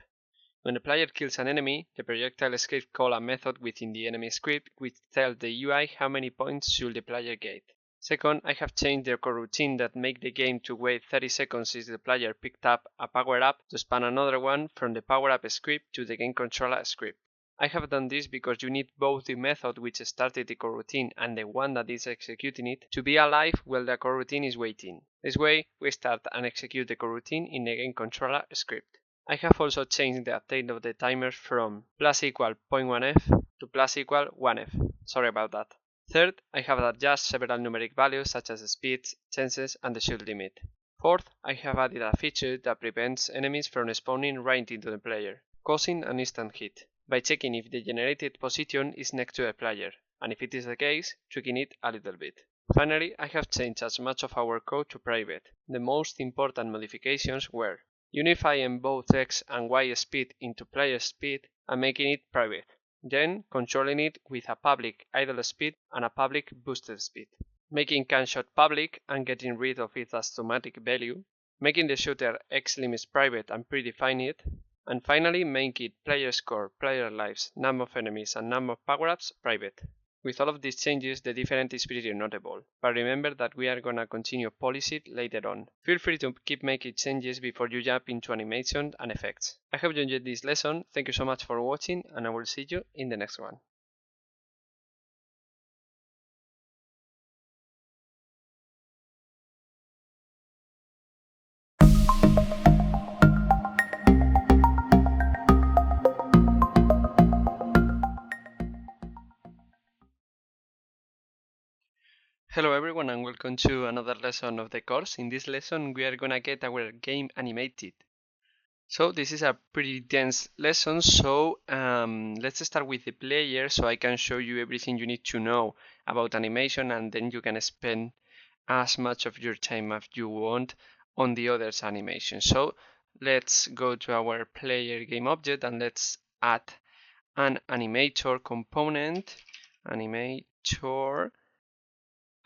Speaker 2: When the player kills an enemy, the projectile script calls a method within the enemy script which tells the UI how many points should the player get. Second, I have changed the coroutine that makes the game to wait 30 seconds since the player picked up a power-up to span another one from the power-up script to the game controller script. I have done this because you need both the method which started the coroutine and the one that is executing it to be alive while the coroutine is waiting. This way, we start and execute the coroutine in the game controller script. I have also changed the update of the timers from += 0.1f to += 1f. Sorry about that. Third, I have adjusted several numeric values such as speeds, chances, and the shield limit. Fourth, I have added a feature that prevents enemies from spawning right into the player. causing an instant hit, by checking if the generated position is next to a player, and if it is the case, tweaking it a little bit. Finally, I have changed as much of our code to private. The most important modifications were unifying both X and Y speed into player speed and making it private, then controlling it with a public idle speed and a public boosted speed, making canshot public and getting rid of its automatic value, making the shooter X limits private and predefine it, and finally make it player score, player lives, number of enemies and number of power-ups private. With all of these changes, the difference is pretty notable, but remember that we are gonna continue polish it later on. Feel free to keep making changes before you jump into animation and effects. I hope you enjoyed this lesson, thank you so much for watching, and I will see you in the next one. Hello everyone and welcome to another lesson of the course. In this lesson we are gonna get our game animated. So this is a pretty dense lesson, so let's start with the player so I can show you everything you need to know about animation, and then you can spend as much of your time as you want on the other's animation. So let's go to our player game object and let's add an animator component.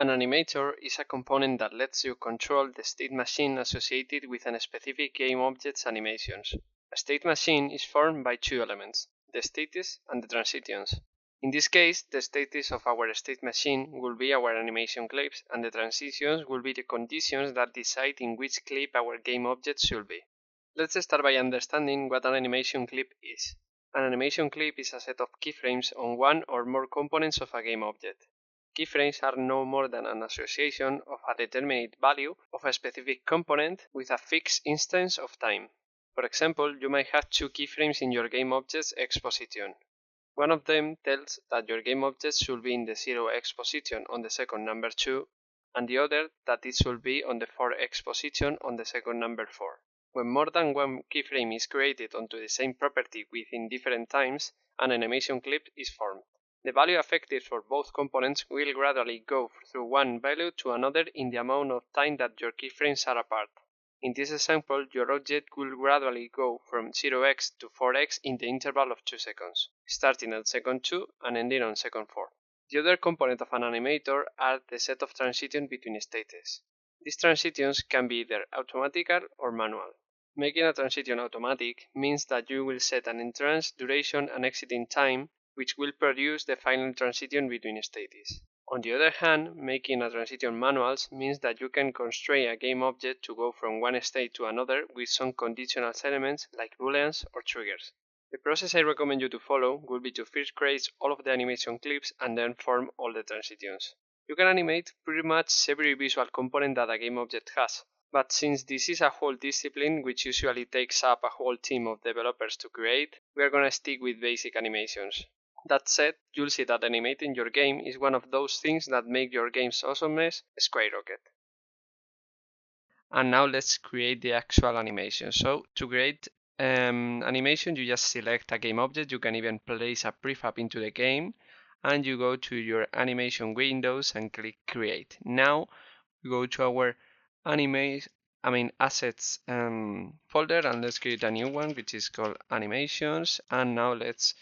Speaker 2: An animator is a component that lets you control the state machine associated with a specific game object's animations. A state machine is formed by two elements, the status and the transitions. In this case, the status of our state machine will be our animation clips, and the transitions will be the conditions that decide in which clip our game object should be. Let's start by understanding what an animation clip is. An animation clip is a set of keyframes on one or more components of a game object. Keyframes are no more than an association of a determinate value of a specific component with a fixed instance of time. For example, you might have two keyframes in your game object's X position. One of them tells that your game object should be in the 0x position on the second number 2, and the other that it should be on the 4x position on the second number 4. When more than one keyframe is created onto the same property within different times, an animation clip is formed. The value affected for both components will gradually go through one value to another in the amount of time that your keyframes are apart. In this example, your object will gradually go from 0x to 4x in the interval of 2 seconds, starting at second 2 and ending on second 4. The other component of an animator are the set of transitions between states. These transitions can be either automatical or manual. Making a transition automatic means that you will set an entrance, duration and exiting time, which will produce the final transition between states. On the other hand, making a transition manual means that you can constrain a game object to go from one state to another with some conditional elements like booleans or triggers. The process I recommend you to follow will be to first create all of the animation clips and then form all the transitions. You can animate pretty much every visual component that a game object has, but since this is a whole discipline which usually takes up a whole team of developers to create, we are gonna stick with basic animations. That said, you'll see that animating your game is one of those things that make your game's awesomeness Skyrocket. And now let's create the actual animation. So to create animation, you just select a game object. You can even place a prefab into the game, and you go to your animation windows and click create. Now we go to our assets folder, and let's create a new one which is called animations. And now let's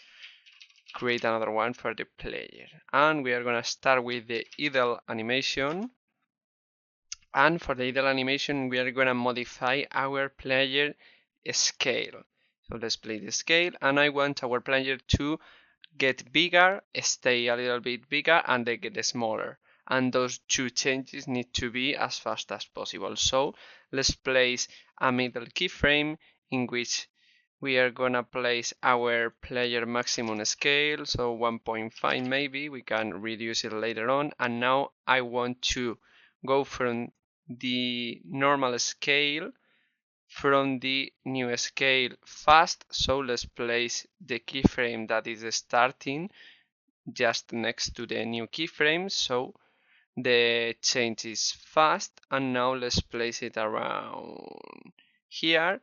Speaker 2: create another one for the player, and we are going to start with the idle animation. And for the idle animation we are going to modify our player scale. So let's play the scale, and I want our player to get bigger, stay a little bit bigger, and then get smaller, and those two changes need to be as fast as possible. So let's place a middle keyframe in which we are gonna place our player maximum scale, so 1.5 maybe, we can reduce it later on. And now I want to go from the normal scale from the new scale fast, so let's place the keyframe that is starting just next to the new keyframe, so the change is fast. And now let's place it around here,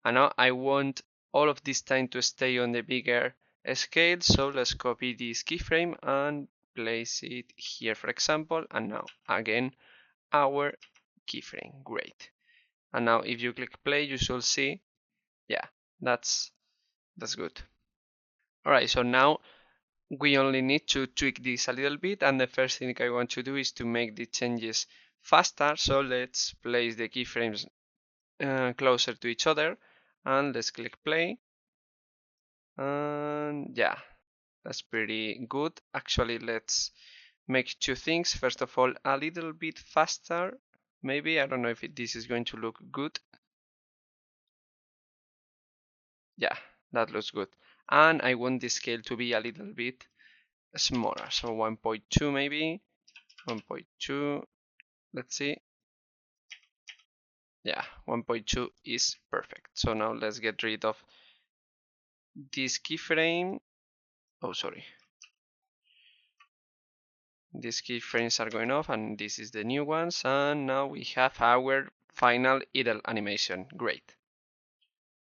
Speaker 2: and now I want all of this time to stay on the bigger scale. So let's copy this keyframe and place it here, for example, and now again our keyframe. Great. And now if you click play, you should see, yeah, that's good. Alright, so now we only need to tweak this a little bit, and the first thing I want to do is to make the changes faster. So let's place the keyframes closer to each other, and let's click play. And yeah, that's pretty good. Actually, let's make two things. First of all, a little bit faster. Maybe, I don't know if this is going to look good. Yeah, that looks good. And I want the scale to be a little bit smaller. So 1.2 maybe, 1.2, let's see. Yeah, 1.2 is perfect. So now let's get rid of this keyframe. Oh, sorry. These keyframes are going off, and this is the new ones. And now we have our final idle animation. Great.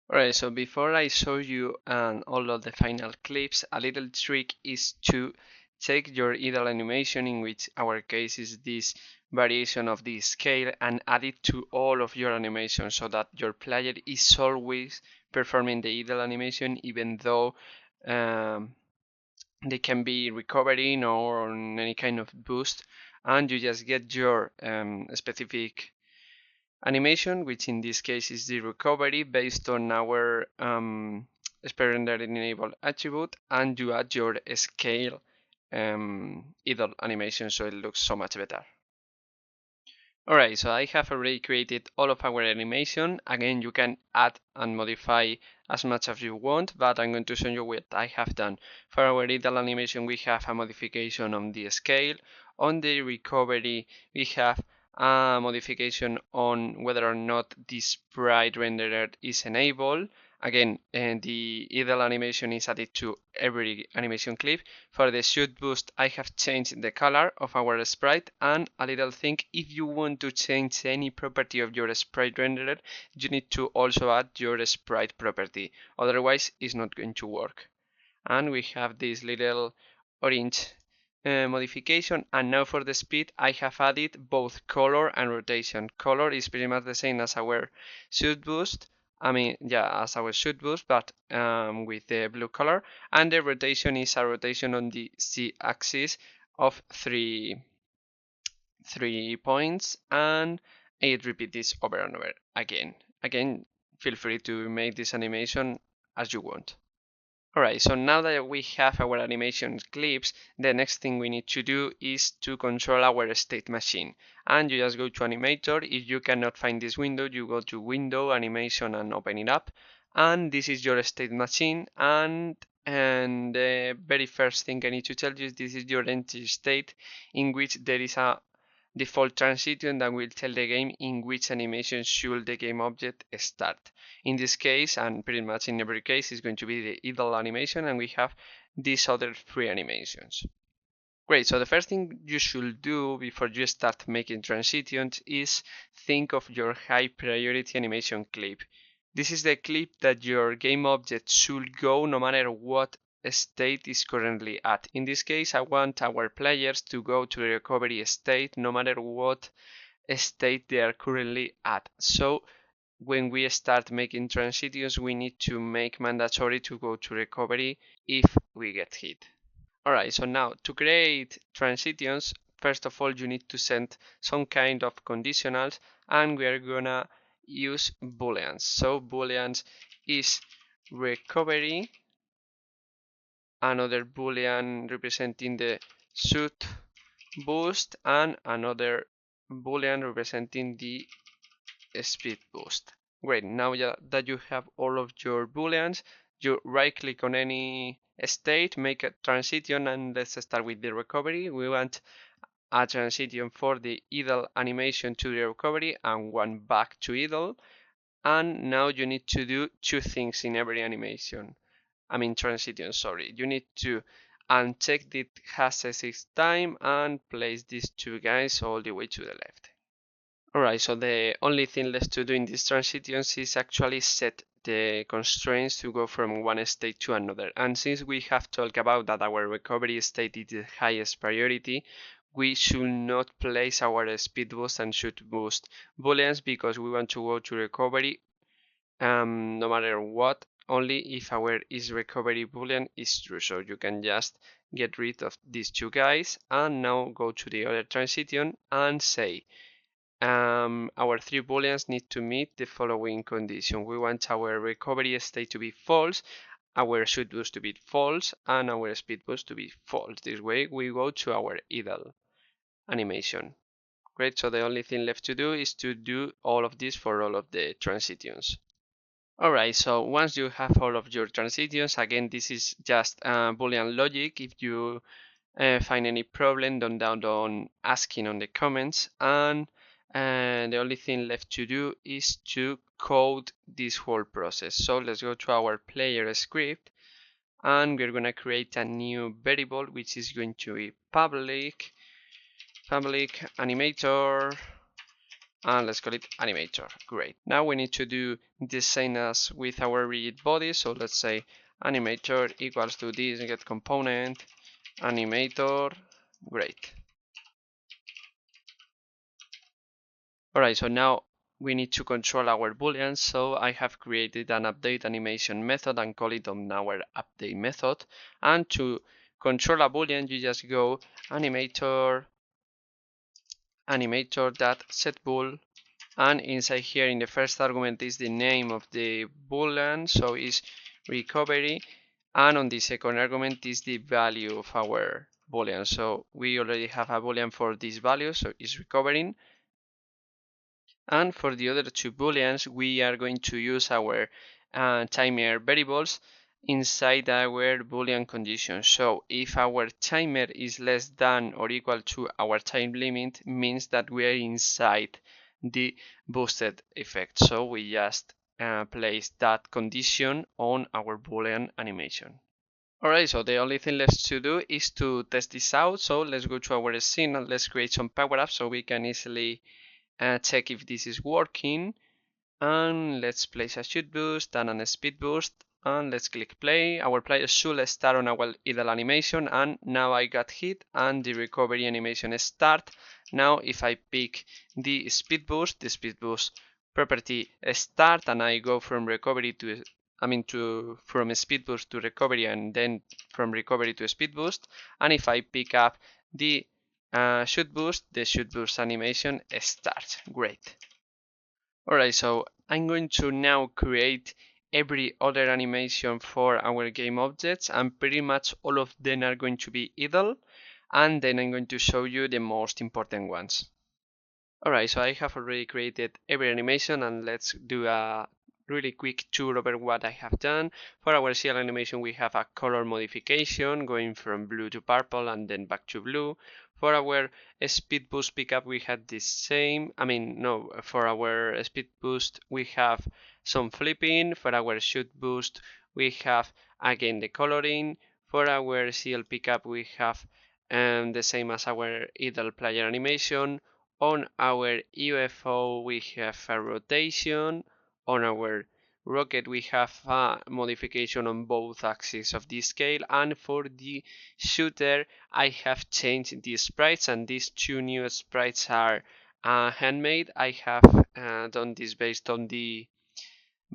Speaker 2: Alright, so before I show you all of the final clips, a little trick is to take your idle animation, in which our case is this variation of the scale, and add it to all of your animations so that your player is always performing the idle animation, even though they can be recovering or on any kind of boost, and you just get your specific animation, which in this case is the recovery based on our sprite rendering enabled attribute, and you add your scale idle animation so it looks so much better. Alright, so I have already created all of our animation. Again, you can add and modify as much as you want, but I'm going to show you what I have done. For our idle animation, we have a modification on the scale. On the recovery, we have a modification on whether or not the sprite renderer is enabled. Again, the idle animation is added to every animation clip. For the shoot boost, I have changed the color of our sprite, and a little thing, if you want to change any property of your sprite renderer, you need to also add your sprite property, otherwise it's not going to work. And we have this little orange modification. And now for the speed, I have added both color and rotation. Color is pretty much the same as our shoot boost, as our shoot boost, but with the blue color. And the rotation is a rotation on the z-axis of 3 points, and it repeats this over and over again. Again, feel free to make this animation as you want. Alright, so now that we have our animation clips, the next thing we need to do is to control our state machine. And you just go to Animator. If you cannot find this window, you go to Window, Animation, and open it up. And this is your state machine. And the very first thing I need to tell you is this is your entry state, in which there is a default transition that will tell the game in which animation should the game object start. In this case, and pretty much in every case, is going to be the idle animation, and we have these other three animations. Great, so the first thing you should do before you start making transitions is think of your high priority animation clip. This is the clip that your game object should go no matter what state is currently at. In this case, I want our players to go to the recovery state no matter what state they are currently at. So when we start making transitions, we need to make mandatory to go to recovery if we get hit. Alright, so now to create transitions, first of all you need to send some kind of conditionals, and we are gonna use booleans. So booleans is recovery, another boolean representing the shoot boost, and another boolean representing the speed boost. Great, now that you have all of your booleans, you right click on any state, make a transition, and let's start with the recovery. We want a transition for the idle animation to the recovery and one back to idle. And now you need to do two things in every animation. Transition, sorry. You need to uncheck the has 6 time and place these two guys all the way to the left. Alright, so the only thing left to do in these transitions is actually set the constraints to go from one state to another. And since we have talked about that our recovery state is the highest priority, we should not place our speed boost and should boost booleans because we want to go to recovery no matter what, only if our isRecovery boolean is true. So you can just get rid of these two guys and now go to the other transition and say our three booleans need to meet the following condition. We want our recovery state to be false, our shoot boost to be false, and our speed boost to be false. This way we go to our idle animation. Great, so the only thing left to do is to do all of this for all of the transitions. Alright, so once you have all of your transitions, again this is just Boolean logic. If you find any problem, don't doubt on asking on the comments, and the only thing left to do is to code this whole process. So let's go to our player script and we're gonna create a new variable which is going to be public animator, and let's call it animator. Great. Now we need to do the same as with our rigid body. So let's say animator equals to this get component animator. Great. Alright, so now we need to control our booleans. So I have created an update animation method and call it on our update method. And to control a boolean, you just go animator dot set bool, and inside here in the first argument is the name of the boolean, so is recovery, and on the second argument is the value of our boolean. So we already have a boolean for this value, so it's recovering. And for the other two booleans, we are going to use our timer variables inside our boolean condition. So if our timer is less than or equal to our time limit, means that we are inside the boosted effect. So we just place that condition on our boolean animation. Alright, so the only thing left to do is to test this out. So let's go to our scene and let's create some power-ups so we can easily check if this is working. And let's place a shoot boost and a speed boost, and let's click play. Our player should start on our idle animation, and now I got hit and the recovery animation start. Now if I pick the speed boost property start, and I go from recovery to from speed boost to recovery and then from recovery to speed boost, and if I pick up the shoot boost, the shoot boost animation starts. Great. Alright, so I'm going to now create every other animation for our game objects, and pretty much all of them are going to be idle, and then I'm going to show you the most important ones. Alright, so I have already created every animation, and let's do a really quick tour over what I have done. For our CL animation we have a color modification going from blue to purple and then back to blue. For our speed boost pickup we had the same, for our speed boost we have some flipping. For our shoot boost we have again the coloring. For our CL pickup we have the same as our idle player animation. On our UFO we have a rotation. On our rocket we have a modification on both axes of the scale, and for the shooter I have changed the sprites, and these two new sprites are handmade. I have done this based on the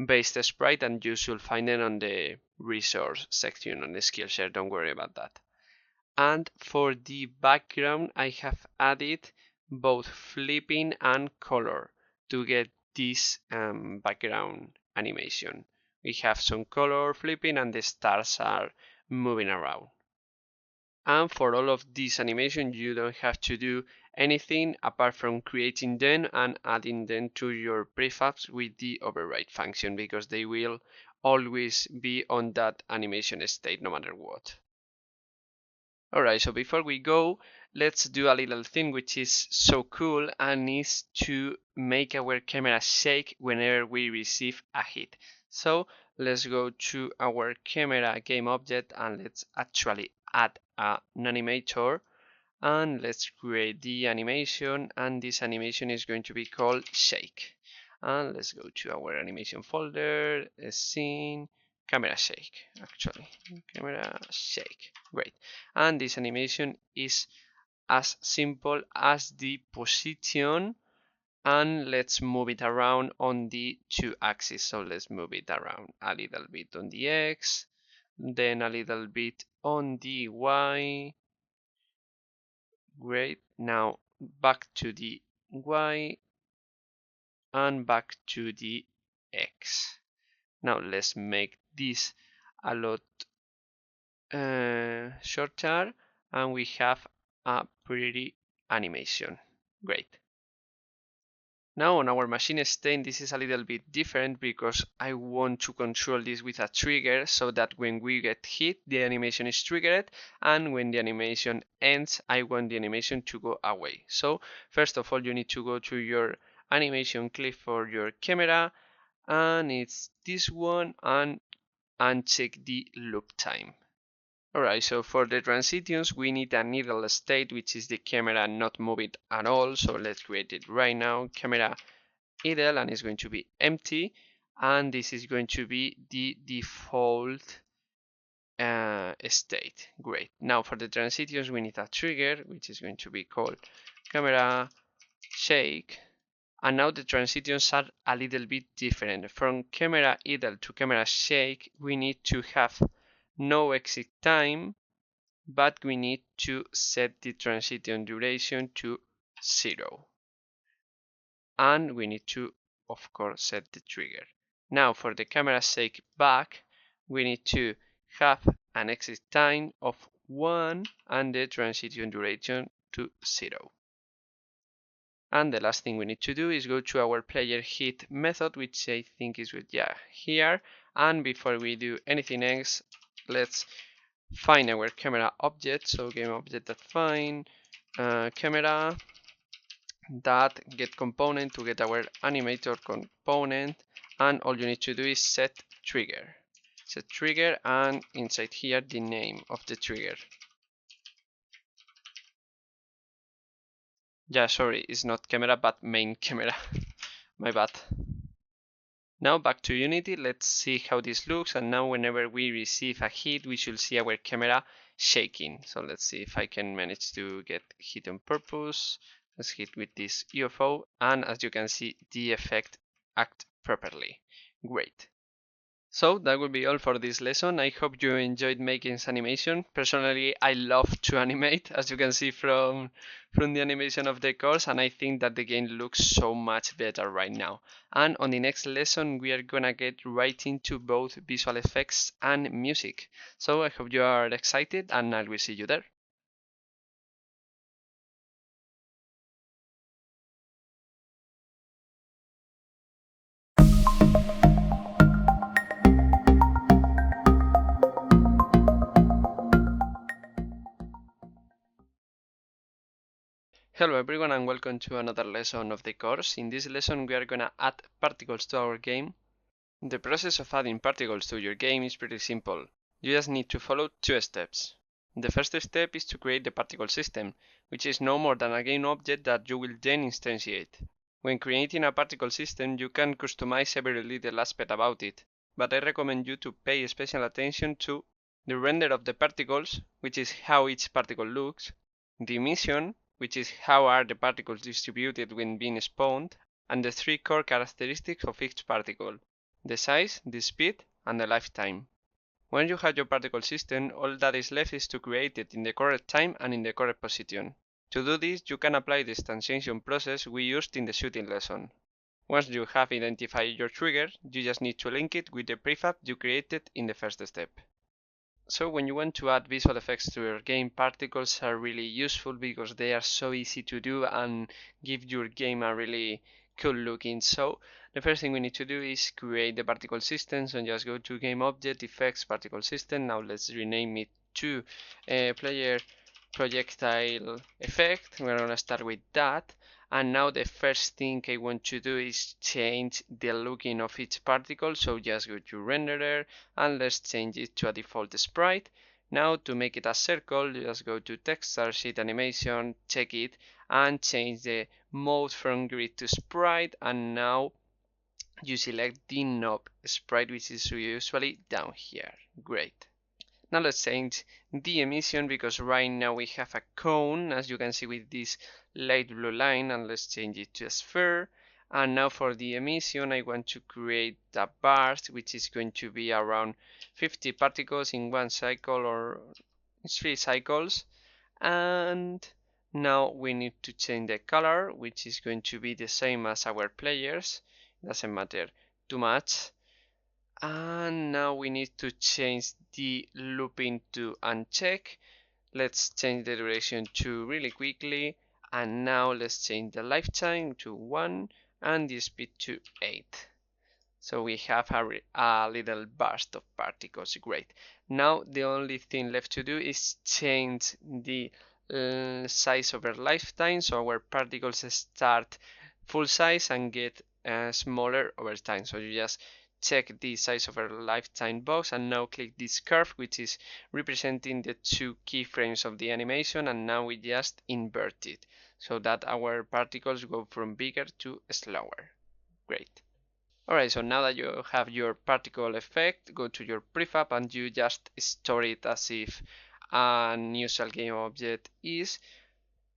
Speaker 2: base sprite, and you should find it on the resource section on the Skillshare, don't worry about that. And for the background I have added both flipping and color to get this background animation. We have some color flipping and the stars are moving around. And for all of this animation you don't have to do anything apart from creating them and adding them to your prefabs with the override function, because they will always be on that animation state no matter what. Alright, so before we go, let's do a little thing which is so cool, and is to make our camera shake whenever we receive a hit. So let's go to our camera game object and let's actually add an animator, and let's create the animation, and this animation is going to be called shake. And let's go to our animation folder, scene, camera shake, actually, camera shake. Great. And this animation is as simple as the position, and let's move it around on the two axes. So let's move it around a little bit on the X, then a little bit on the Y. Great. Now back to the Y and back to the X. Now let's make this a lot shorter, and we have a pretty animation. Great. Now on our machine stain, this is a little bit different because I want to control this with a trigger so that when we get hit, the animation is triggered, and when the animation ends, I want the animation to go away. So first of all, you need to go to your animation clip for your camera, and it's this one, and check the loop time. Alright, so for the transitions, we need a needle state, which is the camera not moving at all. So let's create it right now. Camera idle, and it's going to be empty. And this is going to be the default state. Great. Now for the transitions, we need a trigger, which is going to be called camera shake. And now the transitions are a little bit different. From camera idle to camera shake, we need to have no exit time, but we need to set the transition duration to 0. And we need to, of course, set the trigger. Now for the camera shake back, we need to have an exit time of 1 and the transition duration to 0. And the last thing we need to do is go to our player hit method, which I think is with here. And before we do anything else, let's find our camera object. So game object that find camera that get component to get our animator component, and all you need to do is set trigger. Set trigger, and inside here the name of the trigger. Yeah, sorry, it's not camera but main camera. My bad. Now back to Unity, let's see how this looks, and now whenever we receive a hit, we should see our camera shaking. So let's see if I can manage to get hit on purpose. Let's hit with this UFO, and as you can see, the effect act properly. Great. So that will be all for this lesson. I hope you enjoyed making this animation. Personally, I love to animate, as you can see from the animation of the course, and I think that the game looks so much better right now. And on the next lesson, we are gonna get right into both visual effects and music. So I hope you are excited, and I will see you there. Hello everyone, and welcome to another lesson of the course. In this lesson we are gonna add particles to our game. The process of adding particles to your game is pretty simple. You just need to follow two steps. The first step is to create the particle system, which is no more than a game object that you will then instantiate. When creating a particle system, you can customize every little aspect about it, but I recommend you to pay special attention to the render of the particles, which is how each particle looks, the emission, which is how are the particles distributed when being spawned, and the three core characteristics of each particle: the size, the speed, and the lifetime. When you have your particle system, all that is left is to create it in the correct time and in the correct position. To do this, you can apply the instantiation process we used in the shooting lesson. Once you have identified your trigger, you just need to link it with the prefab you created in the first step. So when you want to add visual effects to your game, particles are really useful because they are so easy to do and give your game a really cool looking. So the first thing we need to do is create the particle system. So just go to game object, effects, particle system. Now let's rename it to player projectile effect. We're gonna start with that. And now the first thing I want to do is change the looking of each particle. So just go to renderer and let's change it to a default sprite. Now to make it a circle, just go to texture, sheet animation, check it, and change the mode from grid to sprite, and now you select the knob sprite, which is usually down here. Great. Now let's change the emission, because right now we have a cone, as you can see with this light blue line, and let's change it to a sphere. And now for the emission, I want to create a burst, which is going to be around 50 particles in one cycle or 3 cycles. And now we need to change the color, which is going to be the same as our players. Doesn't matter too much. And now we need to change the looping to uncheck. Let's change the duration to really quickly. And now let's change the lifetime to 1 and the speed to 8. So we have a little burst of particles. Great. Now the only thing left to do is change the size over lifetime, so our particles start full size and get smaller over time. So you just check the size over lifetime box, and now click this curve, which is representing the 2 keyframes of the animation, and now we just invert it so that our particles go from bigger to slower. Great. Alright, so now that you have your particle effect, go to your prefab and you just store it as if an usual game object is.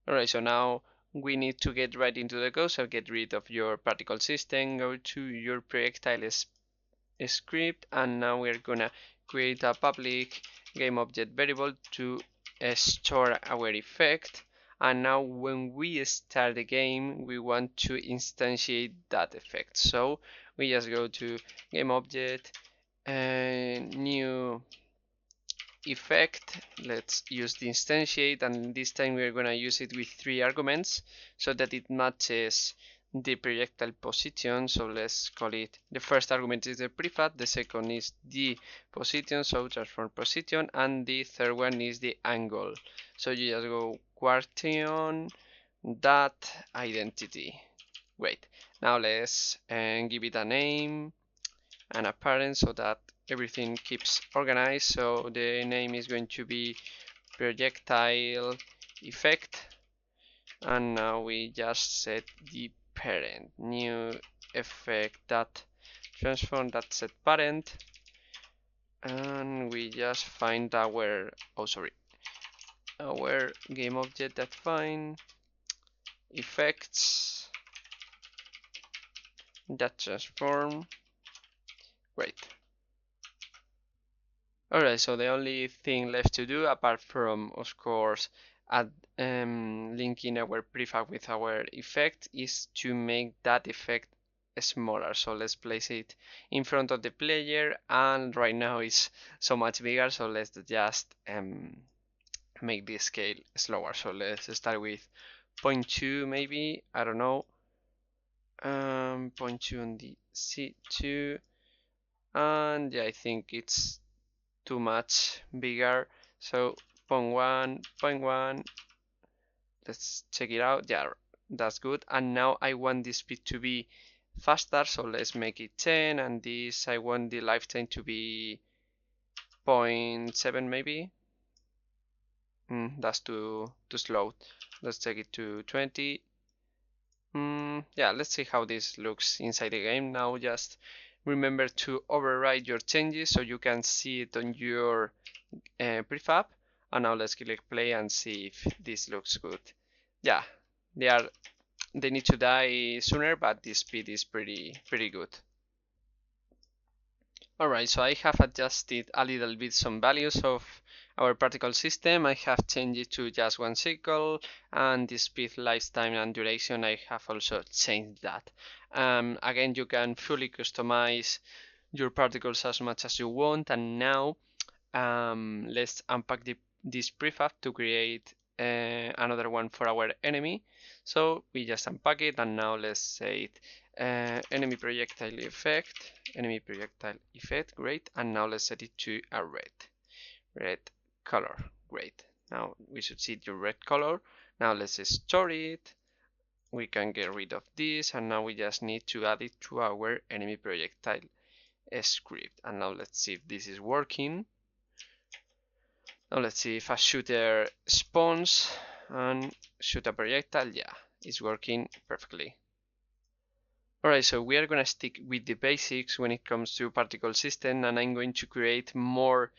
Speaker 2: Alright, so now we need to get right into the code, so get rid of your particle system, go to your projectile script, and now we're gonna create a public game object variable to store our effect. And now when we start the game, we want to instantiate that effect. So we just go to game object and new effect. Let's use the instantiate, and this time we're gonna use it with 3 arguments so that it matches the projectile position. So let's call it, the first argument is the prefab, the second is the position, so transform position, and the third one is the angle. So you just go quaternion dot identity. Great. Now let's give it a name and a parent so that everything keeps organized. So the name is going to be projectile effect, and now we just set the parent, new effect that transform that set parent, and we just find our our game object that find effects that transform. Great. Alright, so the only thing left to do, apart from of course linking our prefab with our effect, is to make that effect smaller. So let's place it in front of the player, and right now it's so much bigger, so let's just make the scale slower. So let's start with 0.2 maybe, I don't know, 0.2 on the C2, and yeah, I think it's too much bigger, so 0.1, 0.1, let's check it out. Yeah, that's good. And now I want the speed to be faster, so let's make it 10, and this I want the lifetime to be 0.7 maybe. That's too slow. Let's take it to 20. Yeah, let's see how this looks inside the game. Now just remember to override your changes so you can see it on your prefab. And now let's click play and see if this looks good. Yeah, they need to die sooner, but the speed is pretty good. Alright, so I have adjusted a little bit some values of our particle system. I have changed it to just 1 cycle, and the speed, lifetime, and duration I have also changed that. Again, you can fully customize your particles as much as you want. And now let's unpack this prefab to create another one for our enemy. So we just unpack it, and now let's say it enemy projectile effect, great. And now let's set it to a red color. Great. Now we should see your red color. Now let's store it. We can get rid of this, and now we just need to add it to our enemy projectile script. And now let's see if this is working. Now let's see if a shooter spawns and shoot a projectile. Yeah, it's working perfectly. Alright, so we are going to stick with the basics when it comes to particle system, and I'm going to create more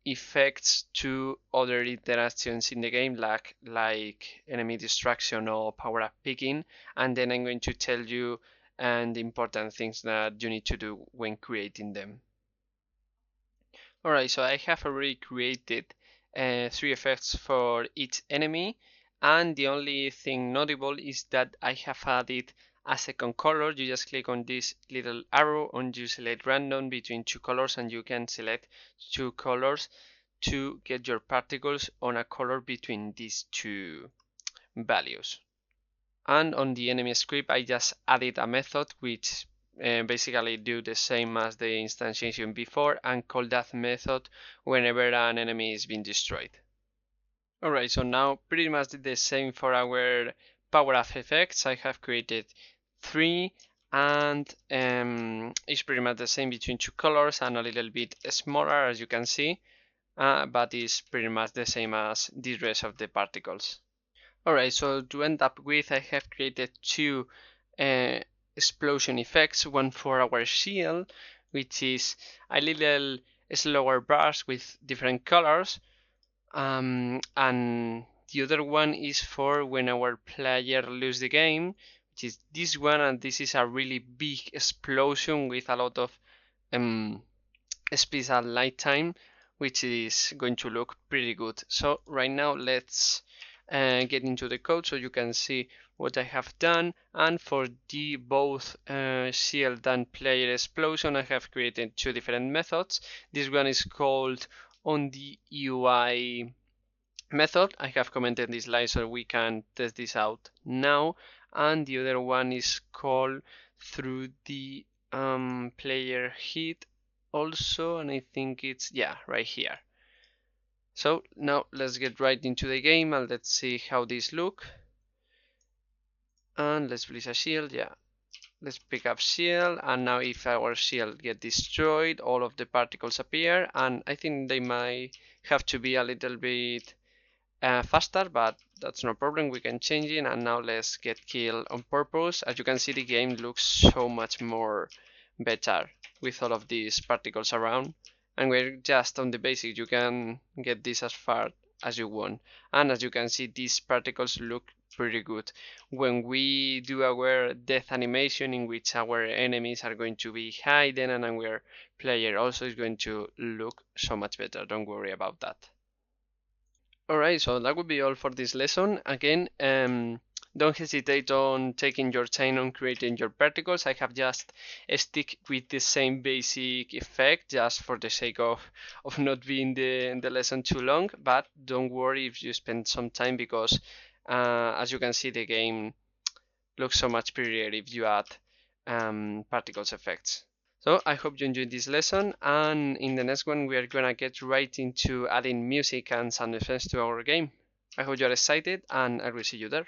Speaker 2: effects to other interactions in the game, like enemy distraction or power-up picking, and then I'm going to tell you the important things that you need to do when creating them. Alright, so I have already created 3 effects for each enemy, and the only thing notable is that I have added a second color. You just click on this little arrow and you select random between 2 colors, and you can select 2 colors to get your particles on a color between these 2 values. And on the enemy script, I just added a method which basically do the same as the instantiation before, and call that method whenever an enemy is being destroyed. Alright, so now pretty much the same for our power-up effects. I have created 3, and it's pretty much the same between 2 colors and a little bit smaller, as you can see, but it's pretty much the same as the rest of the particles. Alright, so to end up with, I have created 2 explosion effects, one for our shield, which is a little slower burst with different colors, and the other one is for when our player loses the game, which is this one, and this is a really big explosion with a lot of speed at light time, which is going to look pretty good. So right now let's get into the code so you can see what I have done. And for the both shield and player explosion, I have created 2 different methods. This one is called on the UI method. I have commented this line so we can test this out now, and the other one is called through the player hit also, and I think it's, yeah, right here. So now let's get right into the game and let's see how these look. And let's place a shield. Yeah, let's pick up shield, and now if our shield get destroyed, all of the particles appear, and I think they might have to be a little bit faster, but that's no problem, we can change it. And now let's get killed on purpose. As you can see, the game looks so much more better with all of these particles around, and we're just on the basic. You can get this as far as you want, and as you can see, these particles look pretty good when we do our death animation, in which our enemies are going to be hidden and our player also is going to look so much better. Don't worry about that. Alright, so that would be all for this lesson. Again, don't hesitate on taking your time on creating your particles. I have just stick with the same basic effect just for the sake of not being the lesson too long, but don't worry if you spend some time, because as you can see, the game looks so much prettier if you add particles effects. So I hope you enjoyed this lesson, and in the next one we are gonna get right into adding music and sound effects to our game. I hope you are excited, and I will see you there.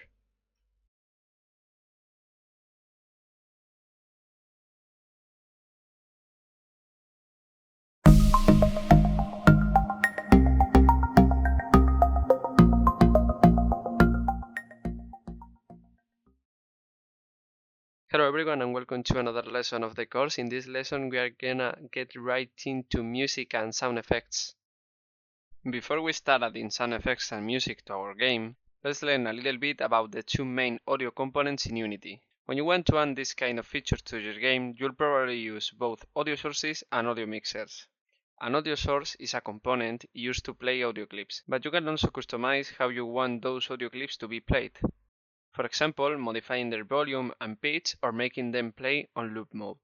Speaker 2: Hello everyone, and welcome to another lesson of the course. In this lesson we are gonna get right into music and sound effects. Before we start adding sound effects and music to our game, let's learn a little bit about the 2 main audio components in Unity. When you want to add this kind of feature to your game, you'll probably use both audio sources and audio mixers. An audio source is a component used to play audio clips, but you can also customize how you want those audio clips to be played. For example, modifying their volume and pitch, or making them play on loop mode.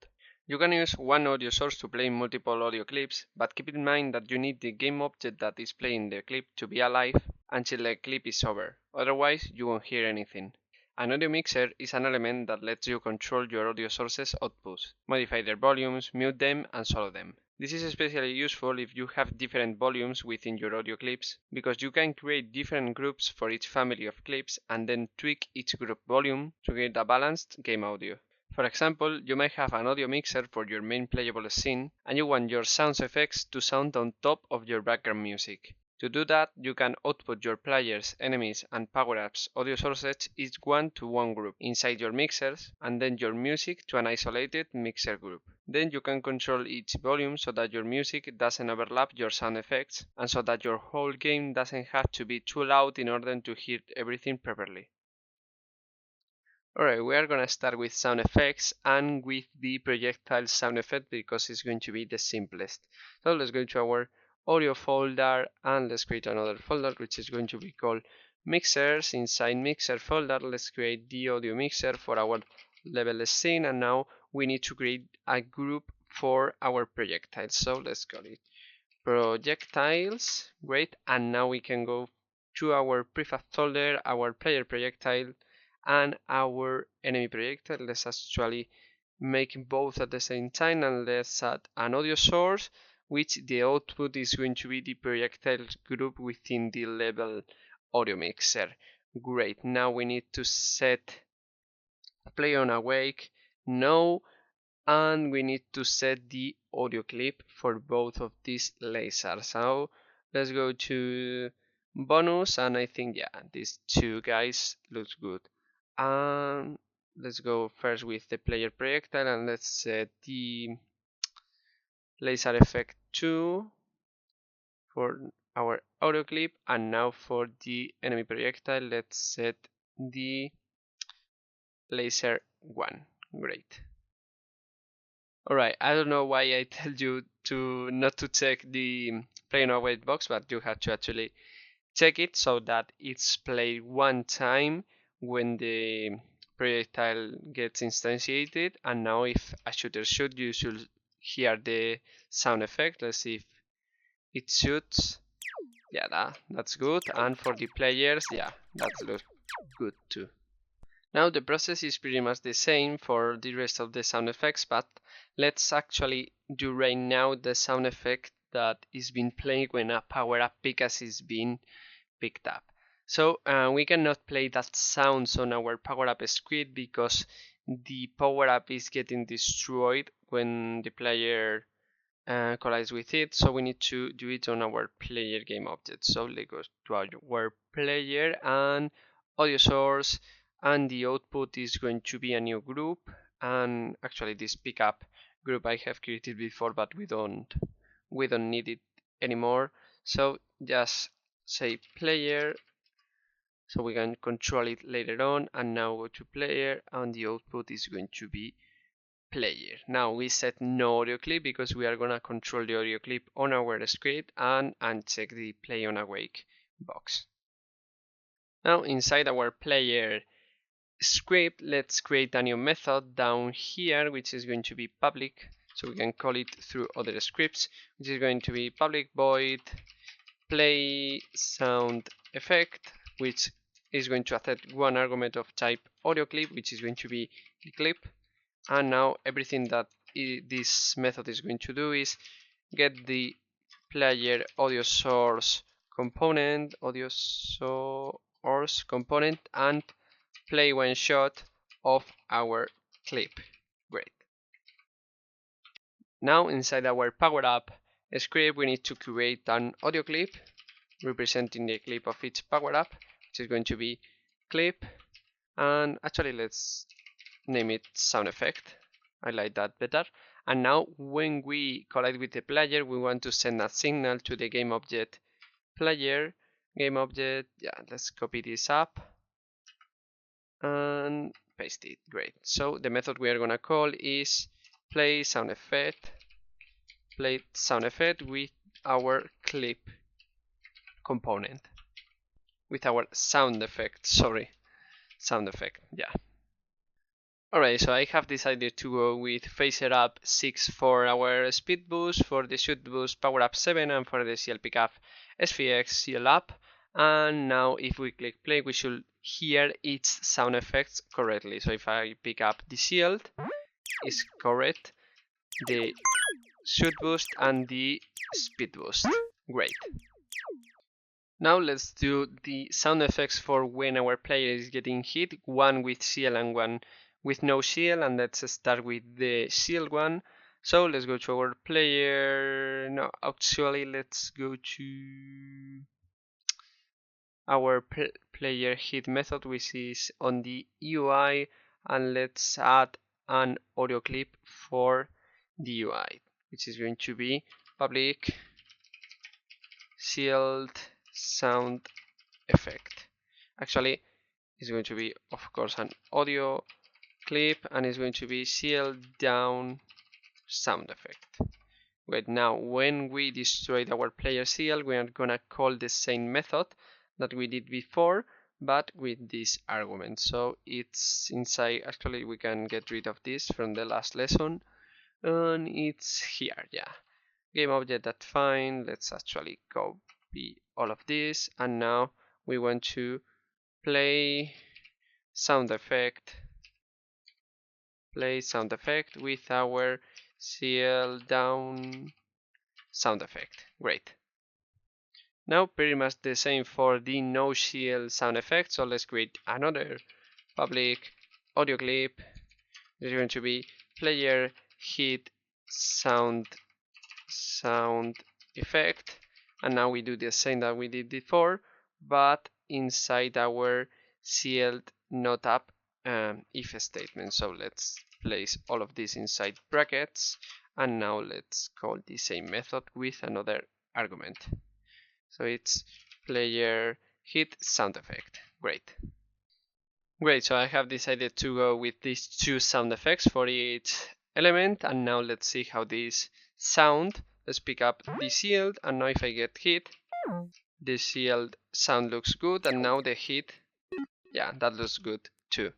Speaker 2: You can use one audio source to play multiple audio clips, but keep in mind that you need the game object that is playing the clip to be alive until the clip is over, otherwise you won't hear anything. An audio mixer is an element that lets you control your audio sources' outputs, modify their volumes, mute them, and solo them. This is especially useful if you have different volumes within your audio clips, because you can create different groups for each family of clips and then tweak each group volume to get a balanced game audio. For example, you might have an audio mixer for your main playable scene, and you want your sound effects to sound on top of your background music. To do that, you can output your players, enemies, and power-ups audio sources each one to one group inside your mixers, and then your music to an isolated mixer group. Then you can control each volume so that your music doesn't overlap your sound effects, and so that your whole game doesn't have to be too loud in order to hear everything properly. Alright, we are gonna start with sound effects and with the projectile sound effect because it's going to be the simplest. So let's go to our audio folder and let's create another folder which is going to be called mixers. Inside mixer folder, let's create the audio mixer for our level scene, and now we need to create a group for our projectiles. So let's call it projectiles. Great, and now we can go to our prefab folder, our player projectile, and our enemy projectile. Let's actually make both at the same time, and let's add an audio source, which the output is going to be the projectile group within the level audio mixer. Great, now we need to set play on awake, no, and we need to set the audio clip for both of these lasers. So let's go to bonus, and I think these two guys looks good. And let's go first with the player projectile, and let's set the laser effect 2 for our audio clip, and now for the enemy projectile let's set the laser 1. Great. Alright, I don't know why I tell you to not to check the play on awake box, but you have to actually check it so that it's played one time when the projectile gets instantiated, and now if a shooter shoots, you should hear the sound effect. Let's see if it shoots. Yeah, that's good. And for the players, that looks good too. Now the process is pretty much the same for the rest of the sound effects, but let's actually do right now the sound effect that is being played when a power-up pickaxe is being picked up. So we cannot play that sounds on our power-up script because the power-up is getting destroyed when the player collides with it, so we need to do it on our player game object. So let's go to our player and audio source, and the output is going to be a new group, and actually this pickup group I have created before, but we don't need it anymore. So just say player, so we can control it later on, and now go to player, and the output is going to be player. Now we set no audio clip because we are gonna control the audio clip on our script and uncheck the play on awake box. Now inside our player script, let's create a new method down here which is going to be public, so we can call it through other scripts, which is going to be public void play sound effect, which is going to accept one argument of type audio clip, which is going to be the clip. And now everything that this method is going to do is get the player audio source component, and play one shot of our clip. Great. Now inside our power up script we need to create an audio clip representing the clip of each power up, which is going to be clip, and actually let's name it sound effect. I like that better. And now when we collide with the player, we want to send a signal to the game object player game object. Let's copy this up and paste it. Great. So the method we are gonna call is play sound effect with our clip component, with our sound effect. Alright, so I have decided to go with phaser up 6 for our speed boost, for the shoot boost power up 7, and for the CL pickup SVX CL up. And now if we click play, we should hear its sound effects correctly. So if I pick up the shield, is correct, the shoot boost and the speed boost. Great. Now let's do the sound effects for when our player is getting hit, one with shield and one with no shield, and let's start with the shield one. So let's go to our player. No, actually, let's go to our player hit method, which is on the UI, and let's add an audio clip for the UI, which is going to be public sealed sound effect. Actually, it's going to be, of course, an audio clip, and it's going to be sealed down sound effect. Wait, now when we destroy our player seal, we are gonna call the same method that we did before, but with this argument. So it's inside. Actually, we can get rid of this from the last lesson, and it's here. Yeah, game object, that's fine. Let's actually copy all of this, and now we want to play sound effect. Play sound effect with our seal down sound effect. Great. Now pretty much the same for the no shield sound effect. So let's create another public audio clip. It's going to be player hit sound effect. And now we do the same that we did before, but inside our sealed not up if statement. So let's place all of this inside brackets, and now let's call the same method with another argument. So it's player hit sound effect. Great. Great, so I have decided to go with these two sound effects for each element, and now let's see how this sound. Let's pick up the sealed, and now if I get hit, the sealed sound looks good, and now the hit, yeah, that looks good too.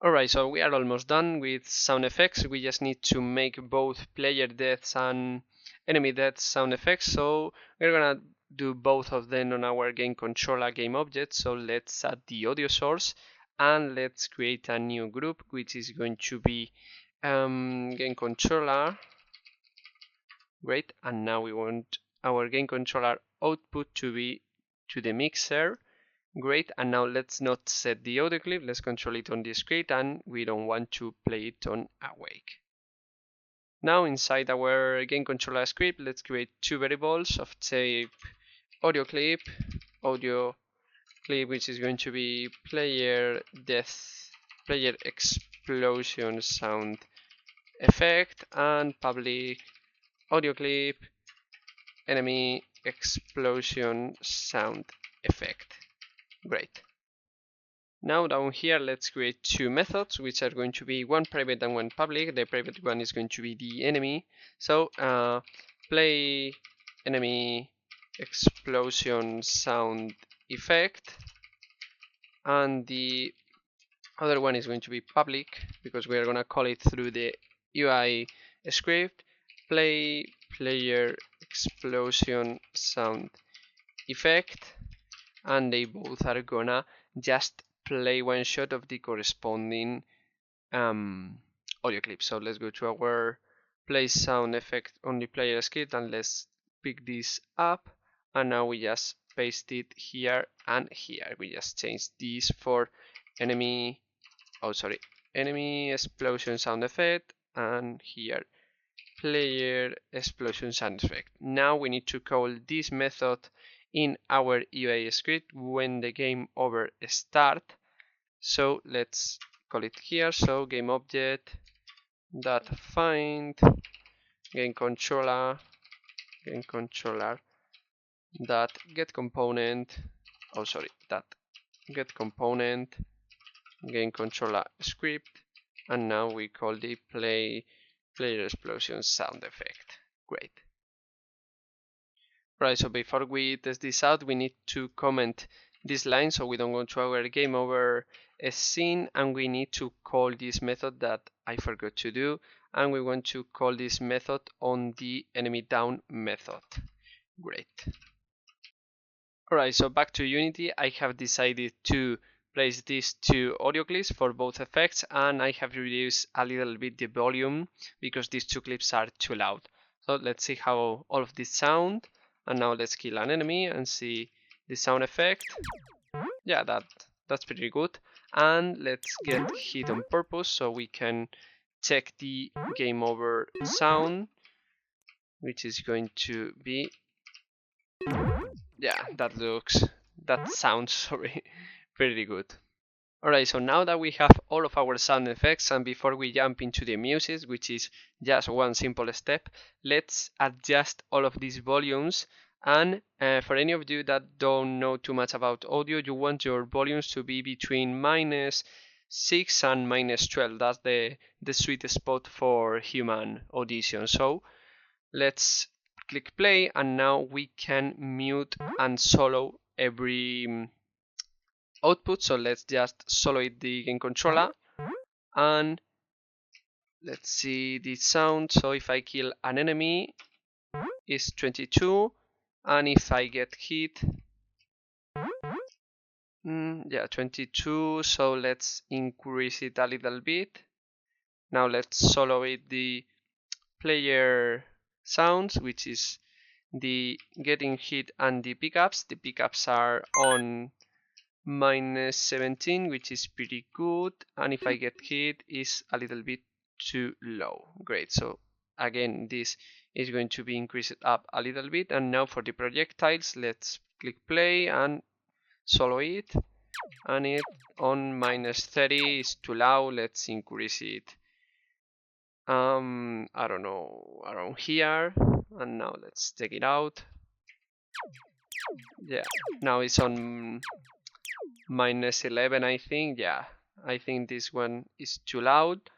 Speaker 2: Alright, so we are almost done with sound effects. We just need to make both player deaths and enemy deaths sound effects. So we're gonna do both of them on our game controller game object. So let's add the audio source, and let's create a new group, which is going to be game controller. Great, and now we want our game controller output to be to the mixer. Great, and now let's not set the audio clip, let's control it on the screen, and we don't want to play it on awake. Now inside our game controller script, let's create two variables of type audio clip, which is going to be player death, player explosion sound effect, and public audio clip, enemy explosion sound effect. Great. Now down here, let's create two methods, which are going to be one private and one public. The private one is going to be the enemy. So play enemy explosion sound effect, and the other one is going to be public because we are going to call it through the UI script. Play player explosion sound effect, and they both are gonna just play one shot of the corresponding audio clip. So let's go to our play sound effect on the player script, and let's pick this up, and now we just paste it here and here. We just change this for enemy explosion sound effect, and here player explosion sound effect. Now we need to call this method in our UI script when the game over start. So let's call it here. So game object dot find game controller dot get component dot get component game controller script, and now we call the player explosion sound effect. Great. Right, so before we test this out, we need to comment this line so we don't go to our game over scene, and we need to call this method that I forgot to do, and we want to call this method on the enemy down method. Great. Alright, so back to Unity. I have decided to place these two audio clips for both effects, and I have reduced a little bit the volume because these two clips are too loud. So let's see how all of this sound. And now let's kill an enemy and see the sound effect. Yeah, that's pretty good. And let's get hit on purpose so we can check the game over sound, which is going to be, yeah, that sounds, sorry, pretty good. Alright, so now that we have all of our sound effects, and before we jump into the music, which is just one simple step, let's adjust all of these volumes. And for any of you that don't know too much about audio, you want your volumes to be between -6 and -12. That's the sweet spot for human audition. So let's click play, and now we can mute and solo every output. So let's just solo it the game controller, and let's see the sound. So if I kill an enemy, it's 22, and if I get hit, yeah, 22. So let's increase it a little bit. Now let's solo it the player sounds, which is the getting hit and the pickups. The pickups are on -17, which is pretty good, and if I get hit is a little bit too low. Great, so again this is going to be increased up a little bit. And now for the projectiles, let's click play and solo it, and it on -30 is too loud. Let's increase it, I don't know, around here, and now let's take it out. Yeah, now it's on -11, I think. Yeah, I think this one is too loud.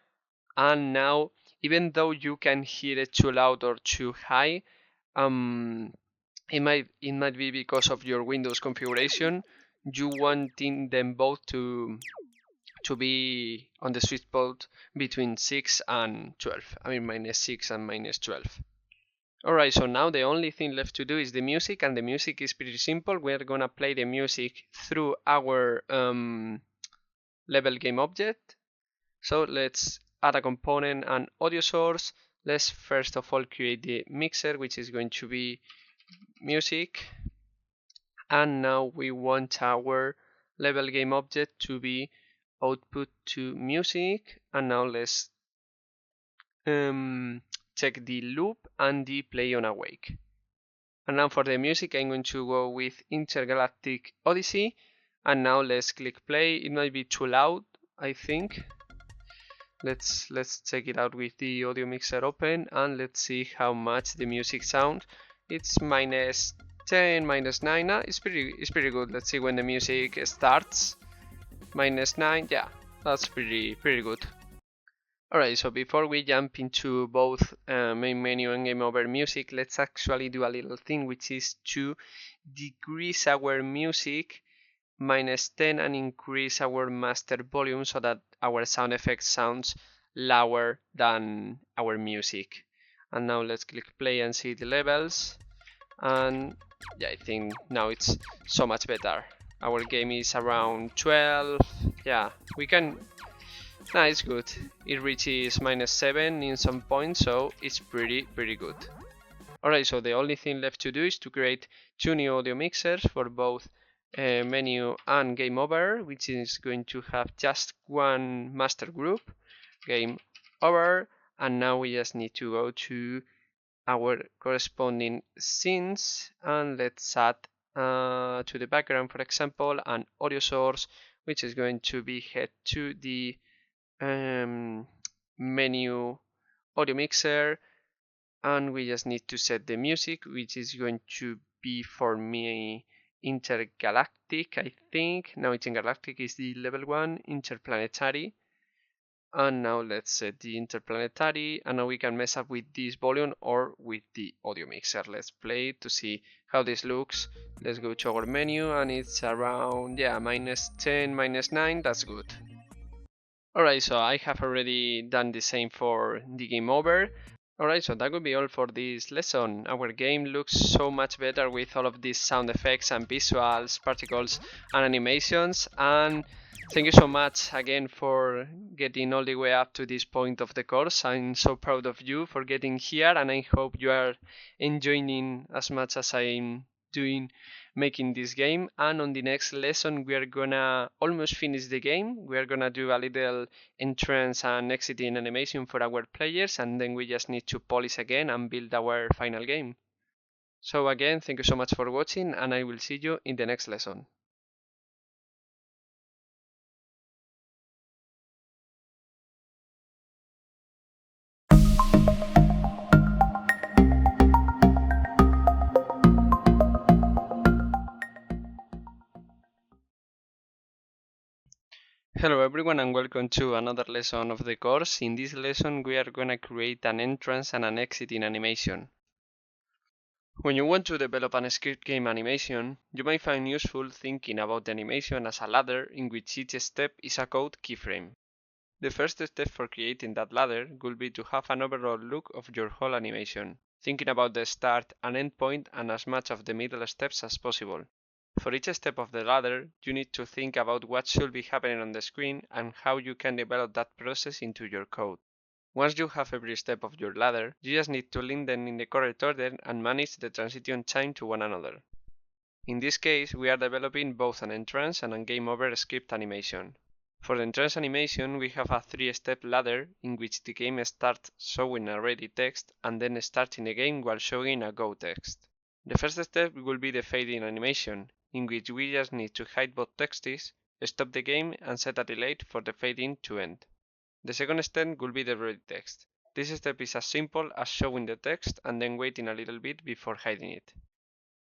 Speaker 2: And now, even though you can hear it too loud or too high, it might be because of your Windows configuration. You wanting them both to be on the sweet spot between 6 and 12. I mean -6 and -12. Alright, so now the only thing left to do is the music, and the music is pretty simple. We're gonna play the music through our level game object. So let's add a component and audio source. Let's first of all create the mixer, which is going to be music. And now we want our level game object to be output to music. And now let's check the loop and the play on awake. And now for the music, I'm going to go with Intergalactic Odyssey. And now let's click play. It might be too loud, I think. Let's check it out with the audio mixer open, and let's see how much the music sounds. It's -10, -9. It's pretty good. Let's see when the music starts. -9. Yeah, that's pretty good. Alright, so before we jump into both main menu and game over music, let's actually do a little thing, which is to decrease our music -10 and increase our master volume so that our sound effect sounds louder than our music. And now let's click play and see the levels. And yeah, I think now it's so much better. Our game is around 12. Yeah, we can. Nah, it's good. It reaches -7 in some points, so it's pretty good. Alright, so the only thing left to do is to create 2 new audio mixers for both menu and game over, which is going to have just one master group, game over. And now we just need to go to our corresponding scenes, and let's add to the background, for example, an audio source, which is going to be head to the menu audio mixer, and we just need to set the music, which is going to be for me Intergalactic, I think. Now Intergalactic is the level 1, Interplanetary. And now let's set the Interplanetary, and now we can mess up with this volume or with the audio mixer. Let's play it to see how this looks. Let's go to our menu, and it's around, yeah, -10, -9, that's good. Alright, so I have already done the same for the game over. Alright, so that would be all for this lesson. Our game looks so much better with all of these sound effects and visuals, particles and animations. And thank you so much again for getting all the way up to this point of the course. I'm so proud of you for getting here, and I hope you are enjoying as much as I'm making this game, and on the next lesson we are gonna almost finish the game. We are gonna do a little entrance and exiting animation for our players, and then we just need to polish again and build our final game. So again, thank you so much for watching, and I will see you in the next lesson. Hello everyone and welcome to another lesson of the course. In this lesson we are gonna create an entrance and an exiting animation. When you want to develop an script game animation, you may find useful thinking about the animation as a ladder in which each step is a code keyframe. The first step for creating that ladder will be to have an overall look of your whole animation, thinking about the start and end point and as much of the middle steps as possible. For each step of the ladder, you need to think about what should be happening on the screen and how you can develop that process into your code. Once you have every step of your ladder, you just need to link them in the correct order and manage the transition time to one another. In this case, we are developing both an entrance and a game over script animation. For the entrance animation, we have a 3-step ladder in which the game starts showing a ready text and then starting the game while showing a go text. The first step will be the fading animation, in which we just need to hide both texts, stop the game and set a delay for the fading to end. The second step will be the ready text. This step is as simple as showing the text and then waiting a little bit before hiding it.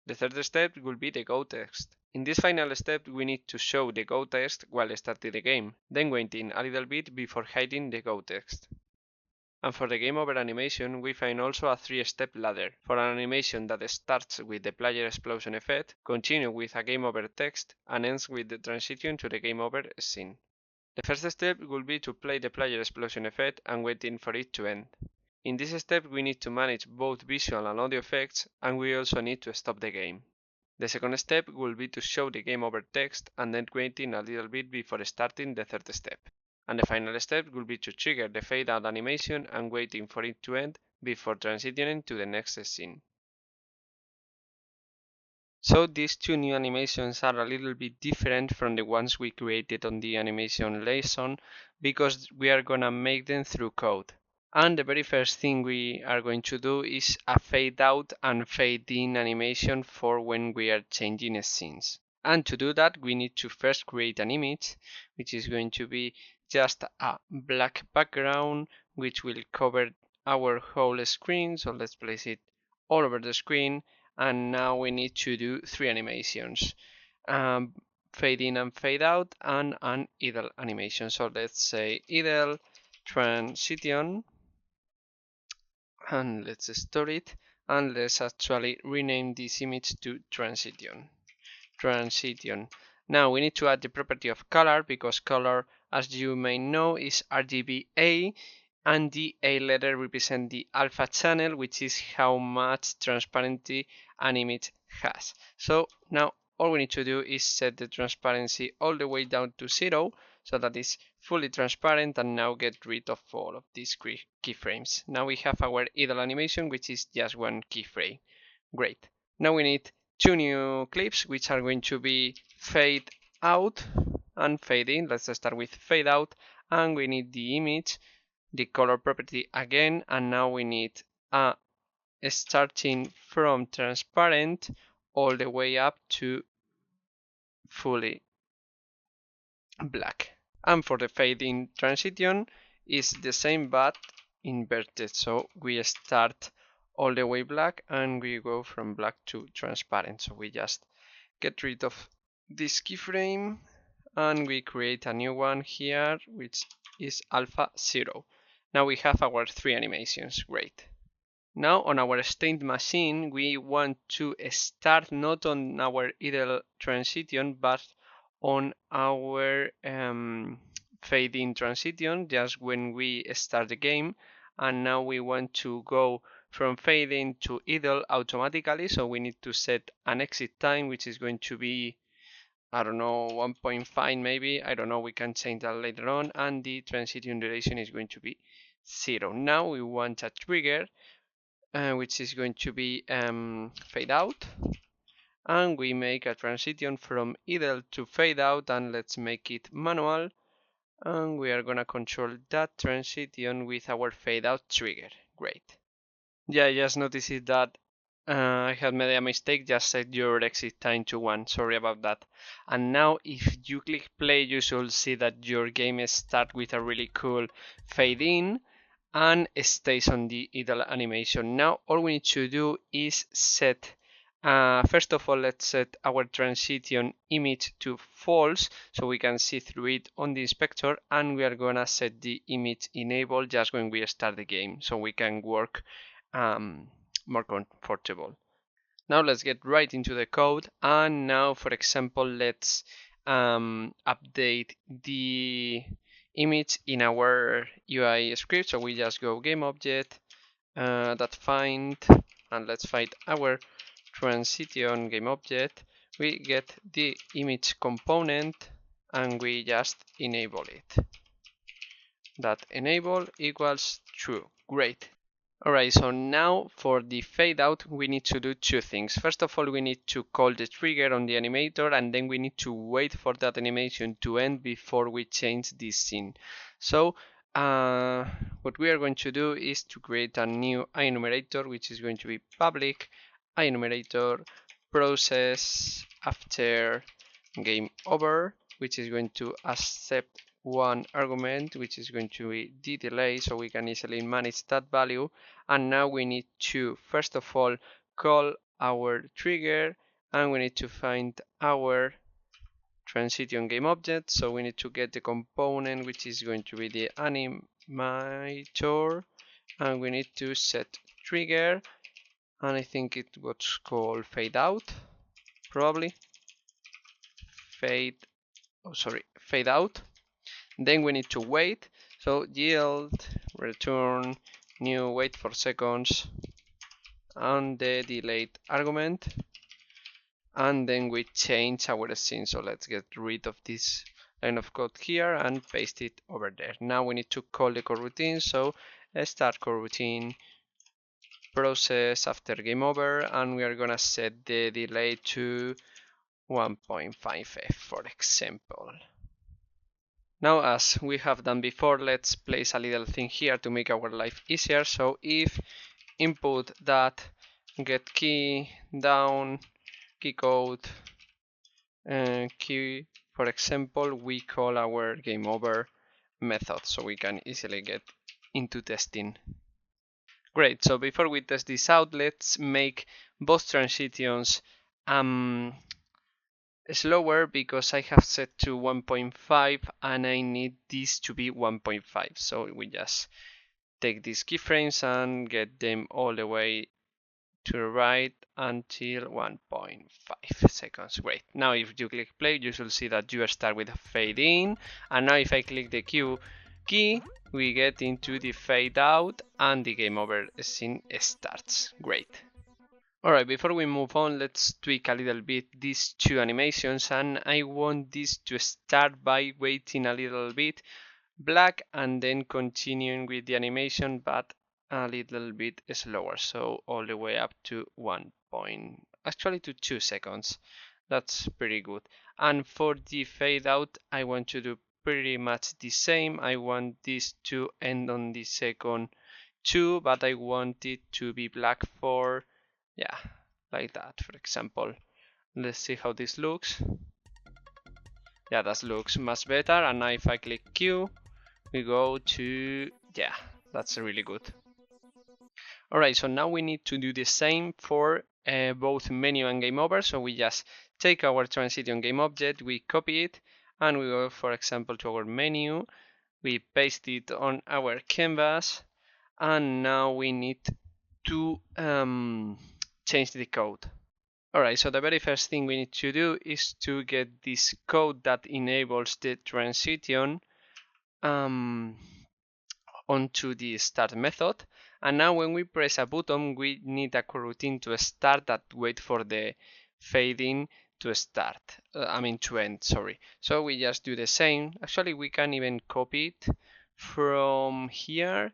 Speaker 2: The third step will be the go text. In this final step we need to show the go text while starting the game, then waiting a little bit before hiding the go text. And for the game over animation, we find also a 3-step ladder. For an animation that starts with the player explosion effect, continues with a game over text, and ends with the transition to the game over scene. The first step will be to play the player explosion effect and waiting for it to end. In this step we need to manage both visual and audio effects, and we also need to stop the game. The second step will be to show the game over text and then waiting a little bit before starting the third step. And the final step will be to trigger the fade out animation and waiting for it to end before transitioning to the next scene. So these two new animations are a little bit different from the ones we created on the animation lesson because we are gonna make them through code. And the very first thing we are going to do is a fade out and fade in animation for when we are changing scenes. And to do that we need to first create an image, which is going to be just a black background which will cover our whole screen. So let's place it all over the screen, and now we need to do 3 animations, fade in and fade out and an idle animation. So let's say idle transition, and let's store it, and let's actually rename this image to transition. Now we need to add the property of color, because color, as you may know, is RGBA, and the A letter represents the alpha channel, which is how much transparency an image has. So now all we need to do is set the transparency all the way down to 0, so that is fully transparent, and now get rid of all of these keyframes. Now we have our idle animation, which is just one keyframe. Great. Now we need 2 new clips, which are going to be fade out and fade in. Let's start with fade out, and we need the image, the color property again, and now we need starting from transparent all the way up to fully black. And for the fade in transition is the same but inverted, so we start all the way black and we go from black to transparent. So we just get rid of this keyframe and we create a new one here, which is alpha 0. Now we have our 3 animations. Great. Now on our state machine we want to start not on our idle transition but on our fade in transition just when we start the game, and now we want to go from fade in to idle automatically, so we need to set an exit time which is going to be, I don't know, 1.5 maybe, I don't know, we can change that later on, and the transition duration is going to be 0. Now we want a trigger which is going to be fade out, and we make a transition from idle to fade out, and let's make it manual, and we are gonna control that transition with our fade out trigger. Great. Yeah, I just noticed that I had made a mistake, just set your exit time to 1, sorry about that. And now if you click play, you should see that your game starts with a really cool fade in and stays on the idle animation. Now all we need to do is set, first of all, let's set our transition image to false so we can see through it on the inspector, and we are gonna set the image enable just when we start the game so we can work more comfortable. Now let's get right into the code, and now for example let's update the image in our UI script. So we just go game object that find, and let's find our transition game object. We get the image component and we just enable it. That enable equals true. Great. Alright, so now for the fade out we need to do two things. First of all, we need to call the trigger on the animator, and then we need to wait for that animation to end before we change this scene. So what we are going to do is to create a new enumerator, which is going to be public enumerator process after game over, which is going to accept one argument, which is going to be the delay, so we can easily manage that value. And now we need to first of all call our trigger, and we need to find our transition game object. So we need to get the component, which is going to be the animator, and we need to set trigger, and I think it was called fade out, probably fade out. Then we need to wait, so yield return new wait for seconds and the delayed argument, and then we change our scene. So let's get rid of this line of code here and paste it over there. Now we need to call the coroutine, so start coroutine process after game over, and we are gonna set the delay to 1.5f, for example. Now, as we have done before, let's place a little thing here to make our life easier. So if input that get key down key code key, for example, we call our game over method so we can easily get into testing. Great, so before we test this out, let's make both transitions slower, because I have set to 1.5 and I need this to be 1.5. So we just take these keyframes and get them all the way to the right until 1.5 seconds. Great. Now if you click play, you should see that you start with a fade in, and now if I click the Q key, we get into the fade out and the game over scene starts. Great. Alright, before we move on, let's tweak a little bit these two animations, and I want this to start by waiting a little bit black and then continuing with the animation, but a little bit slower, so all the way up to 2 seconds. That's pretty good. And for the fade out, I want to do pretty much the same. I want this to end on the second 2, but I want it to be black for, yeah, like that, for example. Let's see how this looks. Yeah, that looks much better. And now if I click Q, we go to, yeah, that's really good. Alright, so now we need to do the same for both menu and game over. So we just take our transition game object, we copy it, and we go, for example, to our menu, we paste it on our canvas, and now we need to change the code. Alright, so the very first thing we need to do is to get this code that enables the transition onto the start method. And now when we press a button, we need a coroutine to start that wait for the fading to start, to end, sorry. So we just do the same. Actually, we can even copy it from here,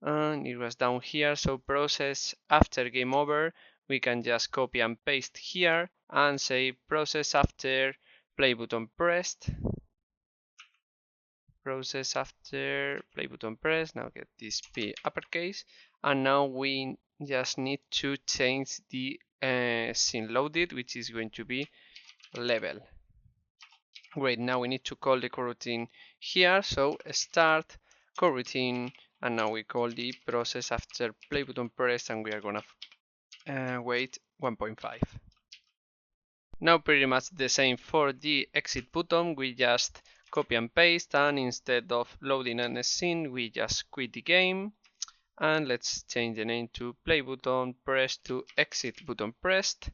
Speaker 2: and it was down here. So process after game over, we can just copy and paste here and say process after play button pressed. Process after play button pressed. Now get this P uppercase, and now we just need to change the scene loaded, which is going to be level. Great, now we need to call the coroutine here, so start coroutine, and now we call the process after play button pressed, and we are gonna wait 1.5. Now pretty much the same for the exit button, we just copy and paste, and instead of loading a scene, we just quit the game, and let's change the name to play button pressed to exit button pressed,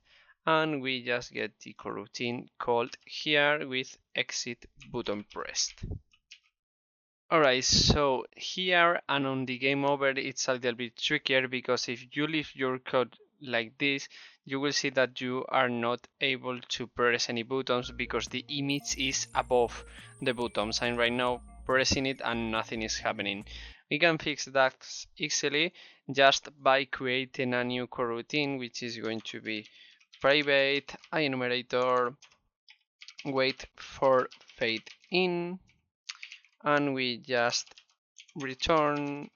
Speaker 2: and we just get the coroutine called here with exit button pressed. Alright, so here and on the game over it's a little bit trickier, because if you leave your code like this, you will see that you are not able to press any buttons because the image is above the buttons. I'm right now pressing it and nothing is happening. We can fix that easily just by creating a new coroutine, which is going to be private enumerator wait for fade in, and we just return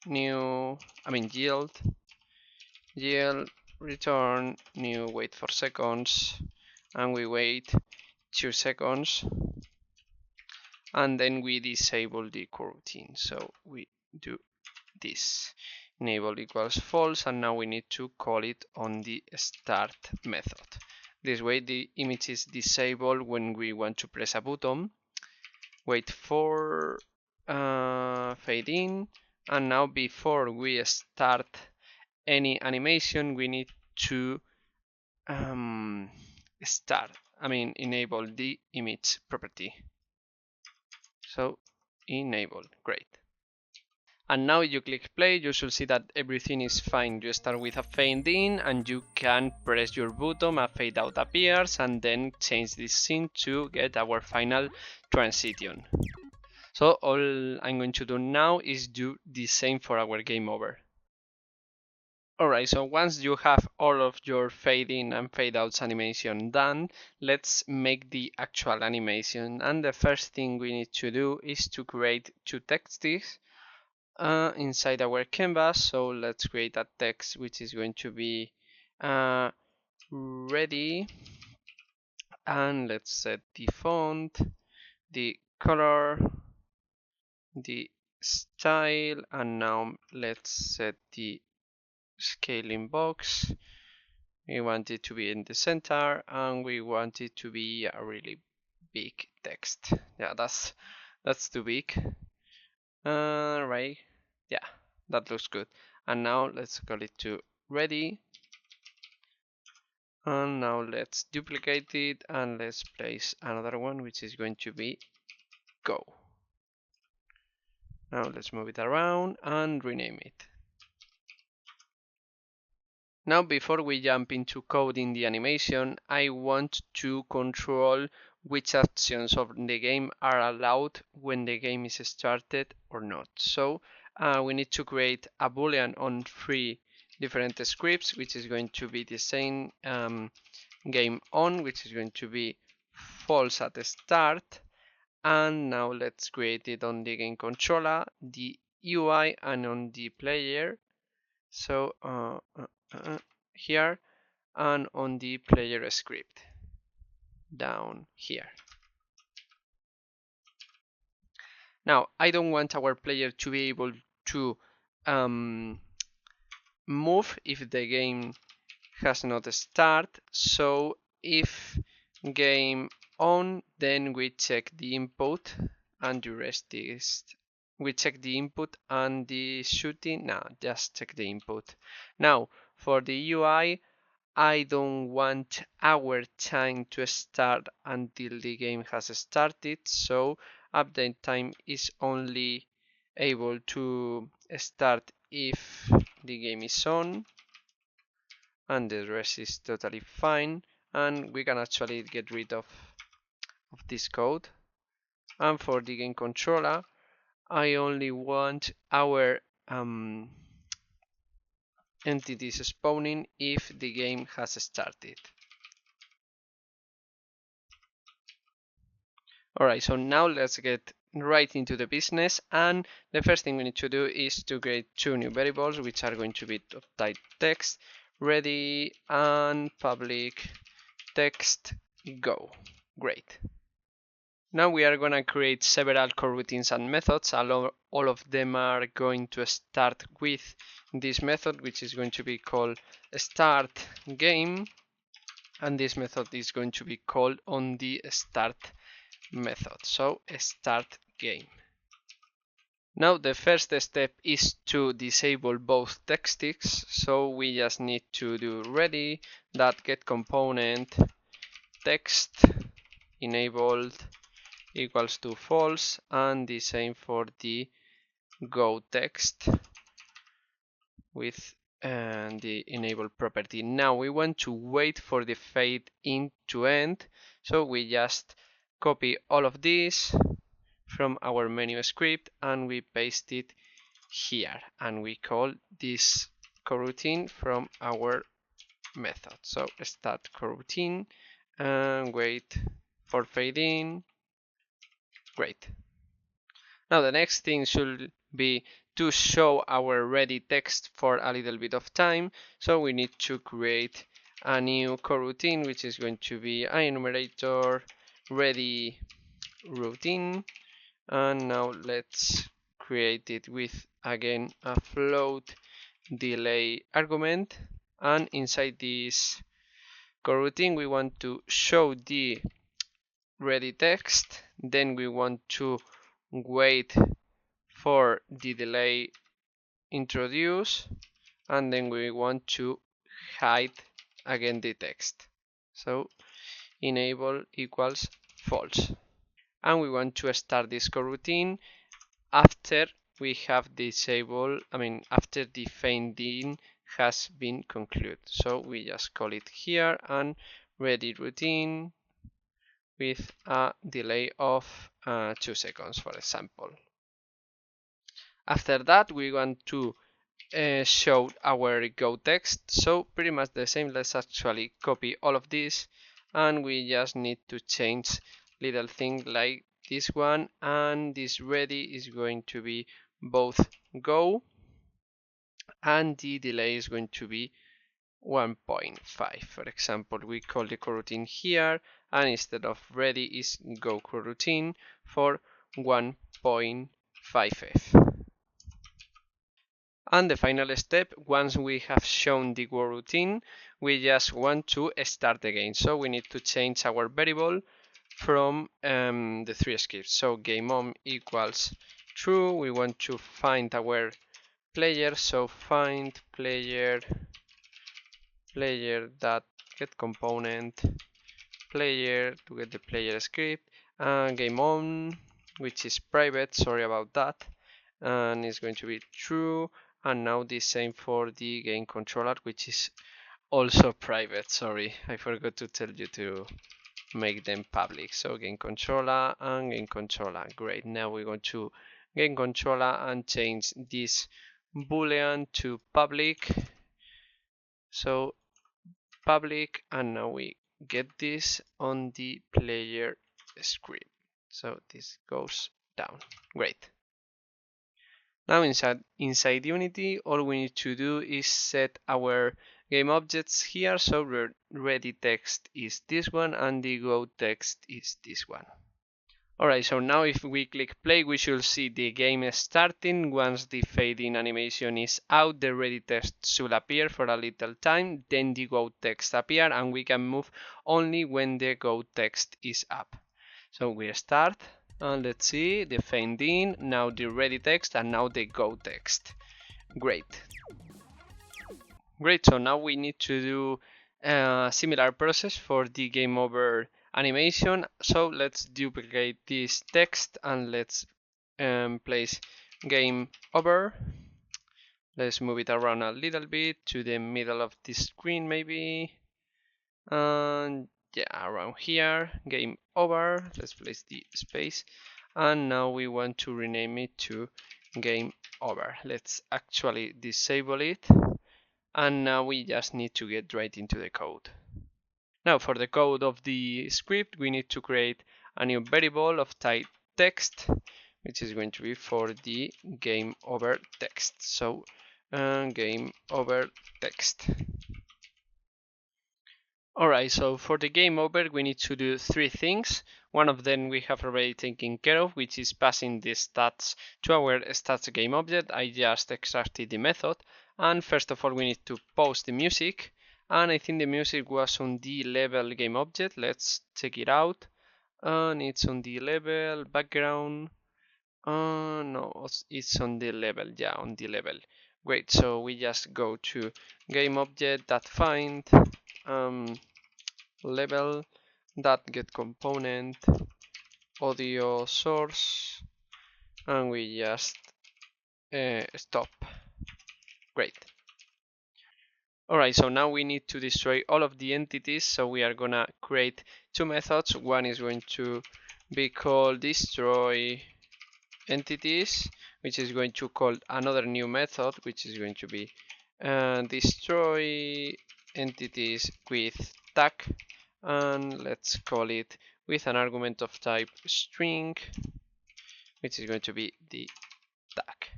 Speaker 2: yield return new wait for seconds, and we wait 2 seconds, and then we disable the coroutine. So we do this, enable equals false, and now we need to call it on the start method. This way the image is disabled when we want to press a button. Wait for fade in, and now before we start any animation we need to enable the image property. So enable, great. And now you click play, you should see that everything is fine. You start with a fade in and you can press your button, a fade out appears, and then change this scene to get our final transition. So all I'm going to do now is do the same for our game over. Alright, so once you have all of your fade in and fade outs animation done, let's make the actual animation. And the first thing we need to do is to create two texts inside our canvas. So let's create a text which is going to be ready, and let's set the font, the color, the style, and now let's set the scaling box. We want it to be in the center, and we want it to be a really big text. Yeah, that's too big. Right, yeah, that looks good. And now let's call it to ready, and now let's duplicate it and let's place another one which is going to be go. Now let's move it around and rename it. Now before we jump into coding the animation, I want to control which actions of the game are allowed when the game is started or not. So we need to create a boolean on 3 different scripts, which is going to be the same game on, which is going to be false at the start. And now let's create it on the game controller, the UI, and on the player. So here, and on the player script down here. Now I don't want our player to be able to move if the game has not started. So if game on, then we check the input, and the rest is we check the input and the shooting. Now just check the input. Now for the UI, I don't want our time to start until the game has started, so update time is only able to start if the game is on, and the rest is totally fine, and we can actually get rid of this code. And for the game controller, I only want our entities spawning if the game has started. Alright, so now let's get right into the business, and the first thing we need to do is to create two new variables, which are going to be type text ready and public text go. Great. Now we are going to create several coroutines and methods. All of them are going to start with this method, which is going to be called start game, and this method is going to be called on the start method. So start game. Now the first step is to disable both texts, so we just need to do ready that get component text enabled equals to false, and the same for the go text with the enable property. Now we want to wait for the fade in to end, so we just copy all of this from our menu script and we paste it here, and we call this coroutine from our method. So start coroutine and wait for fade in. Great. Now the next thing should be to show our ready text for a little bit of time, so we need to create a new coroutine, which is going to be enumerator ready routine, and now let's create it with again a float delay argument, and inside this coroutine we want to show the ready text, then we want to wait for the delay introduce, and then we want to hide again the text, so enable equals false, and we want to start this coroutine after we have disabled, after the fading has been concluded. So we just call it here and ready routine with a delay of 2 seconds, for example. After that, we want to show our go text, so pretty much the same. Let's actually copy all of this, and we just need to change little thing like this one, and this ready is going to be both go, and the delay is going to be 1.5. For example, we call the coroutine here, and instead of ready is go coroutine for 1.5f. And the final step, once we have shown the coroutine, we just want to start again. So we need to change our variable from the three scripts. So game on equals true. We want to find our player, so find player that get component player to get the player script, and game on, which is private, sorry about that, and it's going to be true. And now the same for the game controller, which is also private. Sorry, I forgot to tell you to make them public. So game controller and game controller. Great. Now we're going to game controller and change this boolean to public. So public, and now we get this on the player script. So this goes down. Great. Now inside Unity, all we need to do is set our game objects here. So ready text is this one, and the go text is this one. Alright, so now if we click play, we should see the game starting. Once the fading animation is out, the ready text should appear for a little time, then the go text appear, and we can move only when the go text is up. So we start, and let's see the fading, now the ready text, and now the go text. Great. Great, so now we need to do a similar process for the game over animation. So let's duplicate this text and let's place game over. Let's move it around a little bit to the middle of the screen maybe, and yeah, around here, game over. Let's place the space, and now we want to rename it to game over. Let's actually disable it, And now we just need to get right into the code. Now for the code of the script, we need to create a new variable of type text, which is going to be for the game over text. So game over text. Alright, so for the game over, we need to do three things. One of them we have already taken care of, which is passing the stats to our stats game object. I just extracted the method. And first of all, we need to post the music. And I think the music was on the level game object. Let's check it out. And it's on the level background. No, it's on the level. Yeah, on the level. Great. So we just go to game object that find level that get component audio source, and we just stop. Great. Alright, so now we need to destroy all of the entities, so we are gonna create two methods. One is going to be called destroy entities, which is going to call another new method, which is going to be destroy entities with tag, and let's call it with an argument of type string, which is going to be the tag.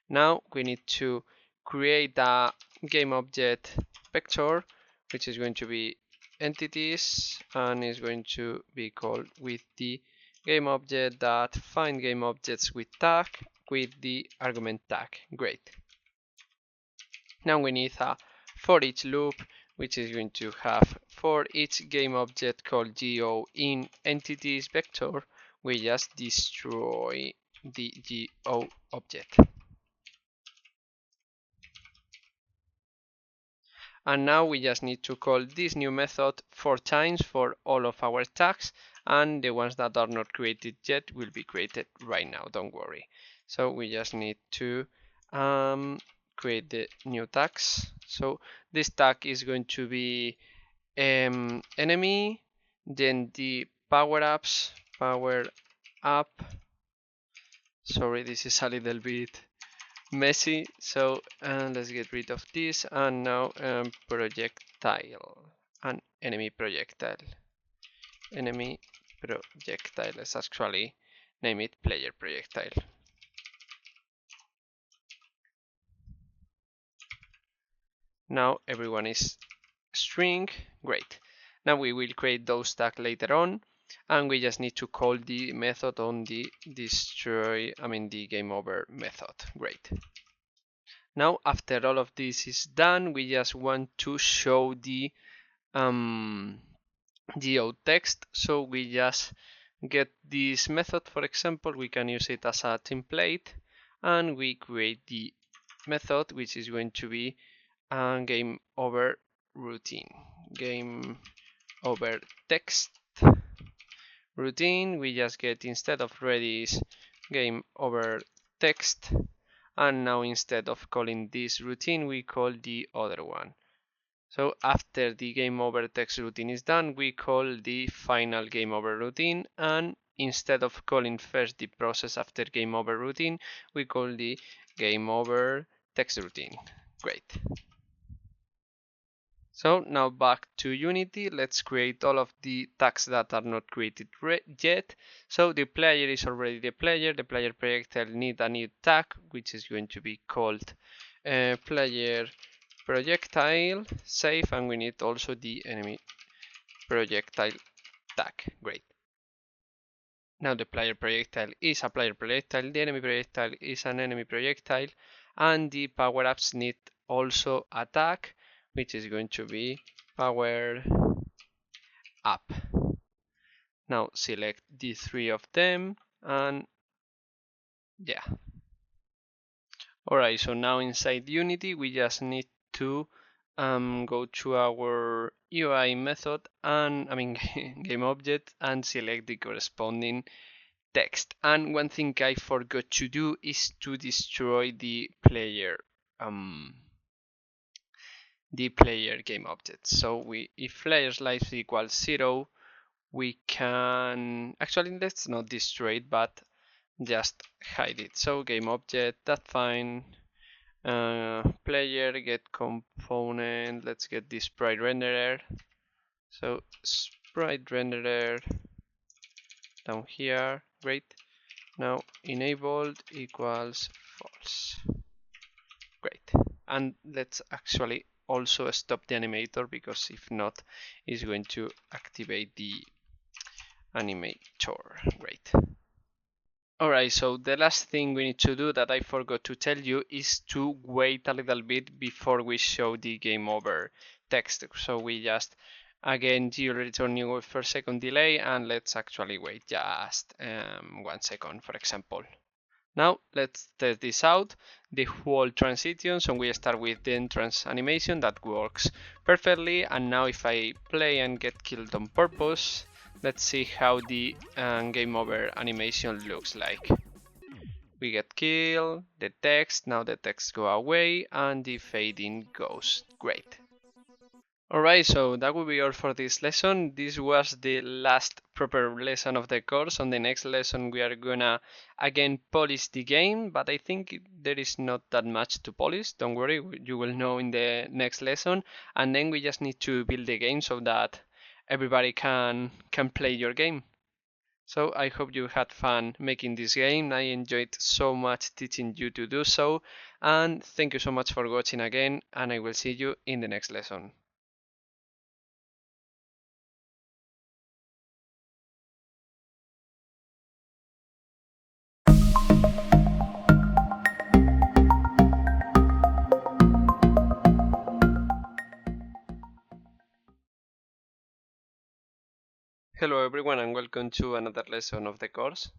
Speaker 2: Now we need to create a game object vector, which is going to be entities, and is going to be called with the game object that find game objects with tag with the argument tag. Great. Now we need a for each loop, which is going to have for each game object called go in entities vector, we just destroy the go object. And now we just need to call this new method 4 times for all of our tags, and the ones that are not created yet will be created right now, don't worry. So we just need to create the new tags. So this tag is going to be enemy, then the power up. Sorry, this is a little bit messy, so let's get rid of this, and now projectile and enemy projectile. Let's actually name it player projectile. Now everyone is string. Great. Now we will create those tags later on, and we just need to call the method on the the game over method. Great. Now after all of this is done, we just want to show the geo text. So we just get this method, for example, we can use it as a template, and we create the method, which is going to be a game over routine, game over text routine. We just get, instead of Redis, game over text, and now instead of calling this routine, we call the other one. So after the game over text routine is done, we call the final game over routine, and instead of calling first the process after game over routine, we call the game over text routine. Great. So now back to Unity, let's create all of the tags that are not created yet. So the player is already the player projectile need a new tag, which is going to be called player projectile, save, and we need also the enemy projectile tag. Great. Now the player projectile is a player projectile, the enemy projectile is an enemy projectile, and the power-ups need also a tag, which is going to be power up. Now select the three of them, and yeah. Alright, so now inside Unity we just need to go to our UI method, and game object, and select the corresponding text. And one thing I forgot to do is to destroy the player game object. So if players life equals 0, we can actually, let's not destroy it, but just hide it. So game object that find Player, get component, let's get the sprite renderer. So sprite renderer down here, great. Now enabled equals false, great. And let's actually also stop the animator, because if not, it's going to activate the animator, great. Alright, so the last thing we need to do that I forgot to tell you is to wait a little bit before we show the game over text. So we just, again, returning with 1 second delay, and let's actually wait just 1 second, for example. Now let's test this out, the whole transition. So we start with the entrance animation that works perfectly, and now if I play and get killed on purpose, let's see how the game over animation looks like. We get killed, the text, now the text go away, and the fading goes, great. Alright, so that will be all for this lesson. This was the last proper lesson of the course. On the next lesson we are gonna again polish the game, but I think there is not that much to polish. Don't worry, you will know in the next lesson. And then we just need to build the game so that everybody can play your game. So I hope you had fun making this game. I enjoyed so much teaching you to do so. And thank you so much for watching again, and I will see you in the next lesson. Hello everyone, and welcome to another lesson of the course.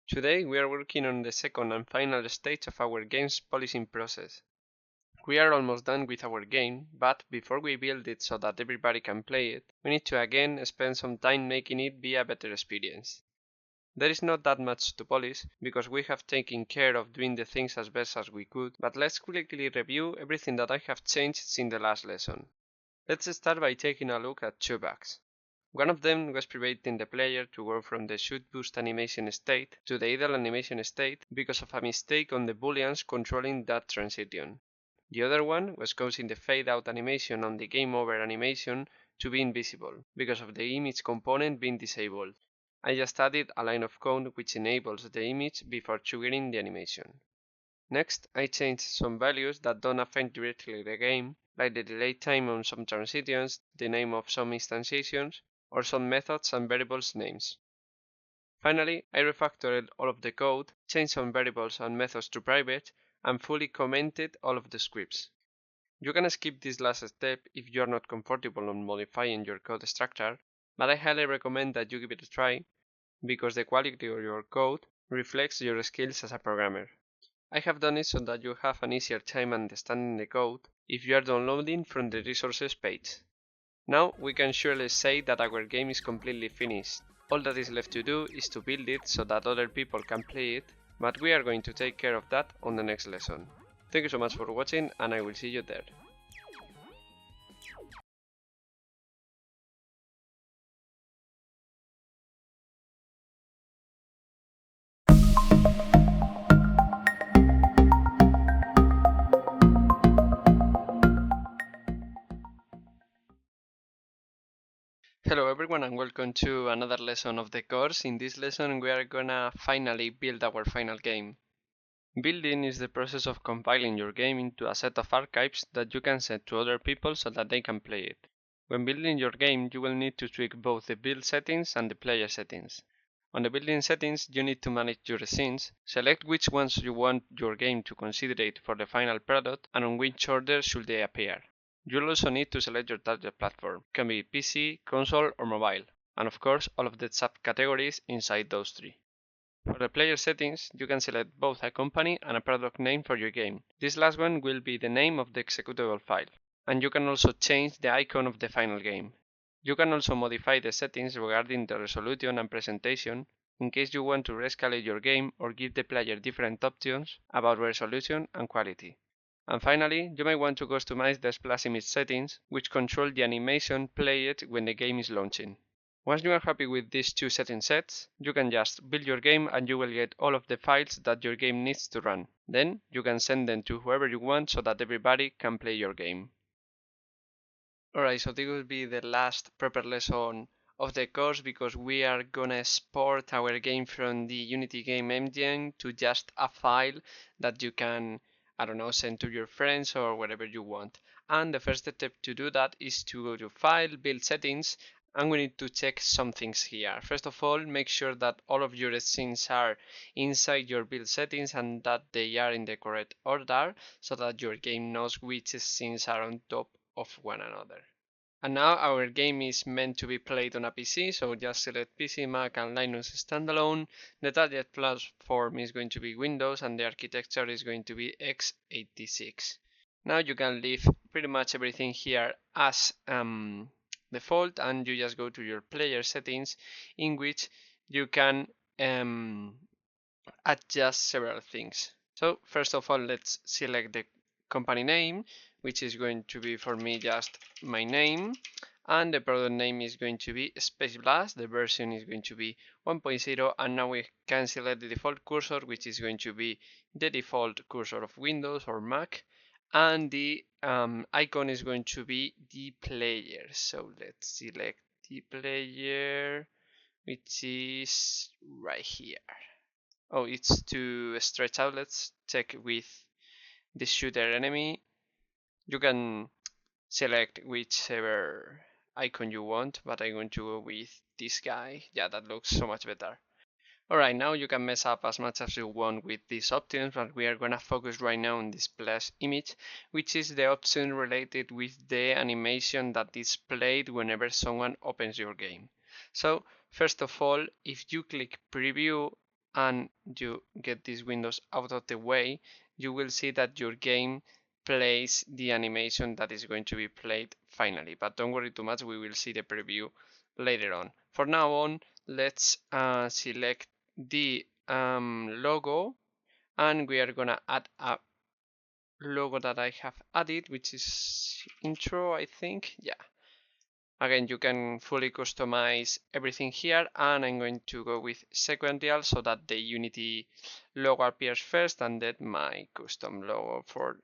Speaker 2: Today we are working on the second and final stage of our game's polishing process. We are almost done with our game, but before we build it so that everybody can play it, we need to again spend some time making it be a better experience. There is not that much to polish, because we have taken care of doing the things as best as we could, but let's quickly review everything that I have changed since the last lesson. Let's start by taking a look at 2 bugs. One of them was preventing the player to go from the shoot boost animation state to the idle animation state because of a mistake on the booleans controlling that transition. The other one was causing the fade out animation on the game over animation to be invisible because of the image component being disabled. I just added a line of code which enables the image before triggering the animation. Next, I changed some values that don't affect directly the game, like the delay time on some transitions, the name of some instantiations, or some methods and variables names. Finally, I refactored all of the code, changed some variables and methods to private, and fully commented all of the scripts. You can skip this last step if you are not comfortable on modifying your code structure, but I highly recommend that you give it a try, because the quality of your code reflects your skills as a programmer. I have done it so that you have an easier time understanding the code if you are downloading from the resources page. Now we can surely say that our game is completely finished. All that is left to do is to build it so that other people can play it, but we are going to take care of that on the next lesson. Thank you so much for watching, and I will see you there. Hello everyone, and welcome to another lesson of the course. In this lesson we are gonna finally build our final game. Building is the process of compiling your game into a set of archives that you can send to other people so that they can play it. When building your game, you will need to tweak both the build settings and the player settings. On the building settings, you need to manage your scenes, select which ones you want your game to consider for the final product, and on which order should they appear. You'll also need to select your target platform. It can be PC, console, or mobile, and of course all of the subcategories inside those three. For the player settings, you can select both a company and a product name for your game. This last one will be the name of the executable file, and you can also change the icon of the final game. You can also modify the settings regarding the resolution and presentation in case you want to rescale your game or give the player different options about resolution and quality. And finally, you may want to customize the splash image settings, which control the animation played when the game is launching. Once you are happy with these two setting sets, you can just build your game and you will get all of the files that your game needs to run. Then you can send them to whoever you want so that everybody can play your game. Alright, so this will be the last proper lesson of the course because we are gonna export our game from the Unity game engine to just a file that you can, I don't know, send to your friends or whatever you want. And the first step to do that is to go to File, Build Settings, and we need to check some things here. First of all, make sure that all of your scenes are inside your build settings and that they are in the correct order so that your game knows which scenes are on top of one another. And now our game is meant to be played on a PC, so just select PC, Mac and Linux standalone. The target platform is going to be Windows and the architecture is going to be x86. Now you can leave pretty much everything here as default and you just go to your player settings in which you can adjust several things. So first of all, let's select the company name, which is going to be for me just my name, and the product name is going to be Space Blast. The version is going to be 1.0, and now we can select the default cursor, which is going to be the default cursor of Windows or Mac, and the icon is going to be the player. So let's select the player, which is right here. Oh, it's to stretch out. Let's check with the shooter enemy. You can select whichever icon you want, but I'm going to go with this guy. Yeah, that looks so much better. Alright, now you can mess up as much as you want with these options, but we are gonna focus right now on this splash image, which is the option related with the animation that is played whenever someone opens your game. So, first of all, if you click preview and you get these windows out of the way, you will see that your game plays the animation that is going to be played finally. But don't worry too much, we will see the preview later on. For now on, let's select the logo, and we are gonna add a logo that I have added, which is intro, I think. Yeah. Again, you can fully customize everything here, and I'm going to go with sequential so that the Unity logo appears first and then my custom logo for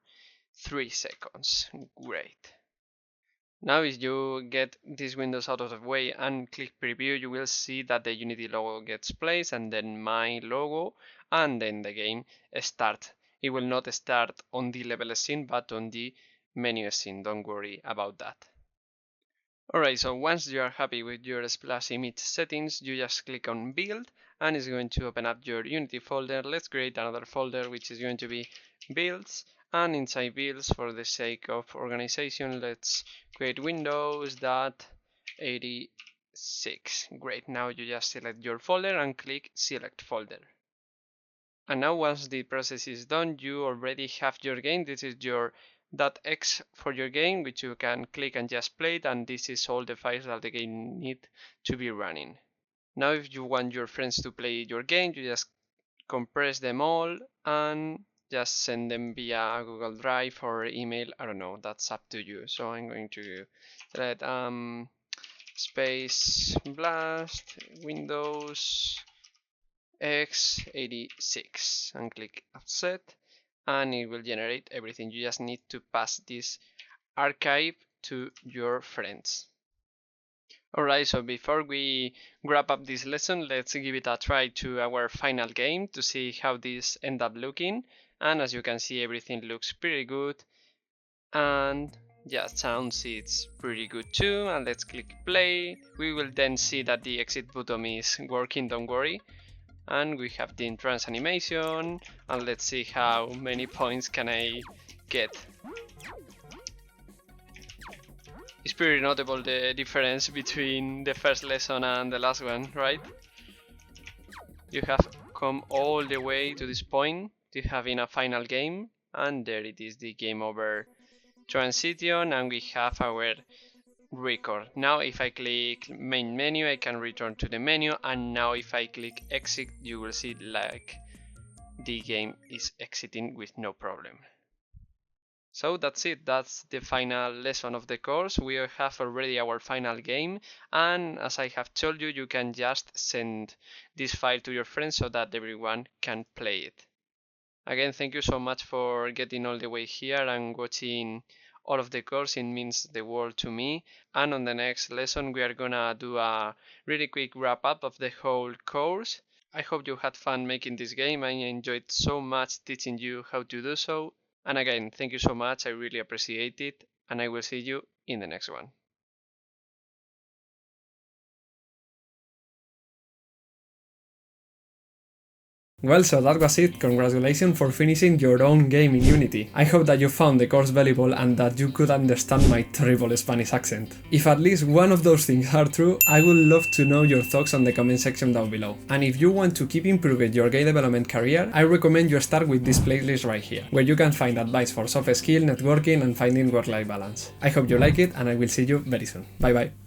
Speaker 2: 3 seconds. Great. Now if you get these windows out of the way and click preview, you will see that the Unity logo gets placed and then my logo, and then the game starts. It will not start on the level scene but on the menu scene, don't worry about that. Alright, so once you are happy with your splash image settings, you just click on build and it's going to open up your Unity folder. Let's create another folder which is going to be builds, and inside builds, for the sake of organization, let's create Windows.86. Great, now you just select your folder and click select folder. And now once the process is done, you already have your game. This is your .x for your game, which you can click and just play it, and this is all the files that the game need to be running. Now if you want your friends to play your game, you just compress them all and just send them via Google Drive or email. I don't know, that's up to you. So I'm going to select Space Blast Windows x86 and click offset, and it will generate everything. You just need to pass this archive to your friends. Alright, so before we wrap up this lesson, let's give it a try to our final game to see how this end up looking. And as you can see, everything looks pretty good, and yeah, sounds it's pretty good too. And let's click play. We will then see that the exit button is working, don't worry. And we have the entrance animation, and let's see how many points can I get. It's pretty notable the difference between the first lesson and the last one, right? You have come all the way to this point to having a final game, and there it is, the game over transition, and we have our record. Now if I click main menu, I can return to the menu, and now if I click exit, you will see like the game is exiting with no problem. So that's it, that's the final lesson of the course. We have already our final game, and as I have told you, you can just send this file to your friends so that everyone can play it. Again, thank you so much for getting all the way here and watching all of the course. It means the world to me. And on the next lesson, we are gonna do a really quick wrap up of the whole course. I hope you had fun making this game. I enjoyed so much teaching you how to do so. And again, thank you so much. I really appreciate it. And I will see you in the next one.
Speaker 1: Well, so that was it. Congratulations for finishing your own game in Unity. I hope that you found the course valuable and that you could understand my terrible Spanish accent. If at least one of those things are true, I would love to know your thoughts on the comment section down below. And if you want to keep improving your game development career, I recommend you start with this playlist right here, where you can find advice for soft skill, networking and finding work-life balance. I hope you like it and I will see you very soon. Bye bye.